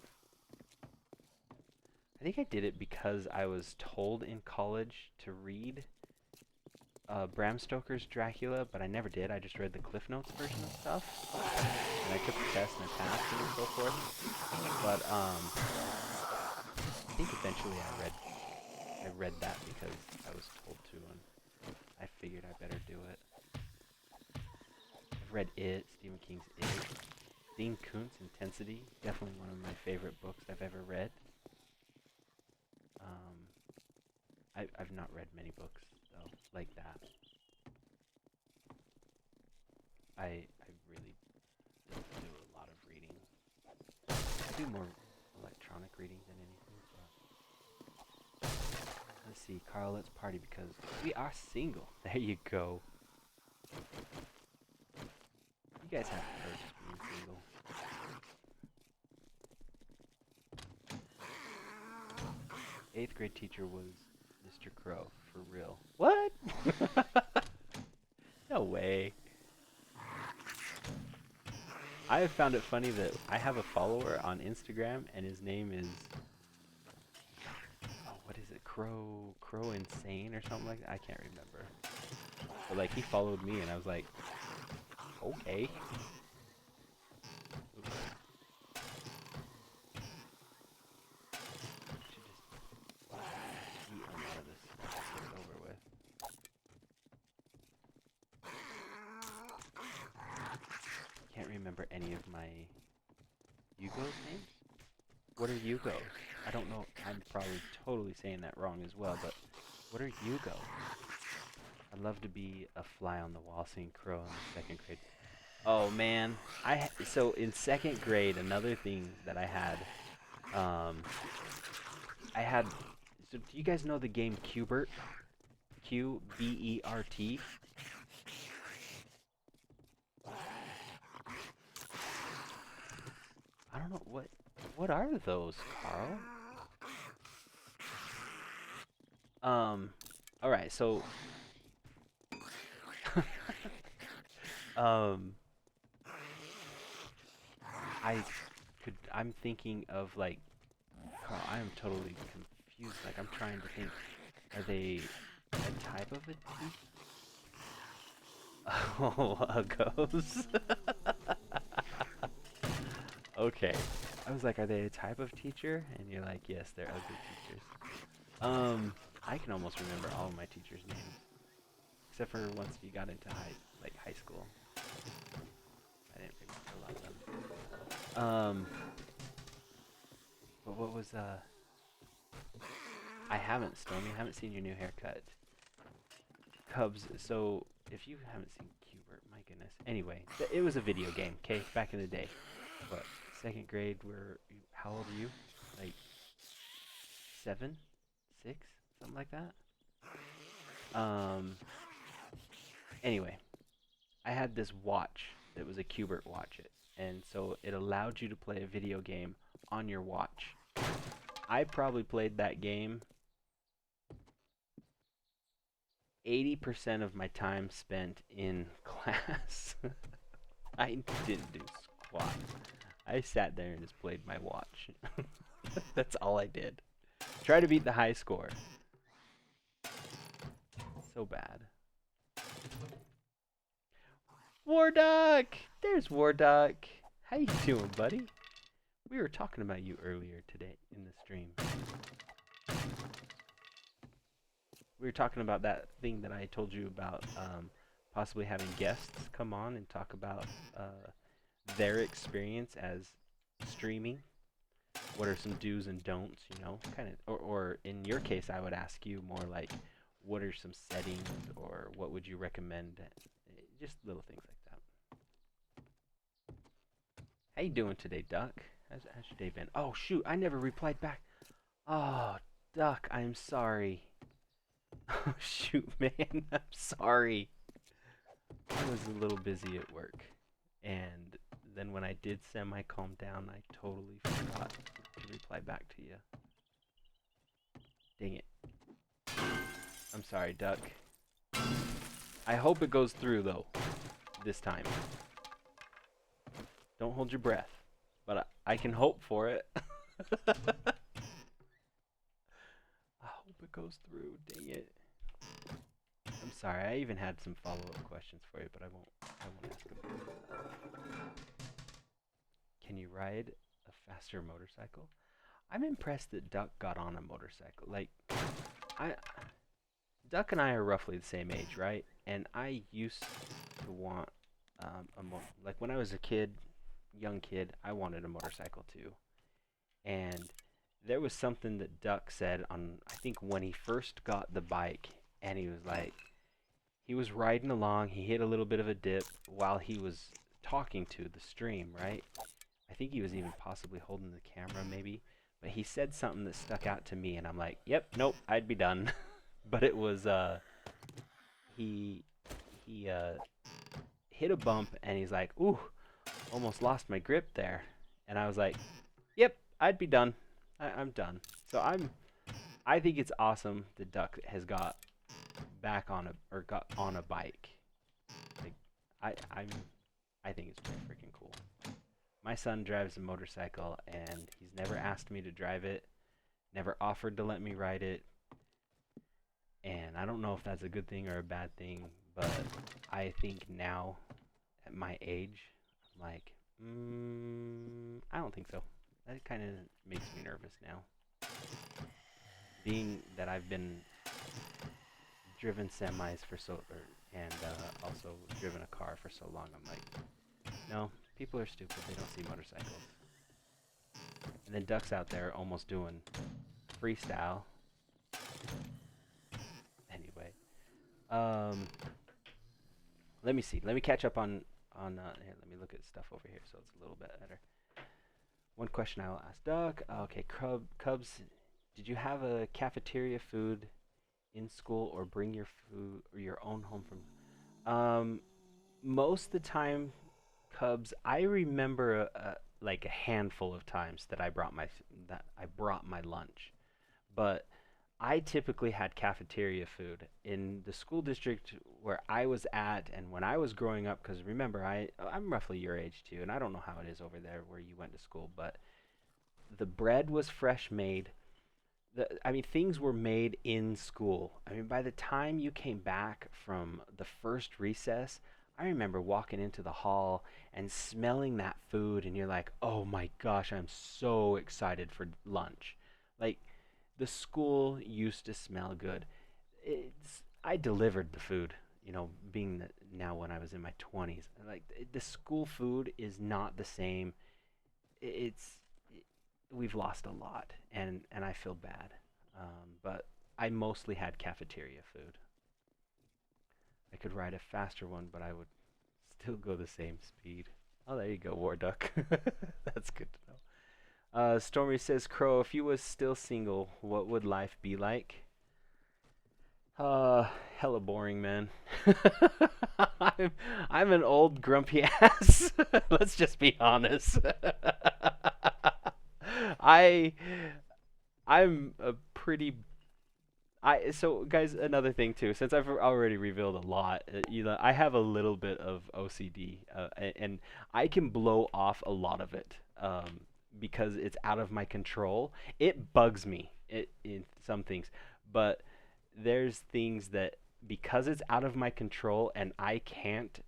I think I did it because I was told in college to read Bram Stoker's Dracula, but I never did. I just read the Cliff Notes version of stuff, and I took the test and I passed and so forth. But I think eventually I read that because I was told to, and I figured I better do it. I've read It, Stephen King's It. Dean Koontz, Intensity, definitely one of my favorite books I've ever read. I've not read many books though like that. I really don't do a lot of reading. I do more electronic reading than anything. But let's see, Carl, let's party because we are single. There you go. You guys have perks being single. Eighth grade teacher was Mr. Krow, for real. What? No way. I have found it funny that I have a follower on Instagram and his name is, oh, what is it? Krow Insane or something like that? I can't remember. But like he followed me and I was like, okay. Oops. Should just eat a lot of this stuff to get it over with. Can't remember any of my Yugo's names. What are Yugo? I don't know. I'm probably totally saying that wrong as well, but what are Yugo? I'd love to be a fly on the wall seeing Krow in the second grade. Oh man, so in second grade, another thing that I had. So do you guys know the game Qbert? Qbert. I don't know what are those, Carl? All right, so um I'm thinking of like Carl, I am totally confused. Like I'm trying to think, are they a type of a teeth? Oh, uggos. Okay. I was like, are they a type of teacher? And you're like, yes, they're ugly teachers. I can almost remember all of my teachers' names, except for once you got into high school. I didn't remember a lot of them. But what was I haven't, Stormy. I haven't seen your new haircut. Cubs. So if you haven't seen Qbert, my goodness. Anyway, it was a video game. Okay, back in the day. What? Second grade. How old are you? Like 7, 6, something like that. Anyway, I had this watch that was a Qbert watch. and so it allowed you to play a video game on your watch. I probably played that game 80% of my time spent in class. I didn't do squat. I sat there and just played my watch. That's all I did. Try to beat the high score. So bad. War Duck! There's War Duck. How you doing, buddy? We were talking about you earlier today in the stream. We were talking about that thing that I told you about, possibly having guests come on and talk about their experience as streaming. What are some do's and don'ts, you know, kind of, or in your case, I would ask you more like, what are some settings, or what would you recommend? Just little things like that. How you doing today, Duck? How's your day been? Oh shoot, I never replied back. Oh, Duck, I'm sorry. Oh shoot, man, I'm sorry. I was a little busy at work, and then when I did semi-calm down, I totally forgot to reply back to you. Dang it. I'm sorry, Duck. I hope it goes through, though, this time. Don't hold your breath, but I can hope for it. I hope it goes through, dang it. I'm sorry, I even had some follow-up questions for you, but I won't ask them. Can you ride a faster motorcycle? I'm impressed that Duck got on a motorcycle. Like, Duck and I are roughly the same age, right? And I used to want like when I was a kid, young kid, I wanted a motorcycle too. And there was something that Duck said on, I think when he first got the bike, and he was like, he was riding along, he hit a little bit of a dip while he was talking to the stream, right? I think he was even possibly holding the camera maybe, but he said something that stuck out to me, and I'm like, yep, nope, I'd be done. But it was, he hit a bump, and he's like, ooh, almost lost my grip there. And I was like, yep, I'd be done. I'm done. So I think it's awesome that Duck has got back on a bike. Like, I think it's pretty freaking cool. My son drives a motorcycle, and he's never asked me to drive it, never offered to let me ride it. And I don't know if that's a good thing or a bad thing, but I think now, at my age, I'm like, I don't think so. That kind of makes me nervous now. Being that I've been driven semis for and also driven a car for so long, I'm like, no, people are stupid. They don't see motorcycles. And then Duck's out there almost doing freestyle. Anyway, let me see. Let me catch up on here. Let me look at stuff over here so it's a little bit better. One question I will ask Duck. Okay, Cubs, did you have a cafeteria food in school, or bring your food or your own home from? Most of the time, Cubs, I remember like a handful of times that I brought my lunch, but I typically had cafeteria food in the school district where I was at, and when I was growing up, because remember, I'm roughly your age too, and I don't know how it is over there where you went to school, but the bread was fresh made. Things were made in school. I mean, by the time you came back from the first recess, I remember walking into the hall and smelling that food, and you're like, oh my gosh, I'm so excited for lunch. Like, the school used to smell good. I delivered the food, you know, being that now when I was in my 20s. Like, the school food is not the same. We've lost a lot, and I feel bad. But I mostly had cafeteria food. I could ride a faster one, but I would still go the same speed. Oh, there you go, War Duck. That's good to know. Stormy says, Krow, if you was still single, what would life be like? Uh, Hella boring, man. I'm I'm an old grumpy ass. Let's just be honest. I I'm a pretty I so guys, another thing too, since I've already revealed a lot, I have a little bit of OCD, and I can blow off a lot of it, because it's out of my control. It bugs me, in some things, but there's things that, because it's out of my control and I can't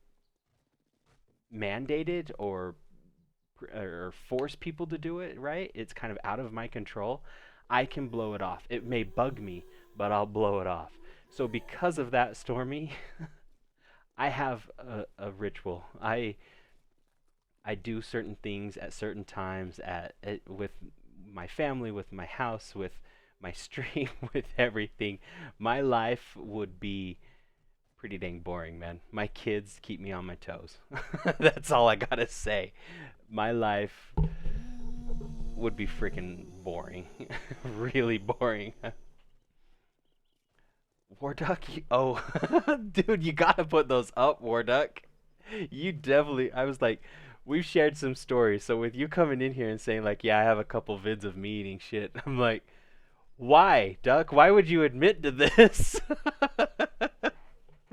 mandate it or force people to do it, right? It's kind of out of my control. I can blow it off. It may bug me, but I'll blow it off. So because of that, Stormy, I have a ritual. I do certain things at certain times with my family, with my house, with my stream, with everything. My life would be pretty dang boring, man. My kids keep me on my toes. That's all I gotta say. My life would be freaking boring. Really boring. Warduck? Oh, dude, you gotta put those up, Warduck. You definitely. I was like, we've shared some stories. So with you coming in here and saying like, yeah, I have a couple vids of me eating shit. I'm like, why, Duck? Why would you admit to this?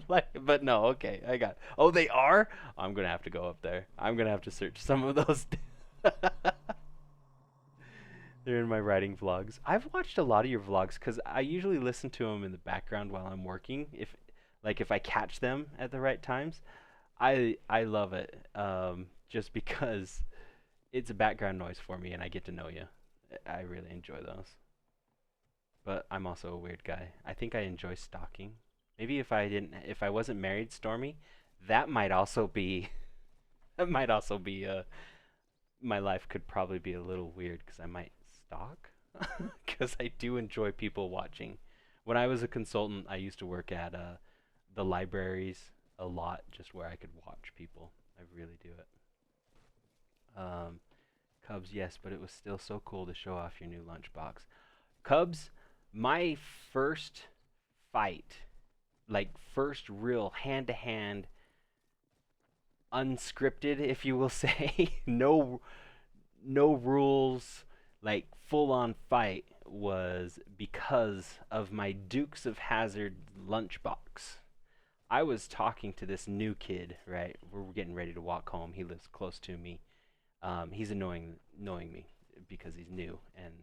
Like, but no, okay, I got. Oh, they are. I'm gonna have to go up there. I'm gonna have to search some of those. They're in my writing vlogs. I've watched a lot of your vlogs because I usually listen to them in the background while I'm working. If I catch them at the right times, I love it. Just because it's a background noise for me and I get to know you. I really enjoy those. But I'm also a weird guy. I think I enjoy stalking. Maybe if I wasn't married, Stormy, that might also be, that might also be my life could probably be a little weird because I might stalk. Because I do enjoy people watching. When I was a consultant, I used to work at the libraries a lot, just where I could watch people. I really do it. Um, Cubs, yes, but it was still so cool to show off your new lunchbox. Cubs, my first fight, like first real hand to hand, unscripted, if you will say, no rules, like full on fight, was because of my Dukes of Hazard lunchbox. I was talking to this new kid, right? We're getting ready to walk home. He lives close to me. He's annoying me because he's new. And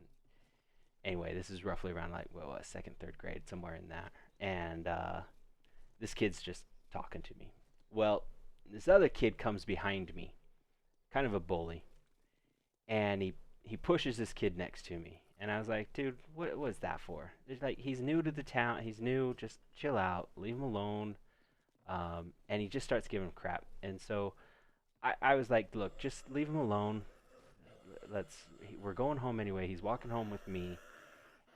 anyway, this is roughly around like what, second, third grade, somewhere in that. And this kid's just talking to me. Well, this other kid comes behind me, kind of a bully, and he pushes this kid next to me. And I was like, dude, what was that for? It's like, he's new to the town. He's new. Just chill out. Leave him alone. And he just starts giving him crap. And so I was like, look, just leave him alone. We're going home anyway. He's walking home with me.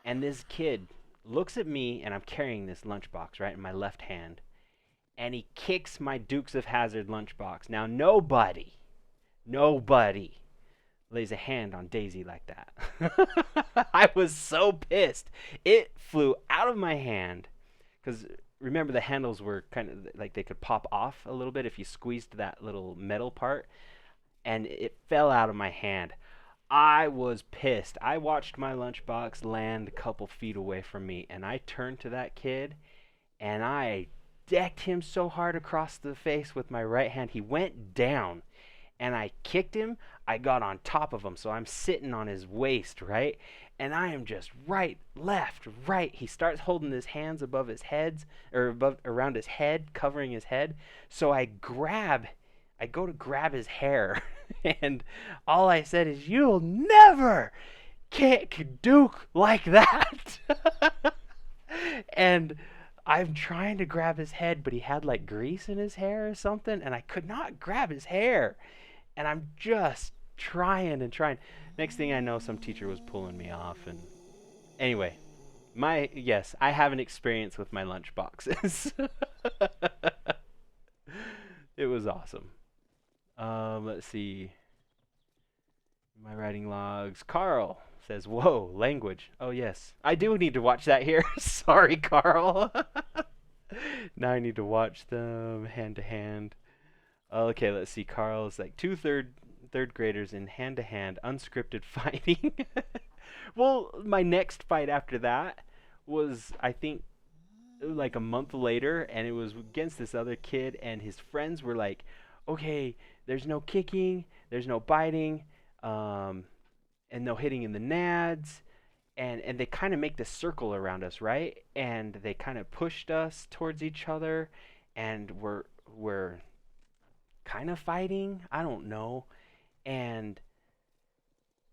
And this kid looks at me, and I'm carrying this lunchbox, right, in my left hand. And he kicks my Dukes of Hazard lunchbox. Now, nobody lays a hand on Daisy like that. I was so pissed. It flew out of my hand because remember the handles were kind of like they could pop off a little bit if you squeezed that little metal part, and it fell out of my hand. I was pissed. I watched my lunchbox land a couple feet away from me, and I turned to that kid and I decked him so hard across the face with my right hand. He went down and I kicked him. I got on top of him, so I'm sitting on his waist, right? And I am just right, left, right. He starts holding his hands above his heads, or above around his head, covering his head. So I go to grab his hair, and all I said is, "You'll never kick Duke like that." And I'm trying to grab his head, but he had like grease in his hair or something, and I could not grab his hair. And I'm just trying and trying. Next thing I know, some teacher was pulling me off. And anyway, yes, I have an experience with my lunch boxes. It was awesome. Let's see. My writing logs. Carl says, "Whoa, language." Oh yes, I do need to watch that here. Sorry, Carl. Now I need to watch them hand to hand. Okay, let's see. Carl's like two third graders in hand to hand unscripted fighting. Well, my next fight after that was, I think, like a month later, and it was against this other kid, and his friends were like, okay, there's no kicking, there's no biting, um, and no hitting in the nads, and they kind of make this circle around us, right? And they kind of pushed us towards each other, and we're kind of fighting. I don't know. And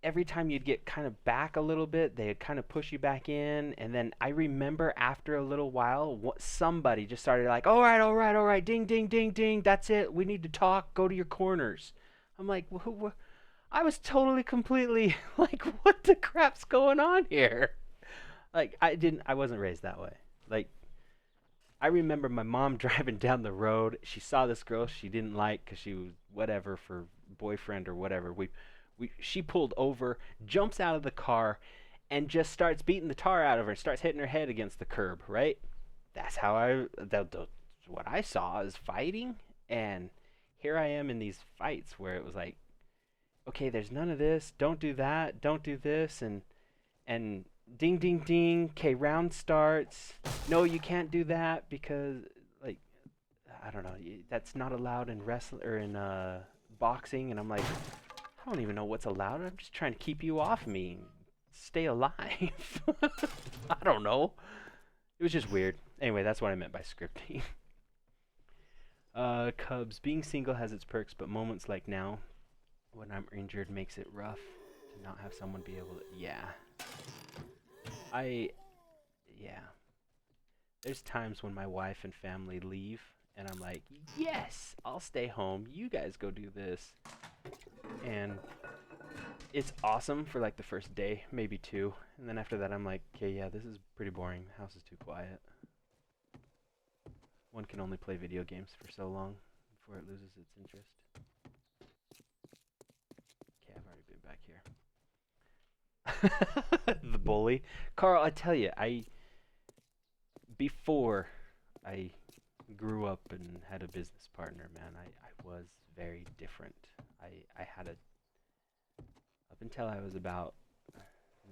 every time you'd get kind of back a little bit, they'd kind of push you back in. And then I remember after a little while, somebody just started like, all right, all right, all right, ding, ding, ding, ding. That's it. We need to talk. Go to your corners. I'm like, I was totally, completely like, what the crap's going on here? Like, I wasn't raised that way. Like, I remember my mom driving down the road. She saw this girl she didn't like because she was whatever for boyfriend or whatever. She pulled over, jumps out of the car, and just starts beating the tar out of her and starts hitting her head against the curb. Right? That's what I saw is fighting. And here I am in these fights where it was like, okay, there's none of this. Don't do that. Don't do this. And ding ding ding. Okay, round starts. No, you can't do that because like I don't know. That's not allowed in wrestling or in boxing. And I'm like, I don't even know what's allowed. I'm just trying to keep you off me. Stay alive. I don't know. It was just weird. Anyway, that's what I meant by scripting. Cubs. Being single has its perks, but moments like now, when I'm injured, makes it rough to not have someone be able to. Yeah. Yeah. There's times when my wife and family leave, and I'm like, yes, I'll stay home. You guys go do this. And it's awesome for like the first day, maybe two. And then after that, I'm like, okay, yeah, this is pretty boring. The house is too quiet. One can only play video games for so long before it loses its interest. Okay, I've already been back here. The bully. Carl, I tell you, before I grew up and had a business partner, man, I was very different. I had up until I was about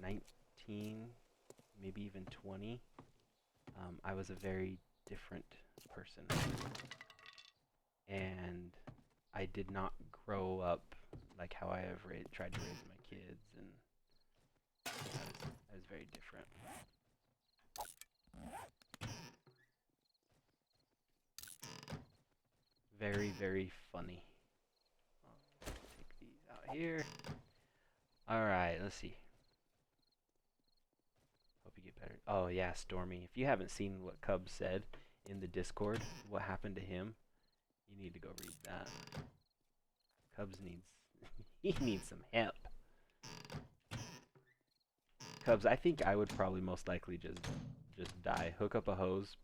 19, maybe even 20, I was a very different person. And I did not grow up like how I have tried to raise my kids, and I was very different. Very, very funny. Take these out here. Alright, let's see. Hope you get better. Oh, yeah, Stormy. If you haven't seen what Cub said in the Discord, what happened to him, you need to go read that. Cubs needs... he needs some help. Cubs, I think I would probably most likely just die. Hook up a hose,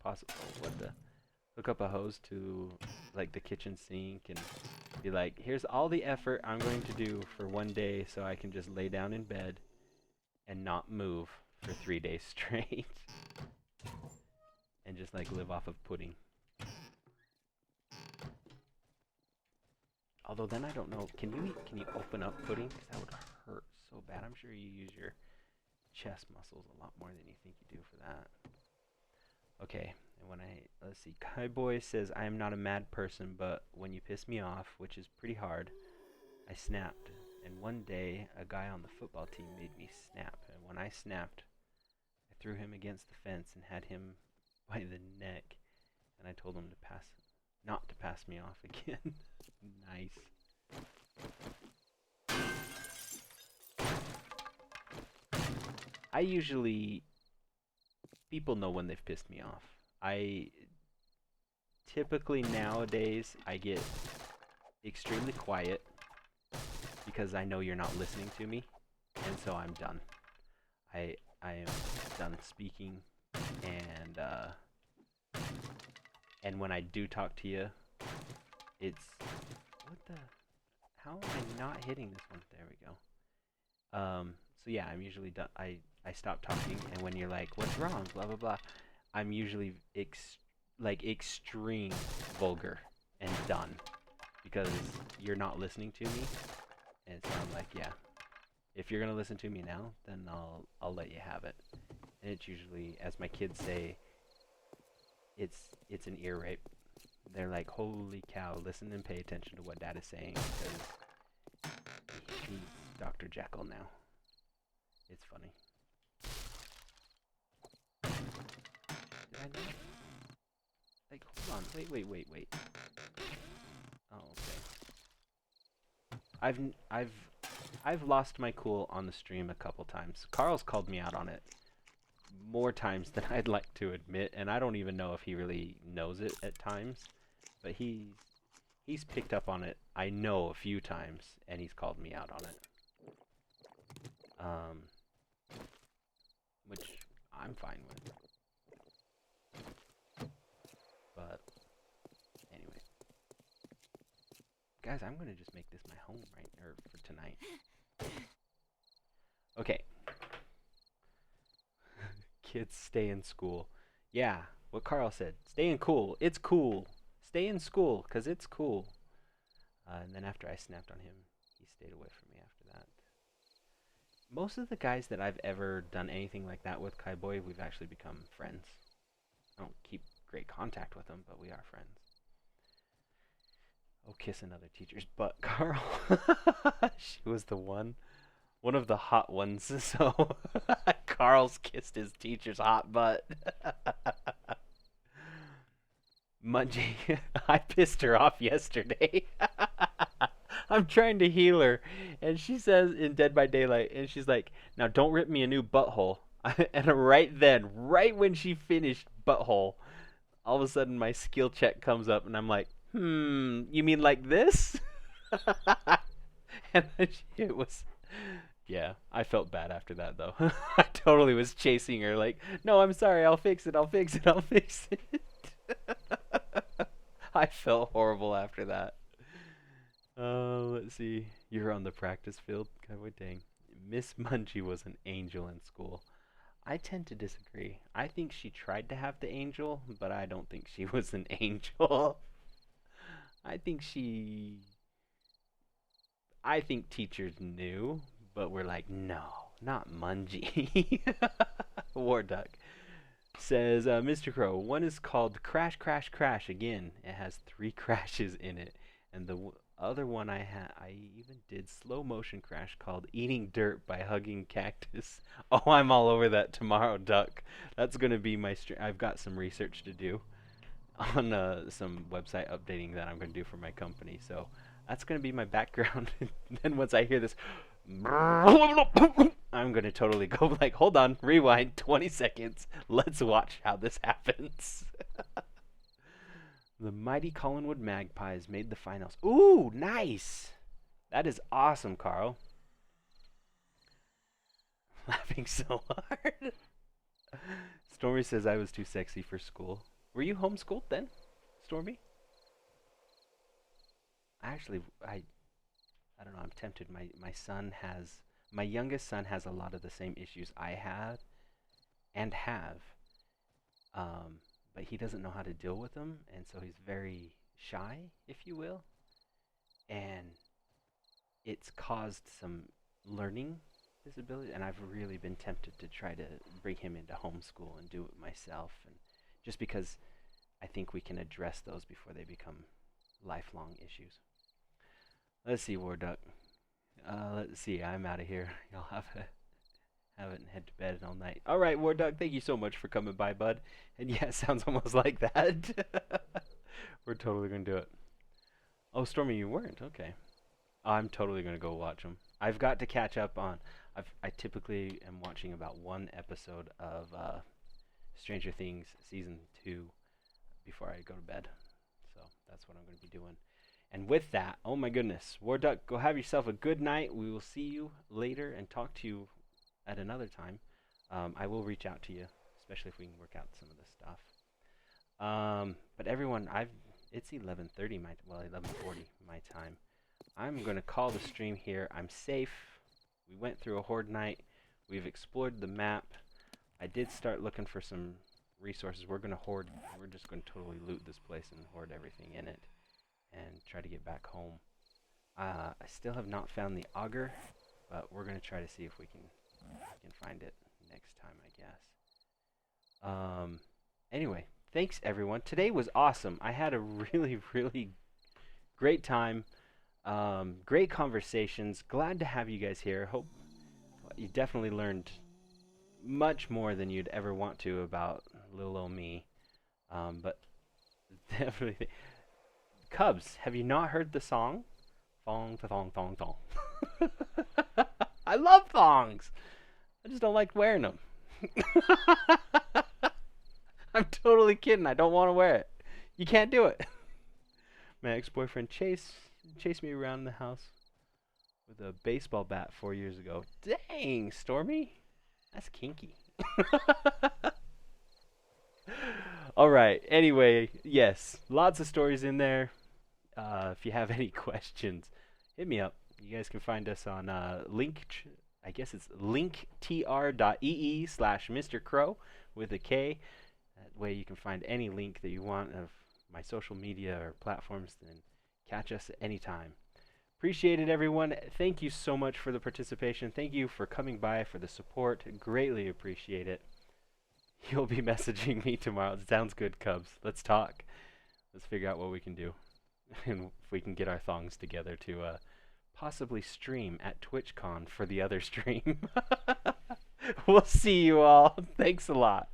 hook up a hose to like the kitchen sink and be like, here's all the effort I'm going to do for one day so I can just lay down in bed and not move for 3 days straight. And just like live off of pudding. Although then I don't know, can you open up pudding? Because that would hurt so bad. I'm sure you use your chest muscles a lot more than you think you do for that. Okay, and let's see, Kaiboy says, I am not a mad person, but when you piss me off, which is pretty hard, I snapped. And one day, a guy on the football team made me snap. And when I snapped, I threw him against the fence and had him by the neck. And I told him not to pass me off again. Nice. People know when they've pissed me off. Typically nowadays, I get extremely quiet because I know you're not listening to me, and so I'm done. I am done speaking, and when I do talk to you, it's how am I not hitting this one? There we go. So yeah, I'm usually done. I stop talking, and when you're like, what's wrong, blah blah blah, I'm usually like extreme vulgar and done because you're not listening to me. And so I'm like, yeah, if you're gonna listen to me now, then I'll let you have it. And it's usually, as my kids say, it's an ear rape. They're like, holy cow, listen and pay attention to what Dad is saying because he's Dr. Jekyll now. It's funny. Did I not? Like, hold on, wait. Oh, okay. I've lost my cool on the stream a couple times. Carl's called me out on it more times than I'd like to admit, and I don't even know if he really knows it at times. But he's picked up on it, I know, a few times, and he's called me out on it. Which I'm fine with. But anyway, guys, I'm gonna just make this my home for tonight. Okay. Kids stay in school. Yeah, what Carl said. Stay in cool. It's cool. Stay in school, 'cause it's cool. And then after I snapped on him, he stayed away from me after that. Most of the guys that I've ever done anything like that with, Kai Boy, we've actually become friends. I don't keep great contact with them, but we are friends. Oh, kiss another teacher's butt, Carl. She was the one of the hot ones, so Carl's kissed his teacher's hot butt. Mungie, I pissed her off yesterday. I'm trying to heal her, and she says in Dead by Daylight, and she's like, now don't rip me a new butthole. And right then, right when she finished butthole, all of a sudden my skill check comes up, and I'm like, you mean like this? And it was... Yeah, I felt bad after that, though. I totally was chasing her, like, no, I'm sorry, I'll fix it. I felt horrible after that. Let's see. You're on the practice field? God, what dang. Miss Mungie was an angel in school. I tend to disagree. I think she tried to have the angel, but I don't think she was an angel. I think teachers knew, but we're like, no, not Mungie. War Duck says, Mr. Krow, one is called Crash, Crash, Crash again. It has 3 crashes in it. And the other one I even did slow motion crash called Eating Dirt by Hugging Cactus. Oh, I'm all over that tomorrow, Duck. That's going to be my stream. I've got some research to do on some website updating that I'm going to do for my company. So that's going to be my background. Then once I hear this, I'm going to totally go like, hold on, rewind 20 seconds. Let's watch how this happens. The mighty Collinwood Magpies made the finals. Ooh, nice. That is awesome, Carl. Laughing so hard. Stormy says I was too sexy for school. Were you homeschooled then, Stormy? Actually, I don't know, I'm tempted. My youngest son has a lot of the same issues I had and have. But he doesn't know how to deal with them, and so he's very shy, if you will. And it's caused some learning disability, and I've really been tempted to try to bring him into homeschool and do it myself, and just because I think we can address those before they become lifelong issues. Let's see, War Duck. Let's see, I'm out of here. Y'all have it and head to bed all night. All right, War Duck, thank you so much for coming by, bud. And yeah, it sounds almost like that. We're totally going to do it. Oh, Stormy, you weren't? Okay. I'm totally going to go watch them. I've got to catch up on... I typically am watching about 1 episode of Stranger Things Season 2 before I go to bed. So that's what I'm going to be doing. And with that, oh my goodness, War Duck, go have yourself a good night. We will see you later and talk to you at another time. I will reach out to you, especially if we can work out some of this stuff. But everyone, it's 11:30 11:40 my time. I'm going to call the stream here. I'm safe. We went through a Horde night. We've explored the map. I did start looking for some resources. We're gonna hoard. We're just gonna totally loot this place and hoard everything in it, and try to get back home. I still have not found the auger, but we're gonna try to see if we can find it next time, I guess. Anyway, thanks everyone. Today was awesome. I had a really, really great time. Great conversations. Glad to have you guys here. Hope you definitely learned much more than you'd ever want to about little old me. But definitely, Cubs, have you not heard the song? Thong, thong, thong, thong. I love thongs. I just don't like wearing them. I'm totally kidding. I don't want to wear it. You can't do it. My ex-boyfriend chased me around the house with a baseball bat 4 years ago. Dang, Stormy. That's kinky. All right. Anyway, yes, lots of stories in there. If you have any questions, hit me up. You guys can find us on I guess it's linktr.ee/Mr. Krow with a K. That way you can find any link that you want of my social media or platforms, and catch us at any time. Appreciate it, everyone. Thank you so much for the participation. Thank you for coming by, for the support. Greatly appreciate it. You'll be messaging me tomorrow. Sounds good, Cubs. Let's talk. Let's figure out what we can do. And if we can get our thongs together to possibly stream at TwitchCon for the other stream. We'll see you all. Thanks a lot.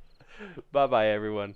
Bye-bye, everyone.